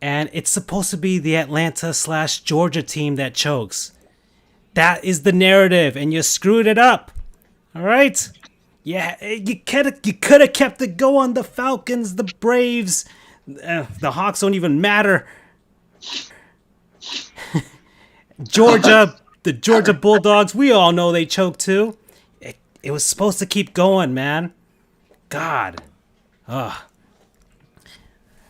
And it's supposed to be the Atlanta/Georgia team that chokes. That is the narrative, and you screwed it up. All right? Yeah, you could have kept it going. The Falcons, the Braves, the Hawks don't even matter. Georgia, the Georgia Bulldogs, we all know they choke too. It was supposed to keep going, man. God. Ugh.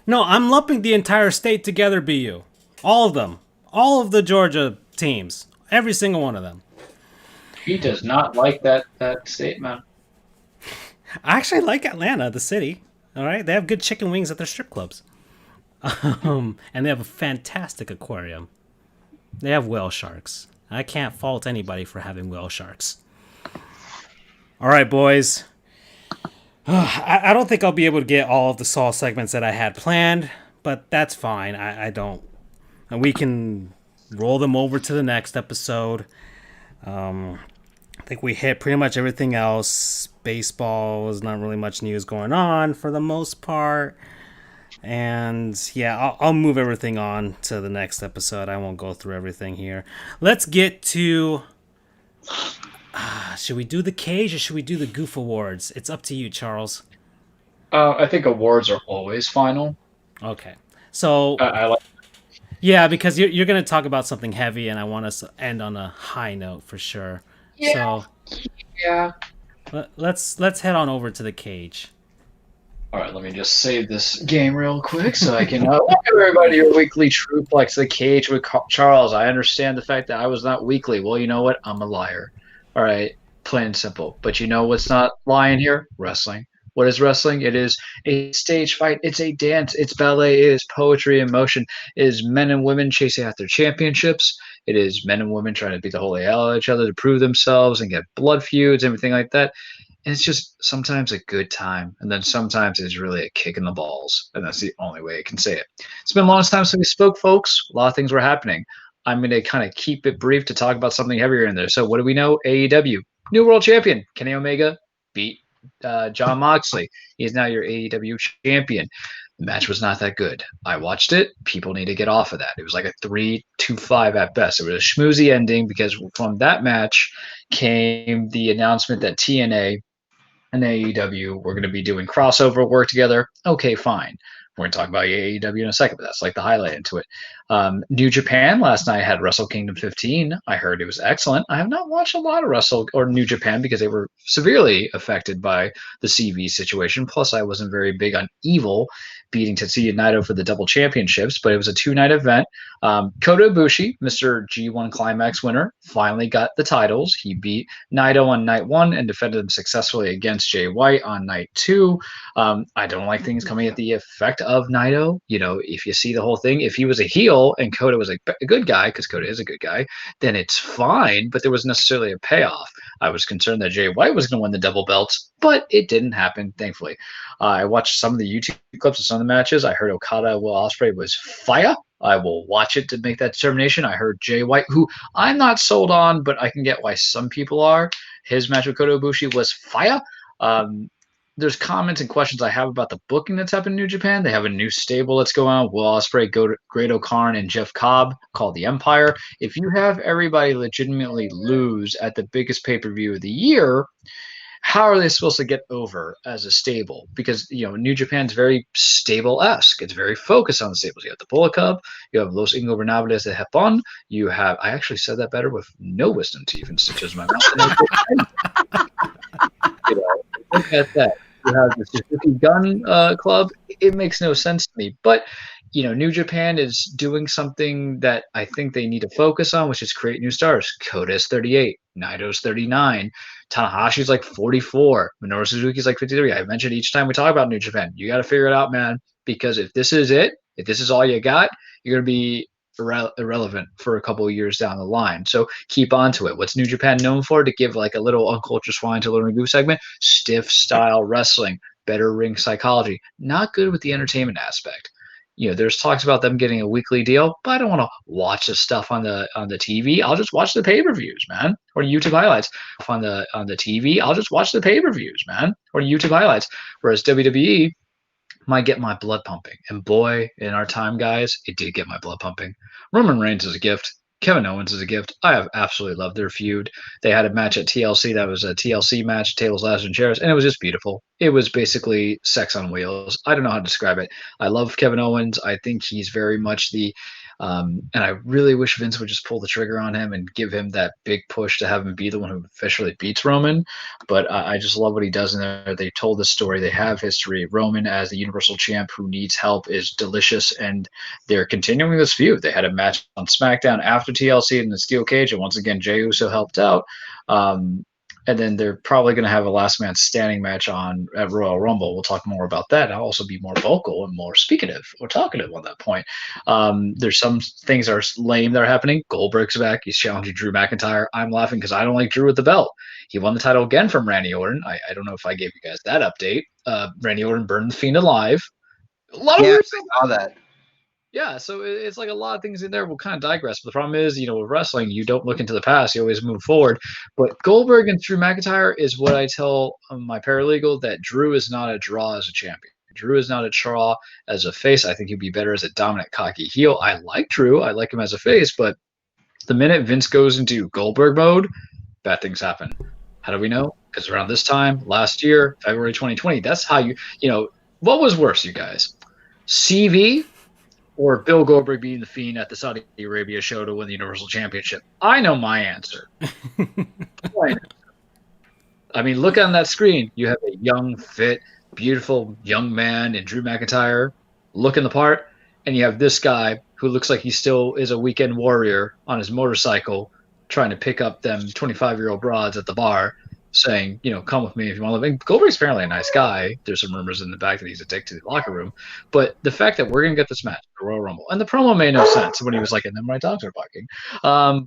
No, I'm lumping the entire state together, BU. All of them. All of the Georgia teams. Every single one of them. He does not like that statement. I actually like Atlanta, the city. All right? They have good chicken wings at their strip clubs. And they have a fantastic aquarium. They have whale sharks. I can't fault anybody for having whale sharks. All right, boys. I don't think I'll be able to get all of the Saul segments that I had planned, but that's fine. I don't. And we can roll them over to the next episode. I think we hit pretty much everything else. Baseball was not really much news going on for the most part. And yeah, I'll move everything on to the next episode. I won't go through everything here. Let's get to... should we do the Cage or should we do the Goof Awards? It's up to you, Charles. I think awards are always final. Okay. So... I like... Yeah, because you're going to talk about something heavy, and I want us to end on a high note for sure. So Yeah. let's head on over to the cage. All right, let me just save this game real quick so I can welcome everybody to your weekly Trueplex, the cage with Charles. I understand the fact that I was not weekly. Well, you know what? I'm a liar. All right, plain and simple. But you know what's not lying here? Wrestling. What is wrestling? It is a stage fight. It's a dance. It's ballet. It is poetry in motion. It is men and women chasing after championships. It is men and women trying to beat the holy hell out of each other to prove themselves and get blood feuds, everything like that. And it's just sometimes a good time, and then sometimes it's really a kick in the balls, and that's the only way I can say it. It's been a long time since we spoke, folks. A lot of things were happening. I'm going to kind of keep it brief to talk about something heavier in there. So what do we know? AEW, new world champion. Kenny Omega beat Jon Moxley. He is now your AEW champion. The match was not that good. I watched it. People need to get off of that. It was like a 3-5 at best. It was a schmoozy ending because from that match came the announcement that TNA and AEW, we're going to be doing crossover work together. Okay, fine. We're going to talk about AEW in a second, but that's like the highlight into it. New Japan last night had Wrestle Kingdom 15. I heard it was excellent. I have not watched a lot of Wrestle or New Japan because they were severely affected by the CV situation. Plus, I wasn't very big on Evil beating Tetsuya Naito for the double championships, but it was a 2-night event. Kota Ibushi, Mr. G1 Climax winner, finally got the titles. He beat Naito on night 1 and defended him successfully against Jay White on night 2. I don't like things coming at the effect of Naito. You know, if you see the whole thing, if he was a heel and Kota was a good guy, because Kota is a good guy, then it's fine, but there was necessarily a payoff. I was concerned that Jay White was going to win the double belts, but it didn't happen, thankfully. I watched some of the YouTube clips of some of the matches. I heard Okada Will Ospreay was fire. I will watch it to make that determination. I heard Jay White, who I'm not sold on, but I can get why some people are. His match with Kota Ibushi was fire. There's comments and questions I have about the booking that's happened in New Japan. They have a new stable that's going on. Will Ospreay, Great O'Karn, and Jeff Cobb called the Empire. If you have everybody legitimately lose at the biggest pay-per-view of the year, how are they supposed to get over as a stable? Because, you know, New Japan's very stable-esque. It's very focused on the stables. You have the Bullet Club. You have Los Ingobernables de Japón. You have, I actually said that better with no wisdom teeth and stitches in my mouth. You know, look at that. You have the Suzuki Gun Club. It makes no sense to me. But, you know, New Japan is doing something that I think they need to focus on, which is create new stars. Kota's 38. Naito's 39. Tanahashi's like 44. Minoru Suzuki's like 53. I mentioned each time we talk about New Japan, you got to figure it out, man. Because if this is it, if this is all you got, you're going to be irrelevant for a couple of years down the line. So keep on to it. What's New Japan known for? To give like a little Uncultured Swine to Little Goose segment? Stiff style wrestling, better ring psychology. Not good with the entertainment aspect. You know, there's talks about them getting a weekly deal, but I don't want to watch the stuff on the TV. I'll just watch the pay-per-views, man, or YouTube highlights. On the TV, I'll just watch the pay-per-views, man, or YouTube highlights. Whereas WWE might get my blood pumping. And boy, in our time, guys, it did get my blood pumping. Roman Reigns is a gift. Kevin Owens is a gift. I have absolutely loved their feud. They had a match at TLC that was a TLC match, Tables, Ladders, and Chairs, and it was just beautiful. It was basically sex on wheels. I don't know how to describe it. I love Kevin Owens. I think he's very much the and I really wish Vince would just pull the trigger on him and give him that big push to have him be the one who officially beats Roman. But I just love what he does in there. They told the story. They have history. Roman as the Universal Champ who needs help is delicious, and they're continuing this feud. They had a match on SmackDown after TLC in the steel cage, and once again, Jey Uso helped out. And then they're probably going to have a last man standing match at Royal Rumble. We'll talk more about that. I'll also be more vocal and more speakative or talkative on that point. There's some things that are lame that are happening. Goldberg's back. He's challenging Drew McIntyre. I'm laughing because I don't like Drew with the belt. He won the title again from Randy Orton. I don't know if I gave you guys that update. Randy Orton burned the Fiend alive. A lot of weird stuff. I saw that. Yeah, so it's like a lot of things in there will kind of digress. But the problem is, you know, with wrestling, you don't look into the past. You always move forward. But Goldberg and Drew McIntyre is what I tell my paralegal, that Drew is not a draw as a champion. Drew is not a draw as a face. I think he'd be better as a dominant, cocky heel. I like Drew. I like him as a face. But the minute Vince goes into Goldberg mode, bad things happen. How do we know? Because around this time, last year, February 2020, that's how you know, what was worse, you guys? CV or Bill Goldberg beating the Fiend at the Saudi Arabia show to win the Universal Championship? I know my answer. But point, I mean, look on that screen. You have a young, fit, beautiful young man in Drew McIntyre looking the part, and you have this guy who looks like he still is a weekend warrior on his motorcycle trying to pick up them 25-year-old broads at the bar saying, come with me if you want to live. And Goldberg's apparently a nice guy. There's some rumors in the back that he's addicted to the locker room. But the fact that we're going to get this match, the Royal Rumble, and the promo made no sense when he was like, and then my dogs are barking.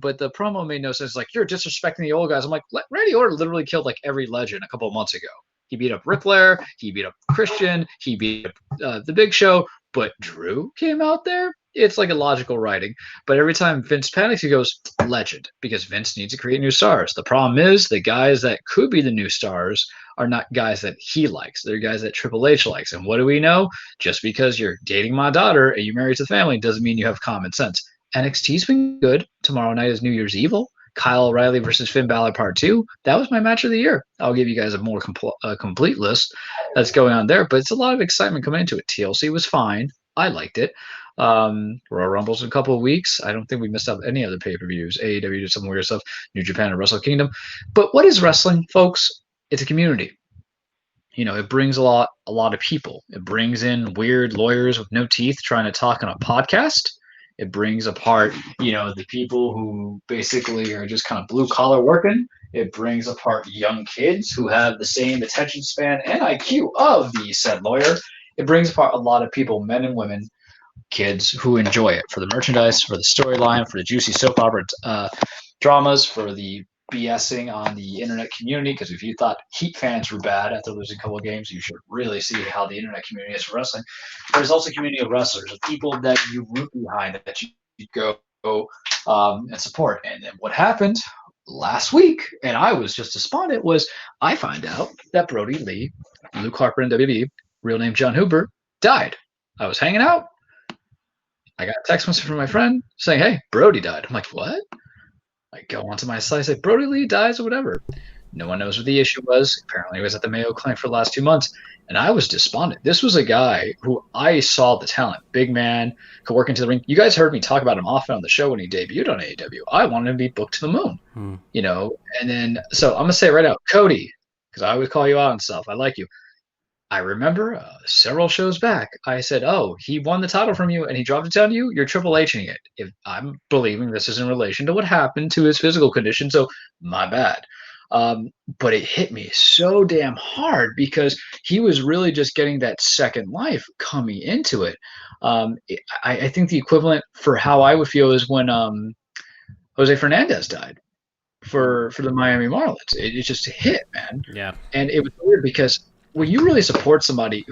But the promo made no sense. Like, you're disrespecting the old guys. I'm like, Randy Orton literally killed like every legend a couple of months ago. He beat up Ric Flair. He beat up Christian. He beat up The Big Show. But Drew came out there. It's like a logical writing. But every time Vince panics, he goes, legend, because Vince needs to create new stars. The problem is the guys that could be the new stars are not guys that he likes. They're guys that Triple H likes. And what do we know? Just because you're dating my daughter and you're married to the family doesn't mean you have common sense. NXT's been good. Tomorrow night is New Year's Evil. Kyle O'Reilly versus Finn Balor Part 2. That was my match of the year. I'll give you guys a more complete list that's going on there. But it's a lot of excitement coming into it. TLC was fine. I liked it. Royal Rumbles in a couple of weeks. I don't think we missed out any other pay-per-views. AEW did some weird stuff. New Japan and Wrestle Kingdom. But what is wrestling, folks? It's a community. It brings a lot of people. It brings in weird lawyers with no teeth trying to talk on a podcast. It brings apart, the people who basically are just kind of blue collar working. It brings apart young kids who have the same attention span and IQ of the said lawyer. It brings apart a lot of people, men and women, kids who enjoy it for the merchandise, for the storyline, for the juicy soap opera dramas, for the BSing on the internet community. Because if you thought Heat fans were bad after losing a couple of games, you should really see how the internet community is for wrestling. There's also a community of wrestlers, of people that you root behind, that you go and support. And then what happened last week, and I was just despondent, was I find out that Brody Lee, Luke Harper in WWE, real name John Huber, died. I was hanging out. I got a text message from my friend saying, hey, Brody died. I'm like, what? I go onto my site, I say, Brody Lee dies or whatever. No one knows what the issue was. Apparently, he was at the Mayo Clinic for the last 2 months, and I was despondent. This was a guy who I saw the talent. Big man, could work into the ring. You guys heard me talk about him often on the show when he debuted on AEW. I wanted him to be booked to the moon, And then, so I'm going to say it right out, Cody, because I always call you out and stuff. I like you. I remember several shows back, I said, oh, he won the title from you and he dropped it down to you. You're Triple H-ing it. If I'm believing this is in relation to what happened to his physical condition, so my bad. But it hit me so damn hard because he was really just getting that second life coming into it. I think the equivalent for how I would feel is when Jose Fernandez died for the Miami Marlins. It just hit, man. Yeah. And it was weird because when you really support somebody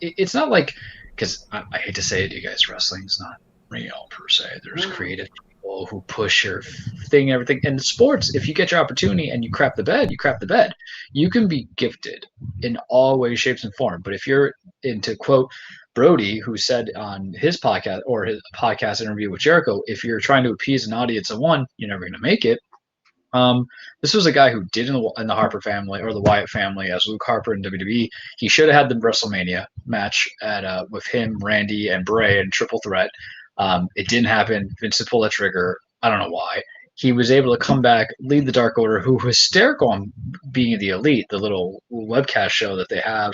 it's not like, because I hate to say it, you guys, wrestling is not real per se. There's creative people who push your thing, everything. And sports, if you get your opportunity and you crap the bed, you crap the bed. You can be gifted in all ways, shapes, and form. But if you're into, quote, Brody, who said on his podcast or his podcast interview with Jericho, if you're trying to appease an audience of one, you're never going to make it. This was a guy who did in the Harper family or the Wyatt family as Luke Harper in WWE. He should have had the WrestleMania match with him, Randy, and Bray in Triple Threat. It didn't happen. Vince pulled the trigger. I don't know why. He was able to come back, lead the Dark Order, who was hysterical on being the Elite, the little webcast show that they have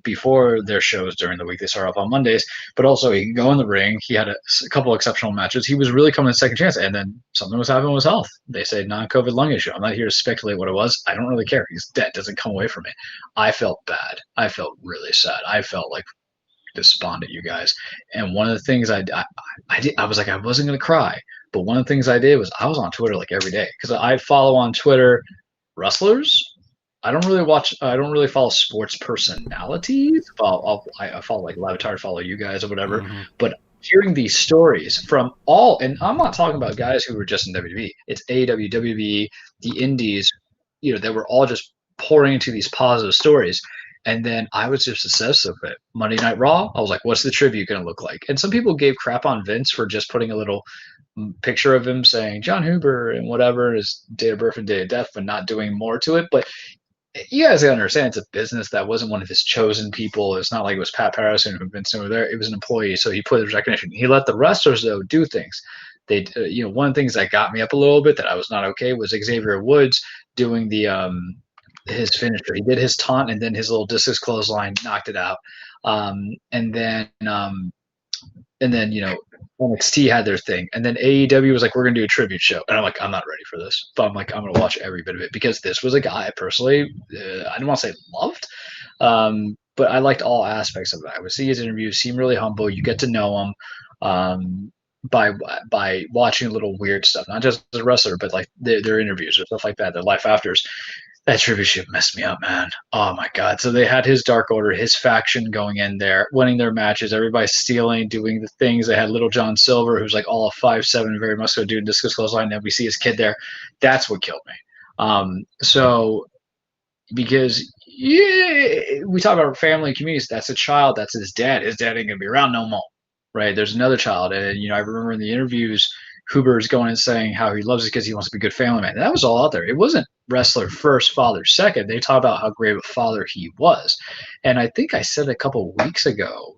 before their shows during the week. They start off on Mondays, but also he can go in the ring. He had a couple exceptional matches. He was really coming in second chance, and then something was happening with his health. They say non-COVID lung issue. I'm not here to speculate what it was. I don't really care. He's dead. It doesn't come away from me. I felt bad. I felt really sad. I felt like despondent, you guys. And one of the things I did, I was like, I wasn't going to cry, but one of the things I did was I was on Twitter like every day because I follow on Twitter wrestlers. I don't really follow sports personalities. I follow like Levitard, follow you guys or whatever. Mm-hmm. But hearing these stories from all, and I'm not talking about guys who were just in WWE. It's AEW, WWE, the Indies, that were all just pouring into these positive stories. And then I was just obsessed with it. Monday Night Raw, I was like, what's the tribute going to look like? And some people gave crap on Vince for just putting a little picture of him saying John Huber and whatever, his date of birth and date of death, but not doing more to it. But you guys gotta understand, it's a business. That wasn't one of his chosen people. It's not like it was Pat Patterson who Vince over there. It was an employee, so he put his recognition. He let the wrestlers, though, do things. they, one of the things that got me up a little bit that I was not okay was Xavier Woods doing his finisher. He did his taunt and then his little discus clothesline, knocked it out. And then NXT had their thing, and then AEW was like, we're gonna do a tribute show, and I'm like, I'm not ready for this, but I'm like, I'm gonna watch every bit of it because this was a guy I personally, I don't want to say loved, but I liked all aspects of it. I would see his interviews, seem really humble. You get to know him by watching little weird stuff, not just as a wrestler, but like their interviews or stuff like that, their life afters. That tribute shit messed me up, man. Oh my god. So they had his Dark Order, his faction going in there, winning their matches, everybody stealing, doing the things. They had Little John Silver, who's like all of 5'7", very muscular dude in discus clothesline, and then we see his kid there. That's what killed me. So because we talk about family and communities, that's a child, that's his dad. His dad ain't gonna be around no more. Right? There's another child. And I remember in the interviews Huber's going and saying how he loves his kids, he wants to be a good family man. That was all out there. It wasn't wrestler first, father second. They talk about how great of a father he was. And I think I said a couple of weeks ago,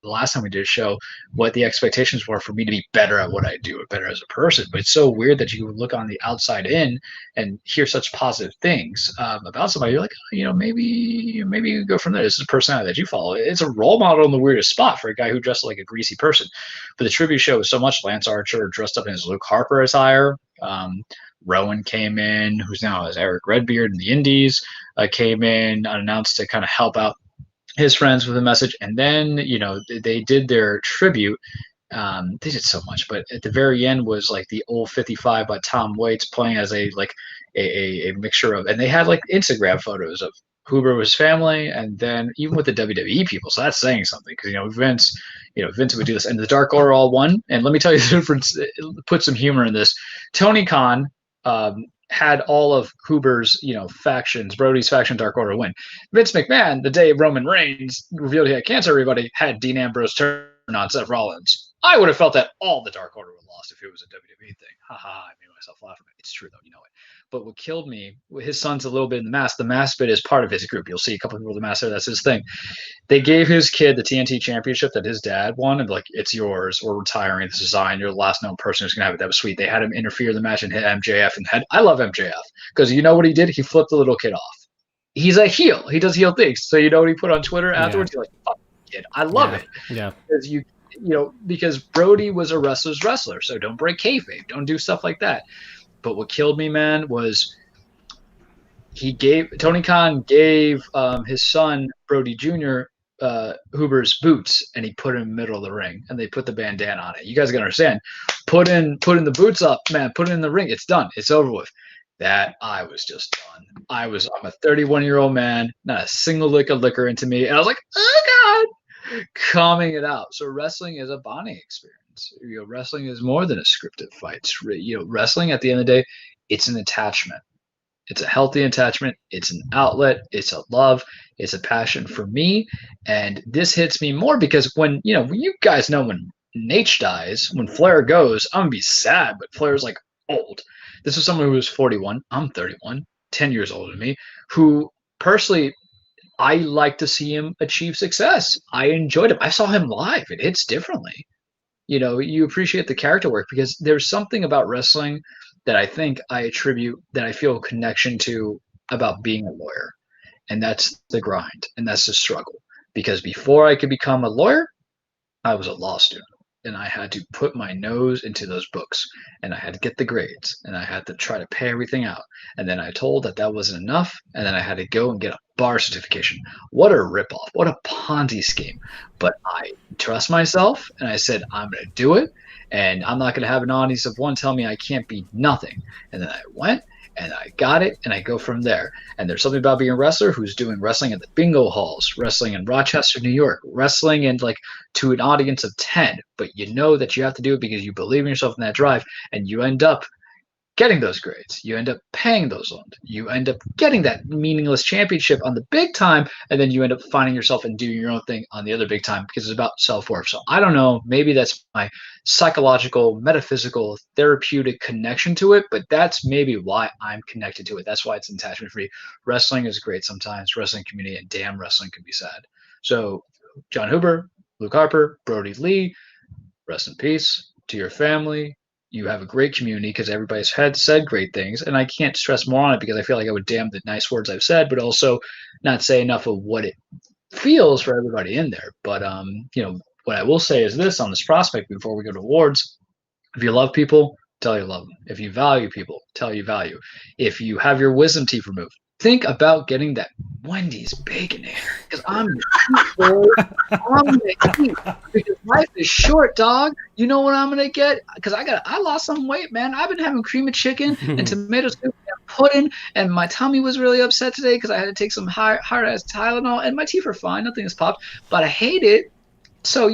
the last time we did a show, what the expectations were for me to be better at what I do, or better as a person. But it's so weird that you look on the outside in and hear such positive things about somebody. You're like, maybe you go from there. This is a personality that you follow. It's a role model in the weirdest spot for a guy who dressed like a greasy person. But the tribute show was so much. Lance Archer dressed up in his Luke Harper attire. Rowan came in, who's now as Eric Redbeard in the Indies, came in unannounced to kind of help out his friends with a message. And then, they did their tribute. They did so much, but at the very end was like the old 55 by Tom Waits playing as a mixture of, and they had like Instagram photos of Huber with his family, and then even with the WWE people. So that's saying something because, Vince would do this, and the Dark Order all won. And let me tell you the difference. Put some humor in this. Tony Khan had all of Huber's, factions, Brody's faction, Dark Order win. Vince McMahon, the day Roman Reigns revealed he had cancer, everybody had Dean Ambrose turn on Seth Rollins. I would have felt that all the Dark Order would have lost if it was a WWE thing. Ha ha, I made myself laugh. It's true, though, you know it. But what killed me, his son's a little bit in the mask. The mask bit is part of his group. You'll see a couple of people with the mask there. That's his thing. They gave his kid the TNT championship that his dad won, and like, it's yours. We're retiring. This is Zion. You're the last known person who's going to have it. That was sweet. They had him interfere in the match and hit MJF in the head. I love MJF because you know what he did? He flipped the little kid off. He's a heel. He does heel things. So you know what he put on Twitter afterwards? You're like, fuck, kid. I love it. Yeah. Because Brody was a wrestler's wrestler. So don't break kayfabe. Don't do stuff like that. But what killed me, man, was Tony Khan gave his son Brody Jr. Huber's boots, and he put him in the middle of the ring, and they put the bandana on it. You guys gotta understand. Put in the boots up, man. Put it in the ring. It's done. It's over with. That I was just done. I'm a 31-year-old man, not a single lick of liquor into me, and I was like, oh god, calming it out. So wrestling is a bonding experience. Wrestling is more than a scripted fight. Wrestling at the end of the day, it's an attachment. It's a healthy attachment. It's an outlet. It's a love. It's a passion for me. And this hits me more because when you guys know when Nate dies, when Flair goes, I'm going to be sad, but Flair's like old. This is someone who was 41. I'm 31, 10 years older than me, who personally, I like to see him achieve success. I enjoyed him. I saw him live. It hits differently. You appreciate the character work because there's something about wrestling that I think I attribute, that I feel a connection to about being a lawyer. And that's the grind, and that's the struggle. Because before I could become a lawyer, I was a law student, and I had to put my nose into those books, and I had to get the grades, and I had to try to pay everything out. And then I told that wasn't enough, and then I had to go and get a bar certification. What a ripoff. What a Ponzi scheme. But I trust myself, and I said, I'm going to do it. And I'm not going to have an audience of one tell me I can't be nothing. And then I went and I got it, and I go from there. And there's something about being a wrestler who's doing wrestling at the bingo halls, wrestling in Rochester, New York, wrestling in to an audience of 10. But you know that you have to do it because you believe in yourself in that drive, and you end up getting those grades. You end up paying those loans. You end up getting that meaningless championship on the big time, and then you end up finding yourself and doing your own thing on the other big time because it's about self-worth. So I don't know, maybe that's my psychological, metaphysical, therapeutic connection to it, but that's maybe why I'm connected to it. That's why it's an attachment for me. Wrestling is great sometimes, wrestling community, and damn, wrestling can be sad. So John Huber, Luke Harper, Brody Lee, rest in peace to your family, You have a great community because everybody's had said great things, and I can't stress more on it because I feel like I would damn the nice words I've said, but also not say enough of what it feels for everybody in there. But what I will say is this on this prospect before we go to awards: if you love people, tell you love them. If you value people, tell you value. If you have your wisdom teeth removed, think about getting that Wendy's Baconator because I'm gonna eat because life is short, dog. You know what I'm gonna get? Because I lost some weight, man. I've been having cream of chicken and tomato soup and pudding, and my tummy was really upset today because I had to take some hard ass Tylenol, and my teeth are fine, nothing has popped, but I hate it. So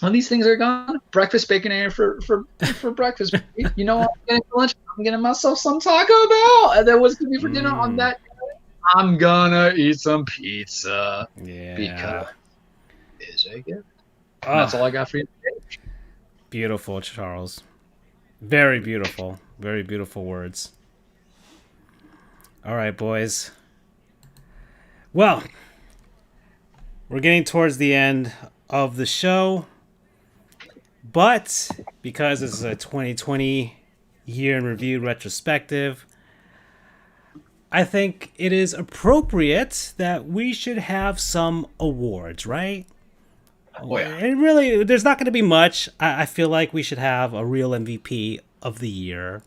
when these things are gone, breakfast baconator for breakfast. You know what I'm getting for lunch? I'm getting myself some Taco Bell, and then what's gonna be for dinner on that? I'm gonna eat some pizza. Yeah. Because is a gift. That's all I got for you. Beautiful, Charles. Very beautiful. Very beautiful words. All right, boys. Well, we're getting towards the end of the show. But because this is a 2020 year in review retrospective, I think it is appropriate that we should have some awards, right? Oh, yeah. And really, there's not going to be much. I feel like we should have a real MVP of the year,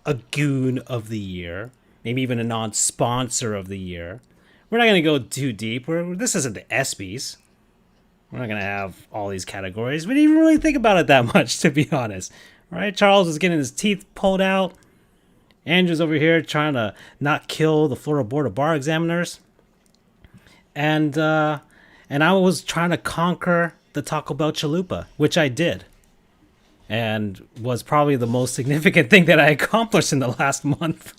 a goon of the year, maybe even a non-sponsor of the year. We're not going to go too deep. This isn't the ESPYs. We're not going to have all these categories. We didn't even really think about it that much, to be honest. All right, Charles is getting his teeth pulled out. Andrew's over here trying to not kill the Florida Board of Bar Examiners. And I was trying to conquer the Taco Bell Chalupa, which I did. And was probably the most significant thing that I accomplished in the last month.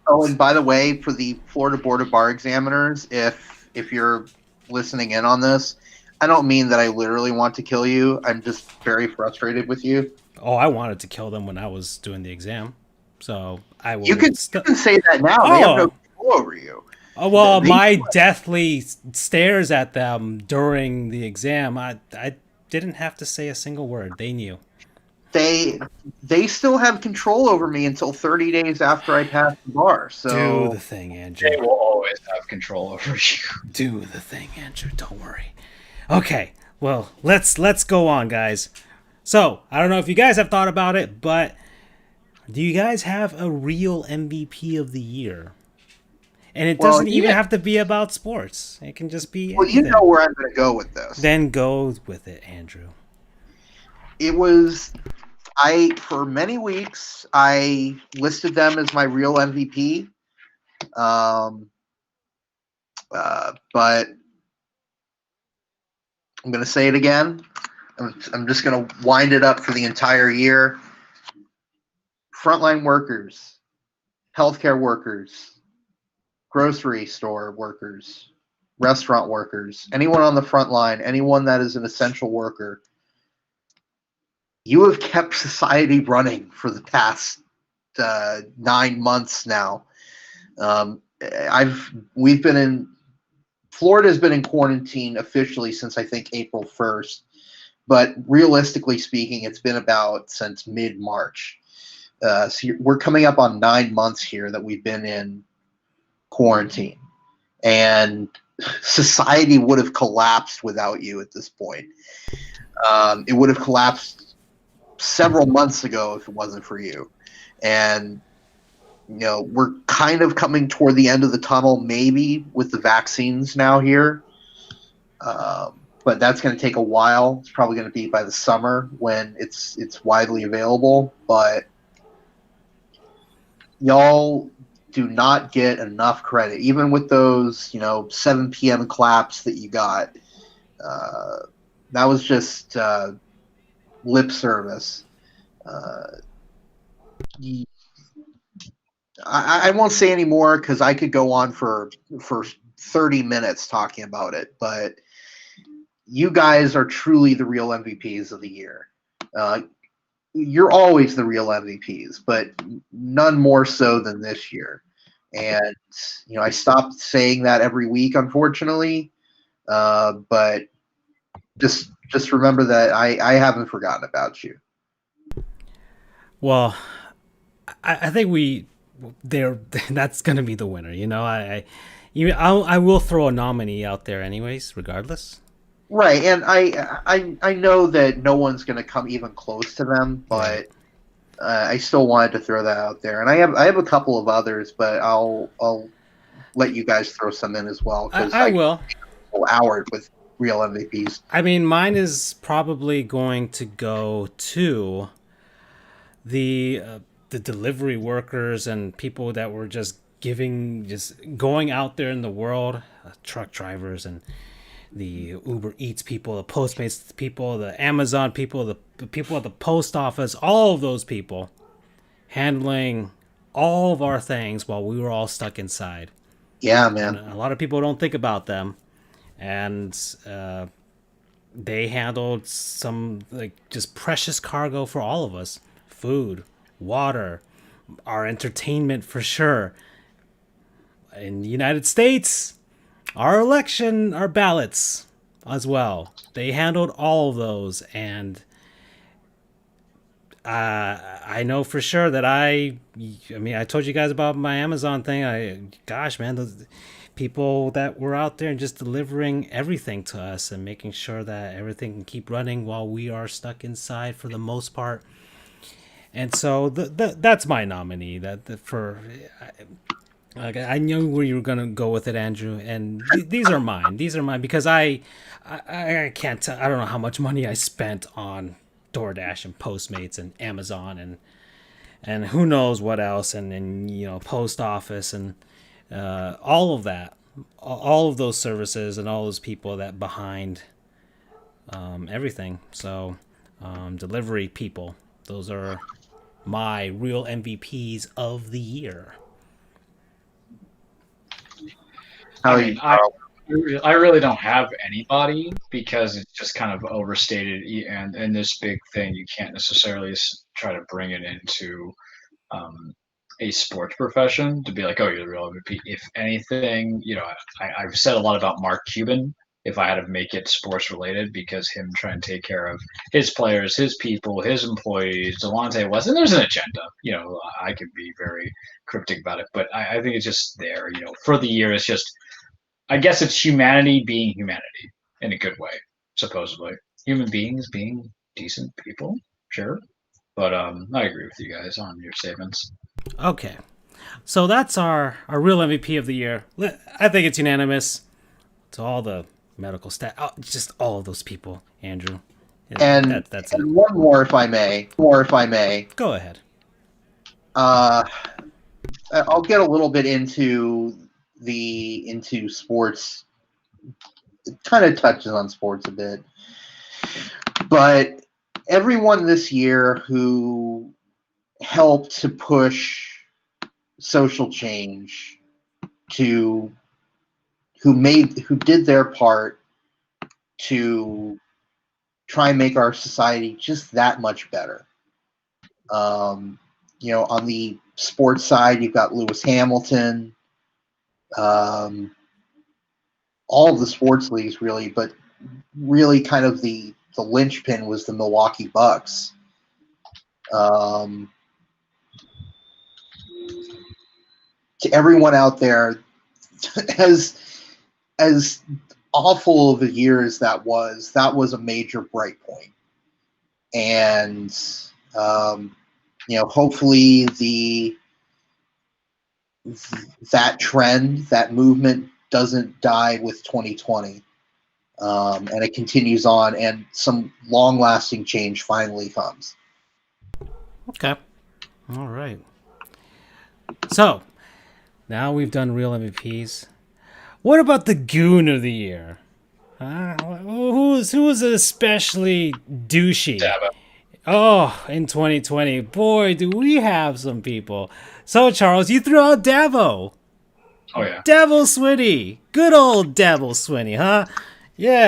Oh, and by the way, for the Florida Board of Bar Examiners, if you're listening in on this, I don't mean that I literally want to kill you. I'm just very frustrated with you. Oh, I wanted to kill them when I was doing the exam. So I will. You can say that now. They have no control over you. Oh, well, my deathly stares at them during the exam, I didn't have to say a single word. They knew. They still have control over me until 30 days after I pass the bar. So do the thing, Andrew. They will always have control over you. Do the thing, Andrew. Don't worry. Okay, well, let's go on, guys. So, I don't know if you guys have thought about it, but do you guys have a real MVP of the year? And it doesn't even have to be about sports. It can just be anything. You know where I'm going to go with this. Then go with it, Andrew. It was... for many weeks, I listed them as my real MVP. But I'm going to say it again. I'm just going to wind it up for the entire year. Frontline workers, healthcare workers, grocery store workers, restaurant workers, anyone on the front line, anyone that is an essential worker. You have kept society running for the past 9 months now. Florida's been in quarantine officially since I think April 1st, but realistically speaking, it's been about since mid-March. So we're coming up on 9 months here that we've been in quarantine, and society would have collapsed without you at this point. It would have collapsed several months ago if it wasn't for you. And we're kind of coming toward the end of the tunnel, maybe with the vaccines now here, but that's going to take a while. It's probably going to be by the summer when it's widely available. But y'all do not get enough credit, even with those 7 p.m. claps that you got. That was just lip service. I won't say any more because I could go on for 30 minutes talking about it, but you guys are truly the real MVPs of the year. You're always the real MVPs, but none more so than this year. And I stopped saying that every week, unfortunately, but just remember that I haven't forgotten about you. Well, I think they're that's gonna be the winner. I will throw a nominee out there anyways, regardless. Right, and I know that no one's going to come even close to them, Right. but I still wanted to throw that out there, and I have a couple of others, but I'll let you guys throw some in as well because I I will. go hours with real MVPs. I mean, mine is probably going to go to the delivery workers and people that were just going out there in the world, truck drivers and the Uber Eats people, the Postmates people, the Amazon people, the people at the post office, all of those people handling all of our things while we were all stuck inside. Yeah, And man. a lot of people don't think about them. And they handled some like just precious cargo for all of us: food, water, our entertainment for sure. In the United States, our election, our ballots as well. They handled all of those, and I know for sure that I mean, I told you guys about my Amazon thing. Gosh, man, those people that were out there and just delivering everything to us and making sure that everything can keep running while we are stuck inside for the most part. And so that's my nominee. I knew where you were gonna go with it, Andrew, and these are mine. These are mine because I can't tell. I don't know how much money I spent on DoorDash and Postmates and Amazon and who knows what else, and post office and all of that, all of those services and all those people that behind everything. So delivery people, those are my real MVPs of the year. How I are you, mean, Carl? I really don't have anybody because it's just kind of overstated, and this big thing you can't necessarily try to bring it into um, a sports profession to be like, oh, you're the real MVP. If anything, I've said a lot about Mark Cuban. If I had to make it sports related, because him trying to take care of his players, his people, his employees, Delonte West, and there's an agenda. I could be very cryptic about it, but I think it's just there. For the year, it's just I guess it's humanity being humanity in a good way, supposedly. Human beings being decent people, sure. But I agree with you guys on your statements. Okay, so that's our real MVP of the year. I think it's unanimous to all the medical staff, just all of those people. Andrew, And that's it. and one more, if I may. More, if I may. Go ahead. Uh, I'll get a little bit into sports. It kind of touches on sports a bit, but everyone this year who helped to push social change, to who did their part to try and make our society just that much better. On the sports side, you've got Lewis Hamilton, um, all of the sports leagues really, but really kind of the linchpin was the Milwaukee Bucks. Um, to everyone out there, as as awful of a year as that was a major bright point. And hopefully that trend, that movement doesn't die with 2020, and it continues on, and some long-lasting change finally comes. Okay. All right. So now we've done real MVPs. What about the goon of the year? Who was especially douchey? Dabo. Oh, in 2020, boy, do we have some people. So Charles, you threw out Davo. Oh yeah. Devil Swinny. Good old Devil Swinny, huh?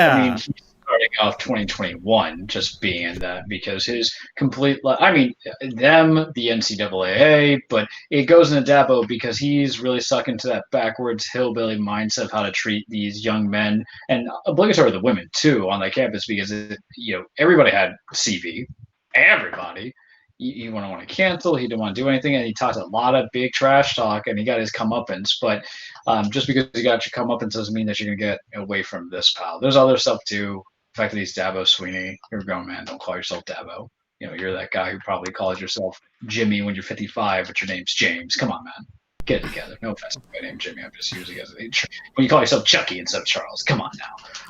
I mean, Yeah. he's starting off 2021 just being that because his complete. I mean, them, the NCAA, but it goes into Dabo because he's really stuck into that backwards hillbilly mindset of how to treat these young men and obligatory the women too on the campus because everybody had CV, everybody. he wouldn't want to cancel. He didn't want to do anything, and he talked a lot of big trash talk, and he got his comeuppance. But just because you got your comeuppance doesn't mean that you're gonna get away from this, pal. There's other stuff too. The fact that he's Dabo Sweeney, you're a grown man. Don't call yourself Dabo. You're that guy who probably calls yourself Jimmy when you're 55, but your name's James. Come on, man. Get it together. No offense to my name, Jimmy. I'm just using it as when you call yourself Chucky instead of Charles. Come on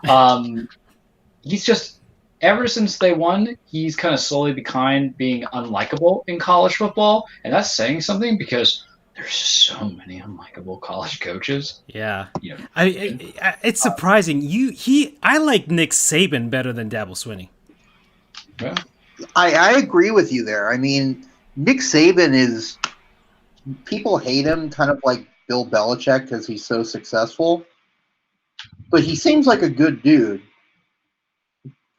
now. He's just ever since they won, he's kind of slowly become being unlikable in college football, and that's saying something because there's so many unlikable college coaches. Yeah, it's surprising. I like Nick Saban better than Dabo Swinney. Yeah. I agree with you there. I mean, Nick Saban is people hate him, kind of like Bill Belichick because he's so successful, but he seems like a good dude.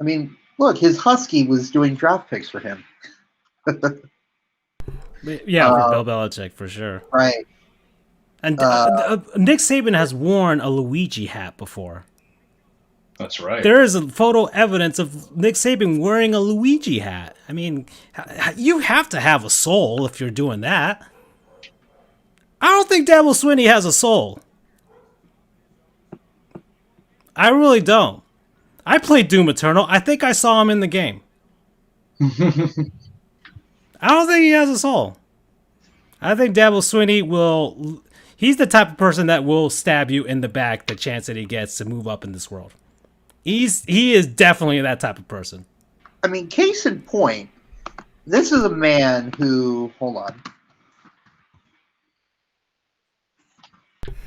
I mean, look, his Husky was doing draft picks for him. Yeah, for Bill Belichick, for sure. Right. And Nick Saban has worn a Luigi hat before. That's right. There is a photo evidence of Nick Saban wearing a Luigi hat. I mean, you have to have a soul if you're doing that. I don't think Dabo Swinney has a soul. I really don't. I played Doom Eternal. I think I saw him in the game. I don't think he has a soul. I think Dabo Swinney will... He's the type of person that will stab you in the back the chance that he gets to move up in this world. He is definitely that type of person. I mean, case in point, this is a man who... Hold on.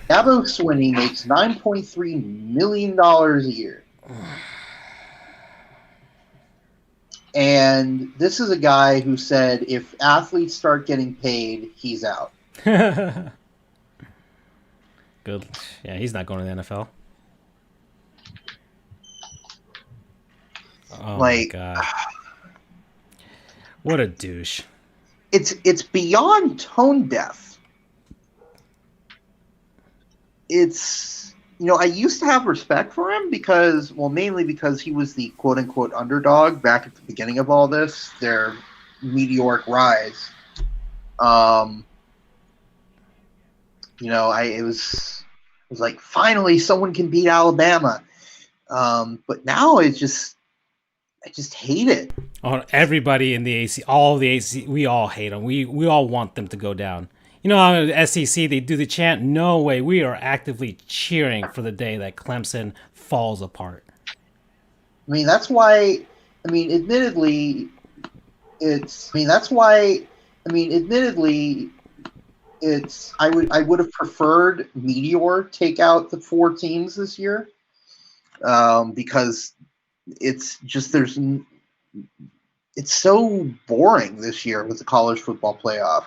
Dabo Swinney makes $9.3 million a year. And this is a guy who said if athletes start getting paid, he's out. Good. Yeah, he's not going to the NFL. Oh my God. What a douche. It's beyond tone deaf. It's, I used to have respect for him because, well, mainly because he was the quote-unquote underdog back at the beginning of all this, their meteoric rise. It was like, finally someone can beat Alabama. But now I just hate it. Oh, everybody in the AC, all the AC, we all hate them. We all want them to go down. How the SEC, they do the chant, no way. We are actively cheering for the day that Clemson falls apart. I mean, that's why, admittedly, I would have preferred Meteor take out the 4 teams this year. Because it's just, it's so boring this year with the college football playoff.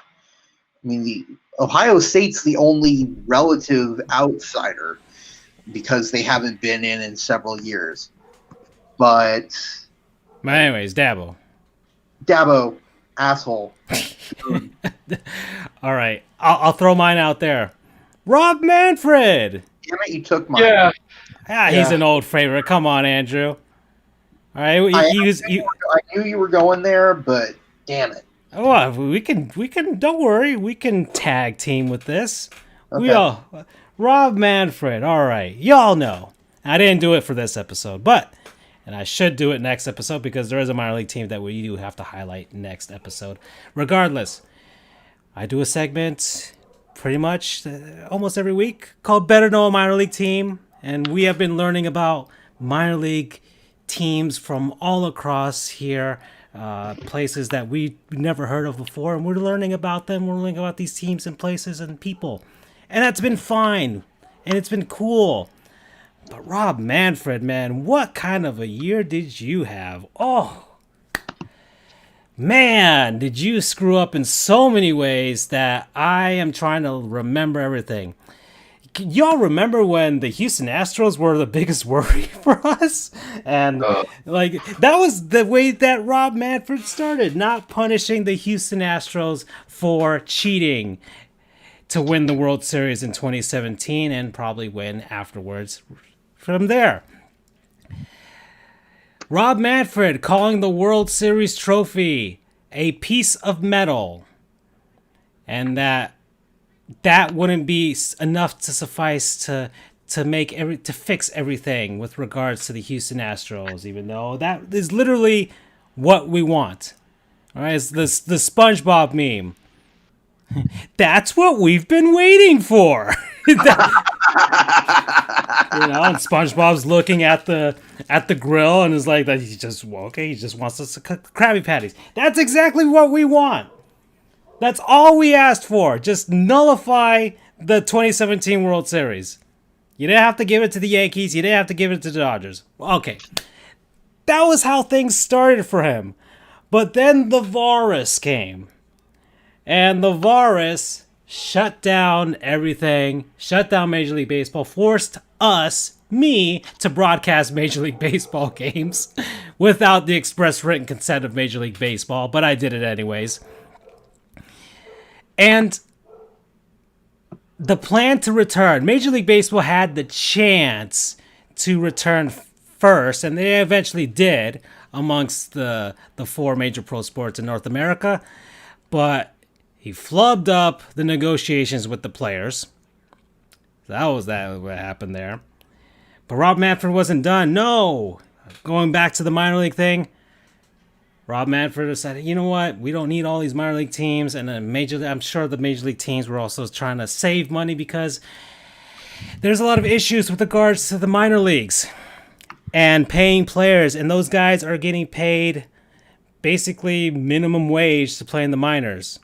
I mean, the Ohio State's the only relative outsider because they haven't been in several years. But anyways, Dabo, asshole. All right, I'll throw mine out there. Rob Manfred. Damn it, you took mine. Yeah. He's an old favorite. Come on, Andrew. All right, I knew you were going there, but damn it. Oh, we can. Don't worry, we can tag team with this. Okay. Rob Manfred. All right, y'all know I didn't do it for this episode, and I should do it next episode because there is a minor league team that we do have to highlight next episode. Regardless, I do a segment pretty much almost every week called "Better Know a Minor League Team," and we have been learning about minor league teams from all across here. Places that we never heard of before, and we're learning about them. We're learning about these teams and places and people, and that's been fine, and it's been cool. But Rob Manfred, man, what kind of a year did you have? Oh, man, did you screw up in so many ways that I am trying to remember everything. Y'all remember when the Houston Astros were the biggest worry for us? And that was the way that Rob Manfred started, not punishing the Houston Astros for cheating to win the World Series in 2017 and probably win afterwards from there. Rob Manfred calling the World Series trophy a piece of metal, and that wouldn't be enough to suffice to fix everything with regards to the Houston Astros, even though that is literally what we want. All right, it's the SpongeBob meme. That's what we've been waiting for. And SpongeBob's looking at the grill and is like, he just wants us to cook Krabby Patties. That's exactly what we want. That's all we asked for. Just nullify the 2017 World Series. You didn't have to give it to the Yankees. You didn't have to give it to the Dodgers. Okay. That was how things started for him. But then the virus came. And the virus shut down everything, shut down Major League Baseball, forced me, to broadcast Major League Baseball games without the express written consent of Major League Baseball, but I did it anyways. And the plan to return, Major League Baseball had the chance to return first, and they eventually did amongst the four major pro sports in North America, but he flubbed up the negotiations with the players. That was what happened there. But Rob Manfred wasn't done. No! Going back to the minor league thing, Rob Manfred decided, you know what? We don't need all these minor league teams. And I'm sure the major league teams were also trying to save money because there's a lot of issues with regards to the minor leagues and paying players. And those guys are getting paid basically minimum wage to play in the minors.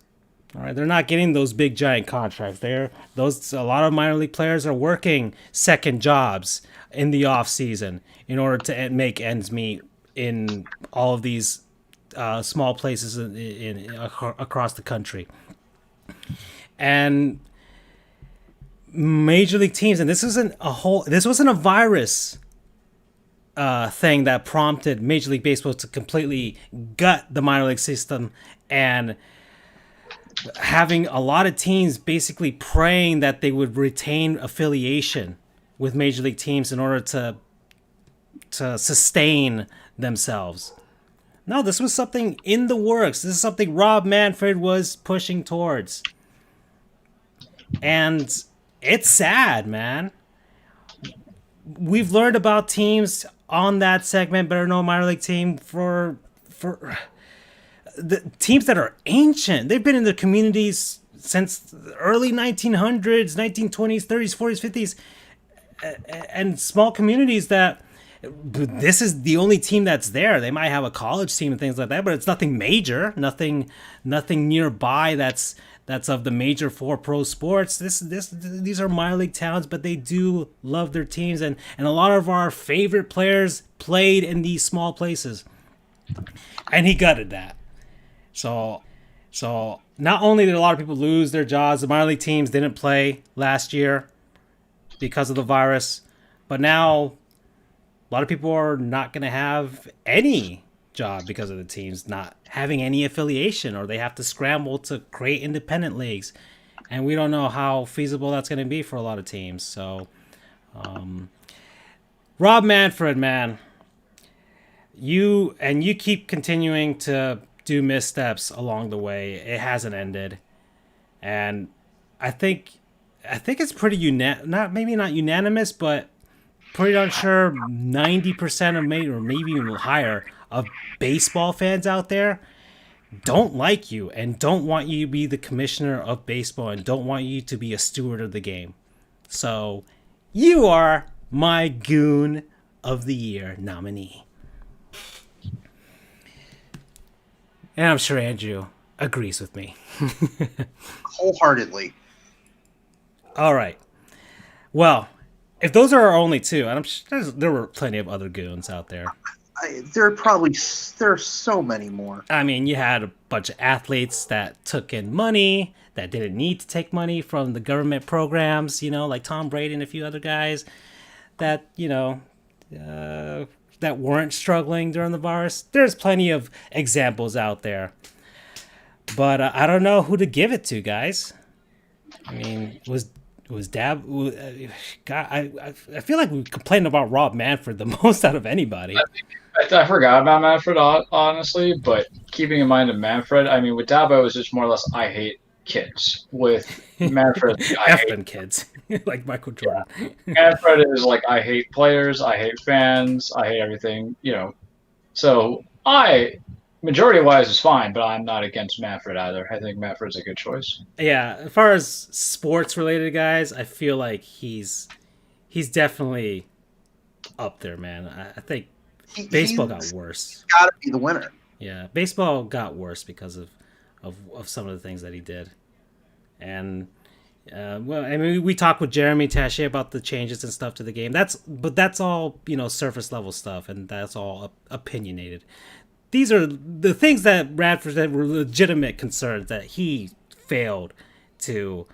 All right, they're not getting those big giant contracts. A lot of minor league players are working second jobs in the off season in order to make ends meet in all of these small places across the country. And major league teams, and this wasn't a virus thing that prompted Major League Baseball to completely gut the minor league system and having a lot of teams basically praying that they would retain affiliation with major league teams in order to sustain themselves. No, this was something in the works. This is something Rob Manfred was pushing towards. And it's sad, man. We've learned about teams on that segment, Better Know Minor League Team, for the teams that are ancient. They've been in the communities since the early 1900s, 1920s, 30s, 40s, 50s, and small communities that this is the only team that's there. They might have a college team and things like that, but it's nothing major, nothing nearby that's of the major four pro sports. These are minor league towns, but they do love their teams, and a lot of our favorite players played in these small places. And he gutted that. So not only did a lot of people lose their jobs, the minor league teams didn't play last year because of the virus, but now a lot of people are not going to have any job because of the teams not having any affiliation, or they have to scramble to create independent leagues. And we don't know how feasible that's going to be for a lot of teams. So, Rob Manfred, man, you keep continuing to do missteps along the way. It hasn't ended. And I think it's pretty not unanimous, but pretty darn sure 90% of or maybe even higher of baseball fans out there don't like you and don't want you to be the commissioner of baseball and don't want you to be a steward of the game. So you are my Goon of the Year nominee. And I'm sure Andrew agrees with me. Wholeheartedly. All right. Well, if those are our only two, and I'm sure there were plenty of other goons out there. There are so many more. I mean, you had a bunch of athletes that took in money that didn't need to take money from the government programs, like Tom Brady and a few other guys that, that weren't struggling during the virus. There's plenty of examples out there. But I don't know who to give it to, guys. I mean, was Dab? God, I feel like we complained about Rob Manfred the most out of anybody. I forgot about Manfred, honestly, but keeping in mind that Manfred, I mean, with Dabo, it's just more or less I hate kids. With Manfred, I F hate. them kids, like Michael Jordan. Manfred is like I hate players, I hate fans, I hate everything. So majority wise is fine, but I'm not against Manfred either. I think Manfred's a good choice. Yeah, as far as sports related guys, I feel like he's definitely up there, man. I think baseball got He's worse. got to be the winner. Yeah, baseball got worse because of some of the things that he did, and well, I mean, we talked with Jeremy Taché about the changes and stuff to the game. That's all surface level stuff, and that's all opinionated. These are the things that Radford that were legitimate concerns that he failed to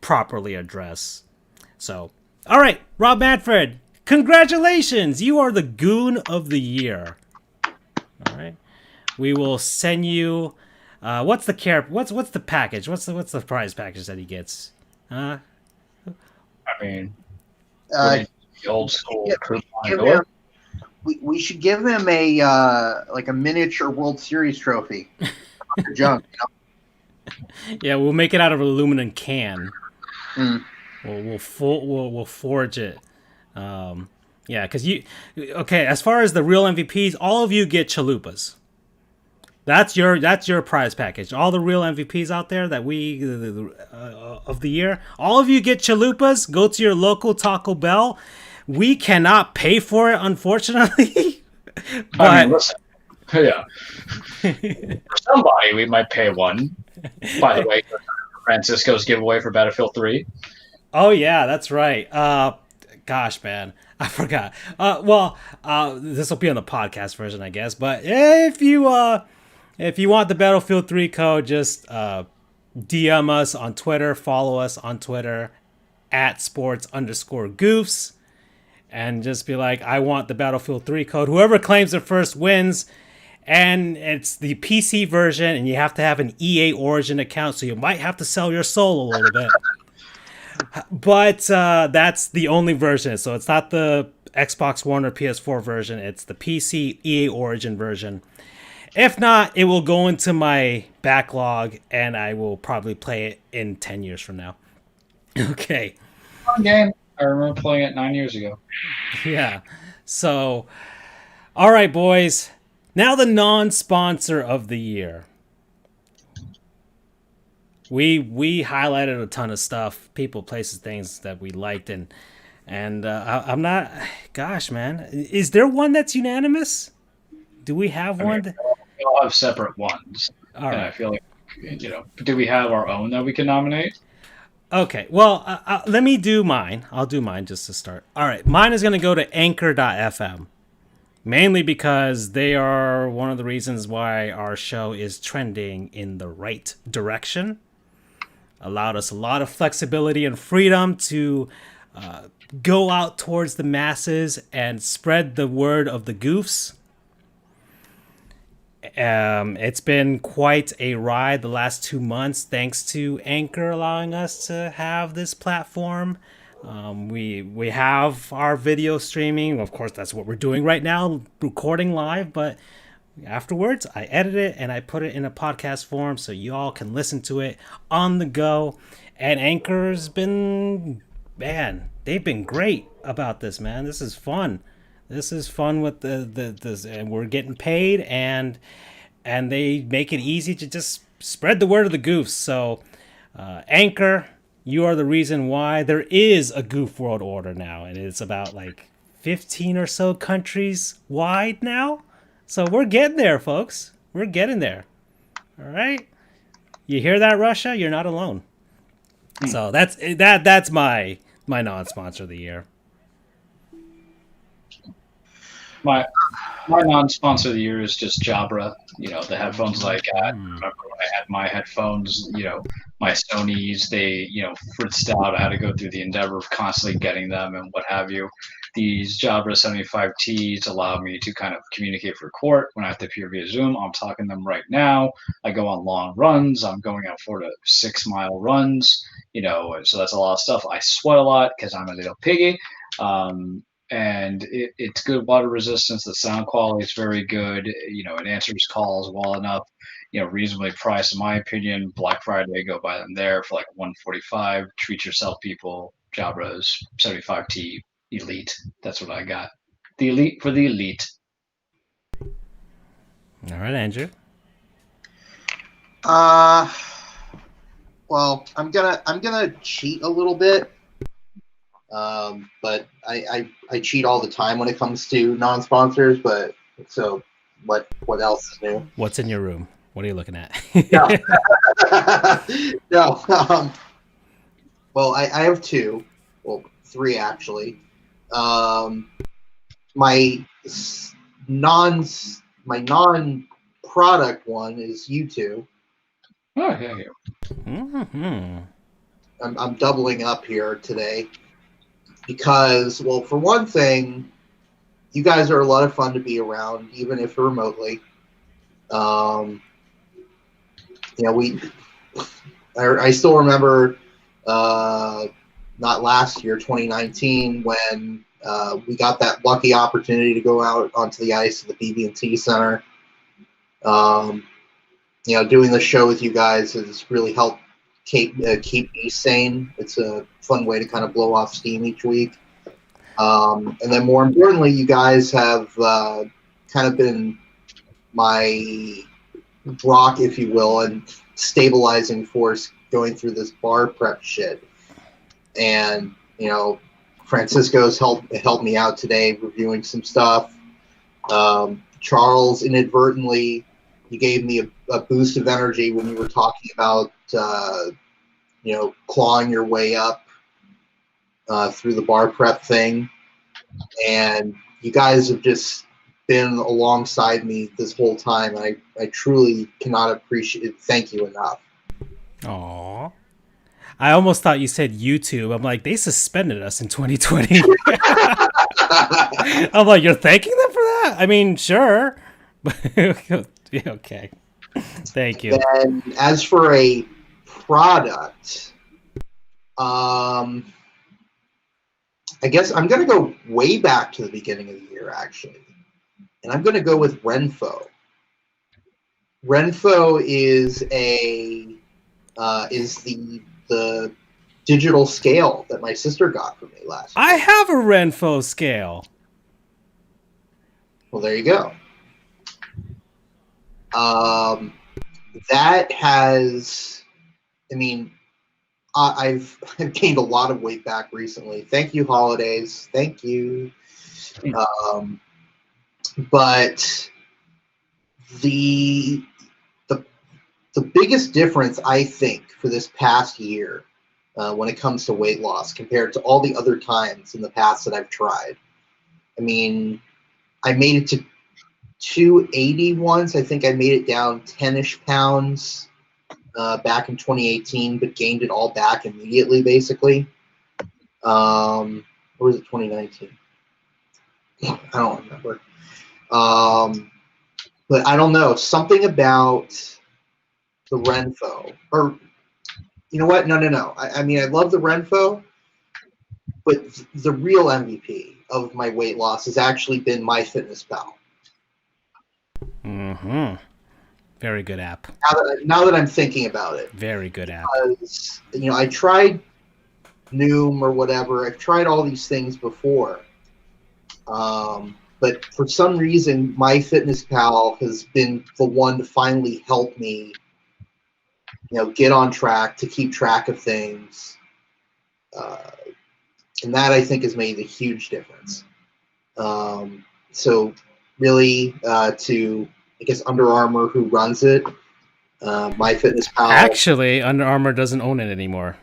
properly address. So, all right, Rob Manfred, congratulations! You are the Goon of the Year. All right, we will send you. What's the What's the package? What's the prize package that he gets? I mean, Uh, the old school give him, we should give him a like a miniature World Series trophy. Junk, Yeah, we'll make it out of an aluminum can. Mm. We'll forge it. Yeah, because okay. As far as the real MVPs, all of you get chalupas. That's your prize package. All the real MVPs out there that of the year, all of you get chalupas. Go to your local Taco Bell. We cannot pay for it, unfortunately. But I mean, listen, yeah. For somebody, we might pay one. By the way, Francisco's giveaway for Battlefield 3. oh yeah, that's right. Gosh, man, I forgot. This will be on the podcast version, I guess. But if you want the Battlefield 3 code, just DM us on Twitter, follow us on Twitter at sports_goofs, and just be like, I want the Battlefield 3 code. Whoever claims it first wins. And it's the PC version, and you have to have an EA Origin account, so you might have to sell your soul a little bit. But that's the only version. So it's not the Xbox One or PS4 version. It's the PC EA Origin version. If not, it will go into my backlog, and I will probably play it in 10 years from now. Okay. Fun game. I remember playing it 9 years ago. Yeah. So, all right, boys. Now the non-sponsor of the year. We highlighted a ton of stuff, people, places, things that we liked, and I'm not. Gosh, man, is there one that's unanimous? Do we have one? We all have separate ones. All right. And I feel like, do we have our own that we can nominate? Okay, well, let me do mine. I'll do mine just to start. All right, mine is going to go to Anchor.fm. Mainly because they are one of the reasons why our show is trending in the right direction. Allowed us a lot of flexibility and freedom to go out towards the masses and spread the word of the Goofs. It's been quite a ride the last 2 months, thanks to Anchor allowing us to have this platform. We have our video streaming. Of course, that's what we're doing right now, recording live. But afterwards, I edit it and I put it in a podcast form so you all can listen to it on the go. And Anchor's been, man, they've been great about this, man. This is fun. This is fun with this, and we're getting paid, and they make it easy to just spread the word of the Goofs. So, Anchor. You are the reason why there is a Goof World Order now, and it's about like 15 or so countries wide now. So we're getting there, folks. We're getting there. All right. You hear that, Russia? You're not alone. So that's my non-sponsor of the year. My non-sponsor of the year is just Jabra. The headphones that I got. I remember when I had my headphones, my Sonys, they, fritzed out. I had to go through the endeavor of constantly getting them and what have you. These Jabra 75Ts allow me to kind of communicate for court when I have to appear via Zoom. I'm talking to them right now. I go on long runs. I'm going on 4 to 6 mile runs, so that's a lot of stuff. I sweat a lot because I'm a little piggy. and it's good water resistance. The sound quality is very good. It answers calls well enough. Reasonably priced, in my opinion. Black Friday, go buy them there for like $145. Treat yourself, people. Jabras 75T Elite. That's what I got. The Elite for the Elite. All right, Andrew. Well, I'm gonna cheat a little bit, but I cheat all the time when it comes to non-sponsors. But so what else is new? What's in your room? What are you looking at? No, no. Well, I have two, well, three actually. My non-product one is U2. Oh, yeah. Mm-hmm. I'm doubling up here today because, well, for one thing, you guys are a lot of fun to be around, even if remotely. I still remember not last year, 2019, when we got that lucky opportunity to go out onto the ice at the BB&T Center. Doing the show with you guys has really helped keep me sane. It's a fun way to kind of blow off steam each week. And then more importantly, you guys have kind of been my rock, if you will, and stabilizing force going through this bar prep shit. And, Francisco's helped me out today reviewing some stuff. Charles, inadvertently, you gave me a boost of energy when you were talking about, clawing your way up through the bar prep thing. And you guys have just been alongside me this whole time. I truly cannot thank you enough. Aww. I almost thought you said YouTube. I'm like, they suspended us in 2020. I'm like, you're thanking them for that? I mean, sure. Okay. Thank you. And as for a product, I guess I'm going to go way back to the beginning of the year, actually. And I'm going to go with Renfo. Renfo is the digital scale that my sister got for me last year. I have a Renfo scale. Well, there you go. That has, I've gained a lot of weight back recently. Thank you, holidays. Thank you. But the biggest difference, I think, for this past year when it comes to weight loss compared to all the other times in the past that I've tried. I made it to 280 once. I think I made it down 10-ish pounds back in 2018, but gained it all back immediately, basically. Or was it 2019? I don't remember. But I don't know. Something about the Renfo. Or, you know what? No. I love the Renfo, but the real MVP of my weight loss has actually been MyFitnessPal. Mm-hmm. Very good app. Now that I'm thinking about it. Very good app. Because, I tried Noom or whatever. I've tried all these things before. But for some reason, MyFitnessPal has been the one to finally help me, get on track, to keep track of things. And that, I think, has made a huge difference. So really, to, I guess, Under Armour, who runs it, MyFitnessPal. Actually, Under Armour doesn't own it anymore.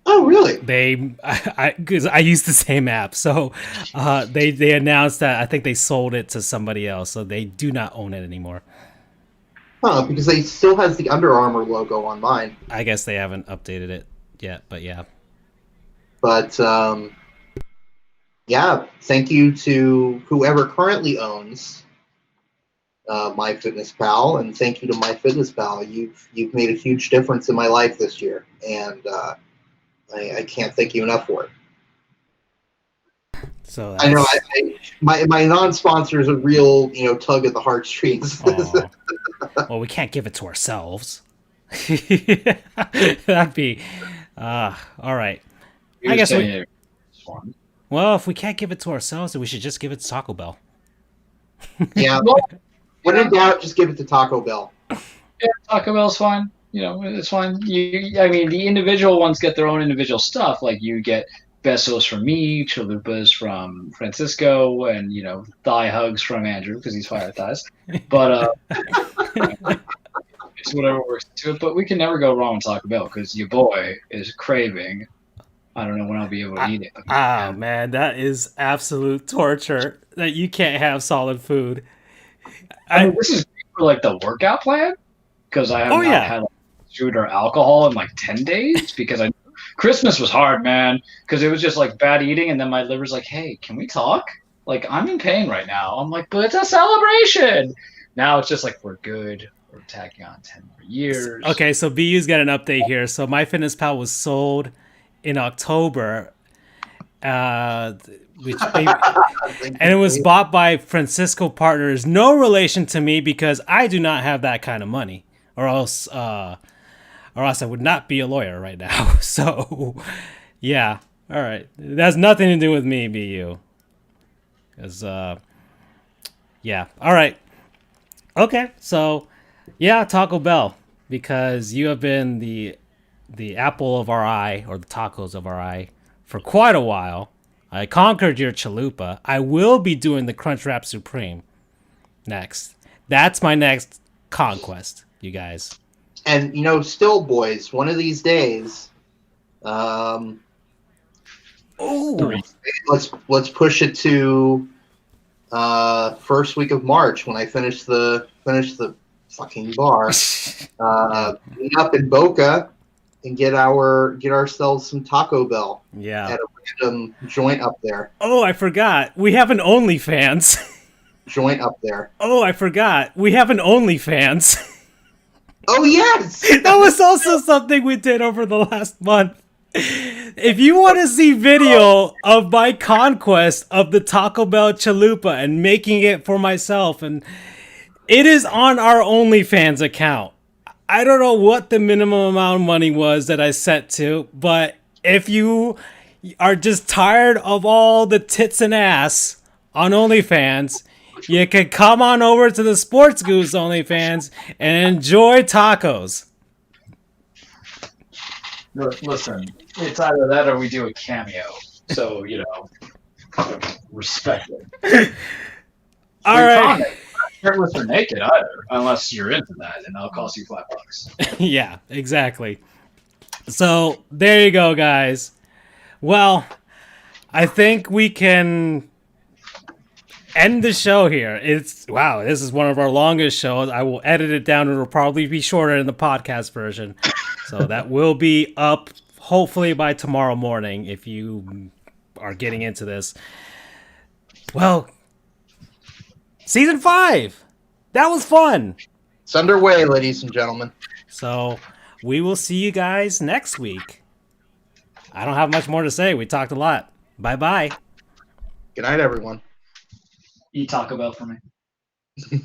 Oh, really? Because I use the same app, so they announced that I think they sold it to somebody else, so they do not own it anymore. Huh? Because they still has the Under Armour logo on mine. I guess they haven't updated it yet, but yeah. But yeah, thank you to whoever currently owns MyFitnessPal, and thank you to MyFitnessPal. You've made a huge difference in my life this year, and I can't thank you enough for it. So I know. that's, My non-sponsor is a real, tug at the heartstrings. aw. Well, we can't give it to ourselves. That'd be, all right. I You're guess saying we. it. One. Well, if we can't give it to ourselves, then we should just give it to Taco Bell. Yeah. When in doubt, just give it to Taco Bell. Yeah, Taco Bell's fine. It's fine. I mean, the individual ones get their own individual stuff. Like you get besos from me, chalupas from Francisco, and thigh hugs from Andrew because he's fire thighs. But it's whatever works to it. But we can never go wrong with Taco Bell because your boy is craving. I don't know when I'll be able to eat it. Man, that is absolute torture that you can't have solid food. I mean, this is for like the workout plan because I have not had food or alcohol in like 10 days because Christmas was hard, man, because it was just like bad eating, and then my liver's like, hey, can we talk? Like, I'm in pain right now. I'm like, but it's a celebration. Now it's just like, we're good. We're tacking on 10 more years. Okay, so BU's got an update here. So MyFitnessPal was sold in October, and it was bought by Francisco Partners. No relation to me because I do not have that kind of money, or else I would not be a lawyer right now. So, yeah, all right, it has nothing to do with me, BU. Because, yeah, all right, okay, so yeah, Taco Bell, because you have been the apple of our eye, or the tacos of our eye, for quite a while. I conquered your chalupa. I will be doing the Crunchwrap Supreme next. That's my next conquest, you guys. And still, boys, one of these days, let's push it to first week of March when I finish the fucking bar. Meet up in Boca and get ourselves some Taco Bell. Yeah. At a random joint up there. Oh, I forgot. We have an OnlyFans. Joint up there. Oh, I forgot. We have an OnlyFans. Oh, yes! That was also something we did over the last month. If you want to see video of my conquest of the Taco Bell chalupa and making it for myself, and it is on our OnlyFans account. I don't know what the minimum amount of money was that I set to, but if you are just tired of all the tits and ass on OnlyFans, you can come on over to the Sports Goofs OnlyFans and enjoy tacos. Listen, it's either that or we do a cameo. So, respect it. All right. Shirtless or naked either, unless you're into that, and I'll cost you $5. Yeah, exactly. So there you go, guys. Well, I think we can end the show here. This is one of our longest shows. I will edit it down. It'll probably be shorter in the podcast version. So that will be up hopefully by tomorrow morning if you are getting into this. Well, season 5. That was fun. It's underway, ladies and gentlemen. So we will see you guys next week. I don't have much more to say. We talked a lot. Bye-bye. Good night, everyone. Eat Taco Bell for me. We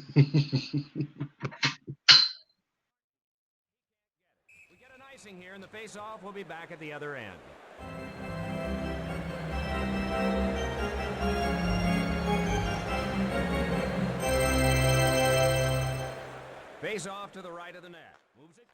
get an icing here, and the face-off will be back at the other end. Face off to the right of the net. Moves it.